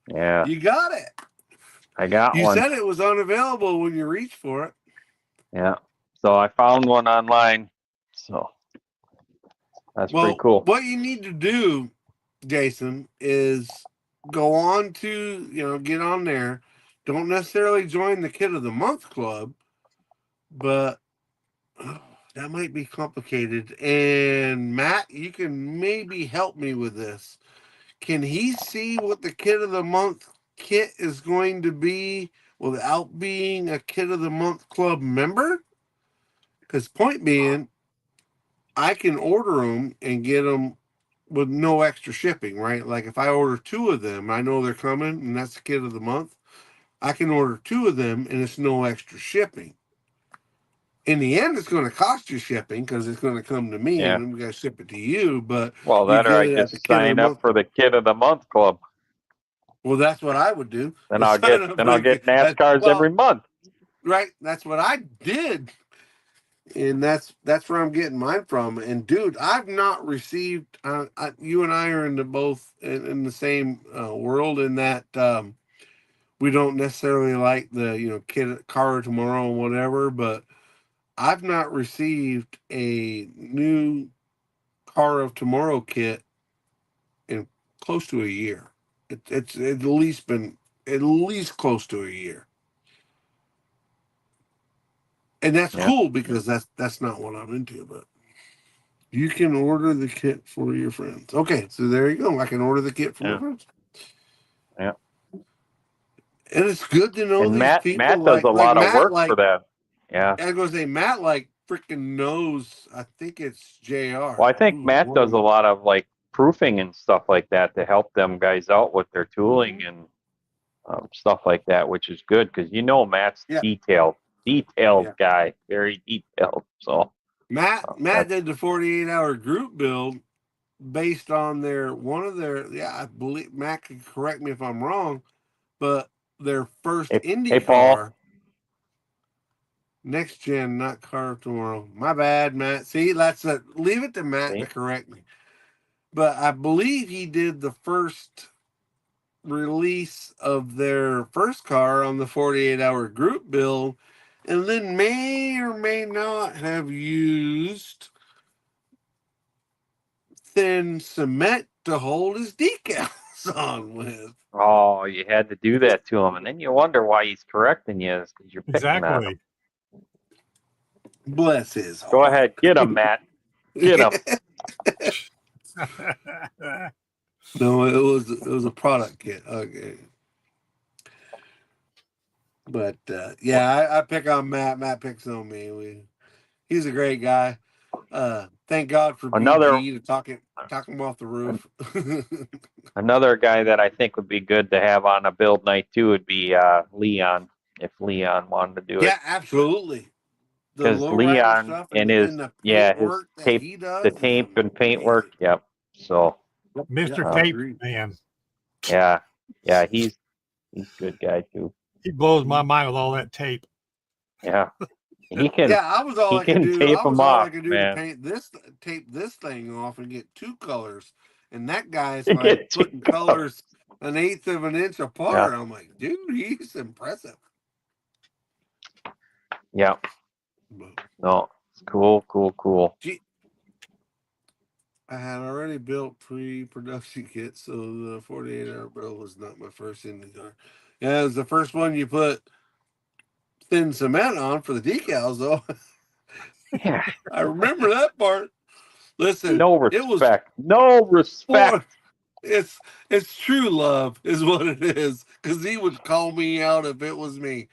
[SPEAKER 2] Yeah.
[SPEAKER 1] You got it.
[SPEAKER 2] I got one.
[SPEAKER 1] You said it was unavailable when you reached for it.
[SPEAKER 2] Yeah. So I found one online. So that's pretty cool.
[SPEAKER 1] What you need to do, Jason, is go on to, get on there. Don't necessarily join the Kid of the Month Club, but that might be complicated. And Matt, you can maybe help me with this. Can he see what the Kid of the Month kit is going to be without being a Kid of the Month Club member? Because point being, I can order them and get them with no extra shipping, right? Like if I order 2 of them, I know they're coming, and that's the Kid of the Month. I can order 2 of them, and it's no extra shipping. In the end, it's going to cost you shipping because it's going to come to me, and we got to ship it to you. But
[SPEAKER 2] that, or I just sign up for the Kid of the Month Club.
[SPEAKER 1] Well, that's what I would do.
[SPEAKER 2] Then I'll get NASCARs every month.
[SPEAKER 1] Right, that's what I did, and that's where I'm getting mine from. And dude, I've not received. You and I are in the same world in that we don't necessarily like the Kid Car Tomorrow and whatever, but I've not received a new Car of Tomorrow kit in close to a year. It's at least been close to a year. And that's cool because that's not what I'm into, but you can order the kit for your friends. Okay, so there you go. I can order the kit for my friends.
[SPEAKER 2] Yeah.
[SPEAKER 1] And it's good to know these people.
[SPEAKER 2] Matt does a lot of work for that. Yeah.
[SPEAKER 1] I was going to say, Matt freaking knows, I think it's JR.
[SPEAKER 2] Well, I think Matt does a lot of proofing and stuff like that to help them guys out with their tooling and stuff like that, which is good because Matt's detailed guy, very detailed. So
[SPEAKER 1] Matt did the 48-hour group build based on I believe Matt can correct me if I'm wrong, but their first Indy car. Next gen, not Car of Tomorrow. My bad, Matt. See, leave it to Matt to correct me. But I believe he did the first release of their first car on the 48-hour group build, and then may or may not have used thin cement to hold his decals on with.
[SPEAKER 2] Oh, you had to do that to him, and then you wonder why he's correcting you because you're picking on him.
[SPEAKER 3] Exactly.
[SPEAKER 1] Bless his heart.
[SPEAKER 2] Go ahead, get him, Matt. Get him.
[SPEAKER 1] No, it was a product kit. Okay. But yeah, I pick on Matt. Matt picks on me. He's a great guy. Thank God for BG to talk him off the roof.
[SPEAKER 2] Another guy that I think would be good to have on a build night too would be Leon, if Leon wanted to do it.
[SPEAKER 1] Yeah, absolutely. The
[SPEAKER 2] Because
[SPEAKER 1] low rider
[SPEAKER 2] Leon
[SPEAKER 1] stuff
[SPEAKER 2] and
[SPEAKER 1] the paint work that
[SPEAKER 2] tape,
[SPEAKER 1] he does,
[SPEAKER 2] the tape and paint work. Yep. So
[SPEAKER 3] Mr. Tape Man.
[SPEAKER 2] Yeah, he's a good guy too.
[SPEAKER 3] He blows my mind with all that tape.
[SPEAKER 2] Yeah. He can.
[SPEAKER 1] Yeah, I was all I could do.
[SPEAKER 2] Tape
[SPEAKER 1] I was
[SPEAKER 2] them
[SPEAKER 1] all
[SPEAKER 2] off,
[SPEAKER 1] I could do
[SPEAKER 2] man.
[SPEAKER 1] to tape this thing off and get two colors. And that guy's like putting colors 1/8 of an inch apart. Yeah. I'm like, dude, he's impressive.
[SPEAKER 2] Yeah. No, it's cool.
[SPEAKER 1] Gee, I had already built pre-production kits, so the 48-hour build was not my first IndyCar. Yeah, it was the first one you put thin cement on for the decals, though.
[SPEAKER 2] Yeah.
[SPEAKER 1] I remember that part. Listen,
[SPEAKER 2] no respect.
[SPEAKER 1] It's true love is what it is, because he would call me out if it was me.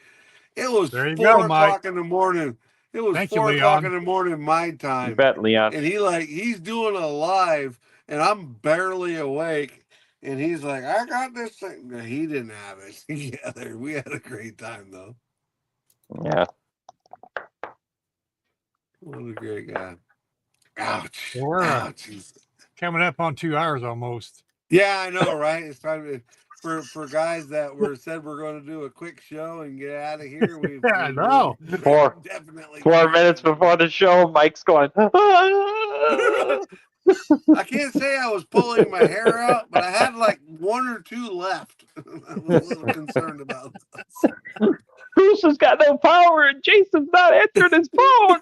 [SPEAKER 1] It was 4 o'clock in the morning. It was 4 o'clock in the morning my time.
[SPEAKER 2] You bet, Leon.
[SPEAKER 1] And he's doing a live, and I'm barely awake. And he's like, I got this thing. No, he didn't have it together. We had a great time, though.
[SPEAKER 2] Yeah.
[SPEAKER 1] What a great guy. Ouch.
[SPEAKER 3] Ouch. Coming up on 2 hours almost.
[SPEAKER 1] Yeah, I know, right? It's time for guys that said we're going to do a quick show and get out of here.
[SPEAKER 3] I know.
[SPEAKER 1] Definitely
[SPEAKER 2] 4 minutes before the show, Mike's going.
[SPEAKER 1] I can't say I was pulling my hair out, but I had like 1 or 2 left. I was a little concerned about this.
[SPEAKER 2] Bruce has got no power and Jason's not answering his phone.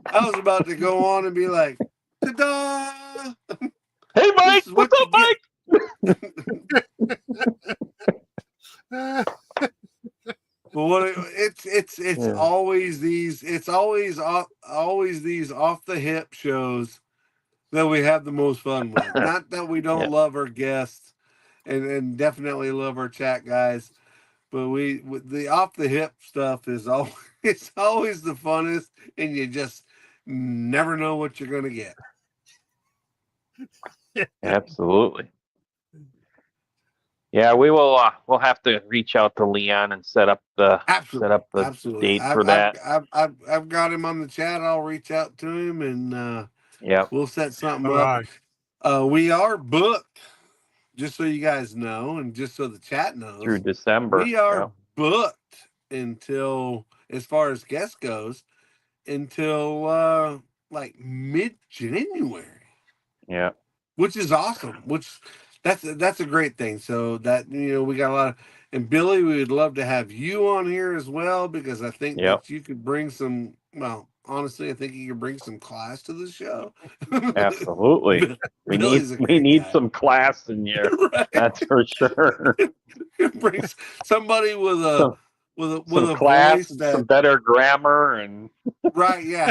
[SPEAKER 1] I was about to go on and be like, ta-da!
[SPEAKER 2] Hey, Mike, what's up,
[SPEAKER 1] Mike? Well, it's always these off the hip shows that we have the most fun with. Not that we don't love our guests and definitely love our chat guys, but the off the hip stuff is always the funnest, and you just never know what you're gonna get.
[SPEAKER 2] Absolutely. Yeah, we will. We'll have to reach out to Leon and set up the date for that.
[SPEAKER 1] I've got him on the chat. I'll reach out to him and we'll set something up. We are booked, just so you guys know, and just so the chat knows,
[SPEAKER 2] through December.
[SPEAKER 1] We are booked until, as far as guests goes, until like mid-January.
[SPEAKER 2] Yeah,
[SPEAKER 1] which is awesome. That's a great thing. So that, we got a lot of, and Billy, we would love to have you on here as well, because I think that you could bring some, well, honestly, I think you could bring some class to the show.
[SPEAKER 2] Absolutely. we need some class in here. Right. That's for sure.
[SPEAKER 1] Bring somebody with a
[SPEAKER 2] class,
[SPEAKER 1] voice
[SPEAKER 2] some better grammar and
[SPEAKER 1] right, yeah.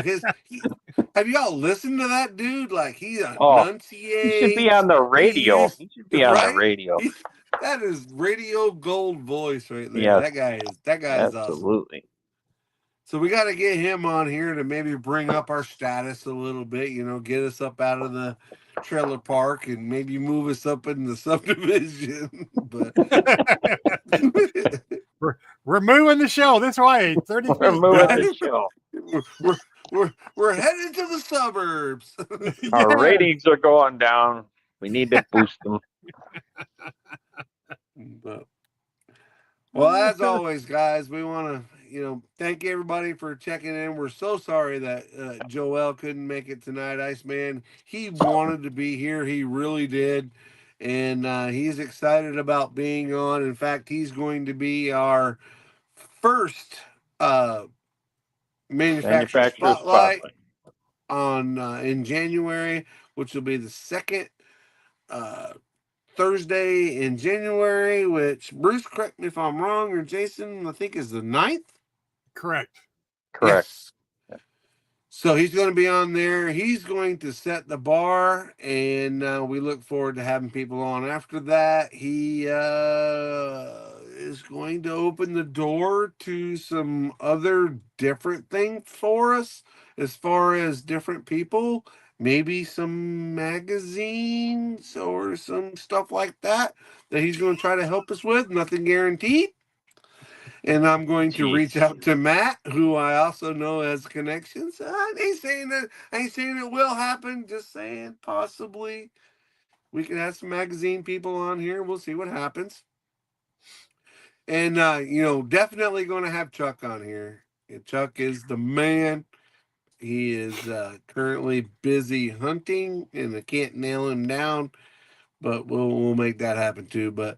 [SPEAKER 1] Have y'all listened to that dude? Like, he enunciates.
[SPEAKER 2] He should be on the radio. He should be on the radio.
[SPEAKER 1] That is radio gold voice right there.
[SPEAKER 2] Yes.
[SPEAKER 1] That guy is awesome.
[SPEAKER 2] Absolutely.
[SPEAKER 1] So we got to get him on here to maybe bring up our status a little bit, get us up out of the trailer park and maybe move us up in the subdivision. But
[SPEAKER 3] we're moving the show this way. 30 feet.
[SPEAKER 2] We're moving the show.
[SPEAKER 1] We're headed to the suburbs.
[SPEAKER 2] Our ratings are going down. We need to boost them.
[SPEAKER 1] Well, as always, guys, we want to, thank everybody for checking in. We're so sorry that Joel couldn't make it tonight, Iceman. He wanted to be here. He really did. And he's excited about being on. In fact, he's going to be our first manufacturer spotlight on in January, which will be the second Thursday in January, which Bruce, correct me if I'm wrong, or Jason, I think is the 9th.
[SPEAKER 3] Correct.
[SPEAKER 2] Correct.
[SPEAKER 1] Yes. So he's going to be on there. He's going to set the bar, and we look forward to having people on after that. He is going to open the door to some other different things for us as far as different people, maybe some magazines or some stuff like that he's going to try to help us with. Nothing guaranteed. And I'm going to reach out to Matt, who I also know has connections. I ain't saying that. I ain't saying it will happen. Just saying possibly we can have some magazine people on here. We'll see what happens. And definitely going to have Chuck on here. And Chuck is the man. He is currently busy hunting, and I can't nail him down. But we'll make that happen too. But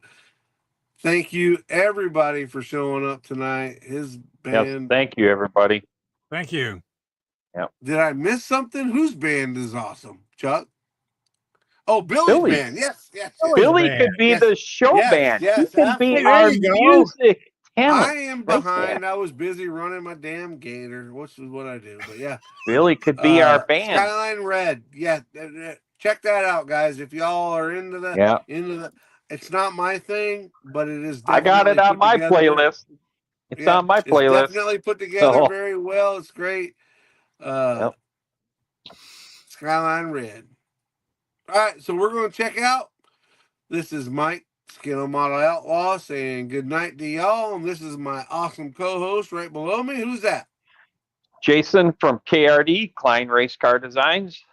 [SPEAKER 1] thank you, everybody, for showing up tonight. His band.
[SPEAKER 2] Yes, thank you, everybody.
[SPEAKER 3] Thank you.
[SPEAKER 2] Yep.
[SPEAKER 1] Did I miss something? Whose band is awesome, Chuck? Oh, Billy's band. Yes.
[SPEAKER 2] Billy
[SPEAKER 3] band.
[SPEAKER 2] could be the show band.
[SPEAKER 1] Yes,
[SPEAKER 2] he can be
[SPEAKER 1] absolutely.
[SPEAKER 2] our
[SPEAKER 3] There you go.
[SPEAKER 2] music talent.
[SPEAKER 1] I am behind. I was busy running my damn gator, which is what I do. But yeah,
[SPEAKER 2] Billy could be our band.
[SPEAKER 1] Skyline Red. Yeah, check that out, guys. If y'all are into the, it's not my thing, but it is.
[SPEAKER 2] I got it on my playlist. It's on my playlist.
[SPEAKER 1] It's definitely put together very well. It's great. Skyline Red. All right, so we're going to check out. This is Mike, Skin Model Outlaw, saying good night to y'all. And this is my awesome co-host right below me. Who's that?
[SPEAKER 2] Jason from KRD, Klein Race Car Designs.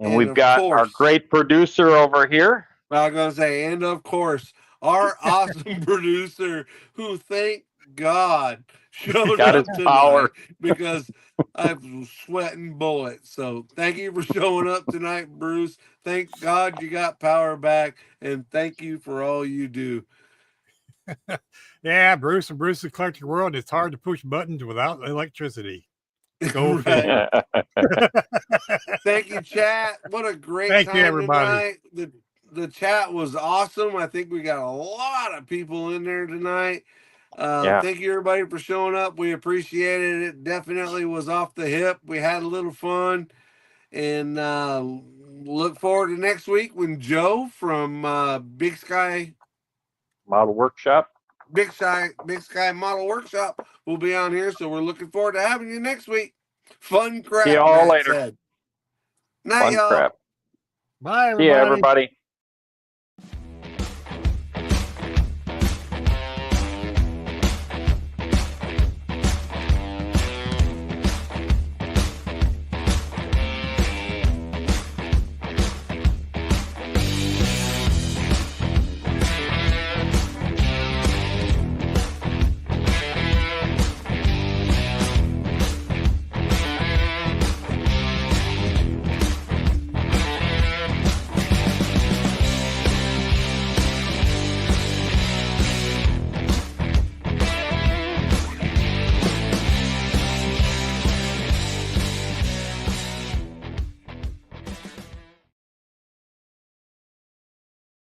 [SPEAKER 2] And we've got our great producer over here.
[SPEAKER 1] I was going to say, and of course, our awesome producer who, thank God, showed up tonight because I'm sweating bullets. So thank you for showing up tonight, Bruce. Thank God you got power back, and thank you for all you do.
[SPEAKER 3] Yeah, Bruce and Bruce's Eclectic-World. It's hard to push buttons without electricity. Go
[SPEAKER 1] right. Thank you, chat. What a great time everybody. Tonight. The chat was awesome. I think we got a lot of people in there tonight. Thank you, everybody, for showing up. We appreciate it. It definitely was off the hip. We had a little fun. And look forward to next week when Joe from Big Sky
[SPEAKER 2] Model Workshop.
[SPEAKER 1] Big Sky Model Workshop will be on here. So we're looking forward to having you next week. Fun crap.
[SPEAKER 2] See you all later.
[SPEAKER 1] Night, y'all.
[SPEAKER 2] Crap.
[SPEAKER 3] Bye, everybody.
[SPEAKER 2] See you, everybody.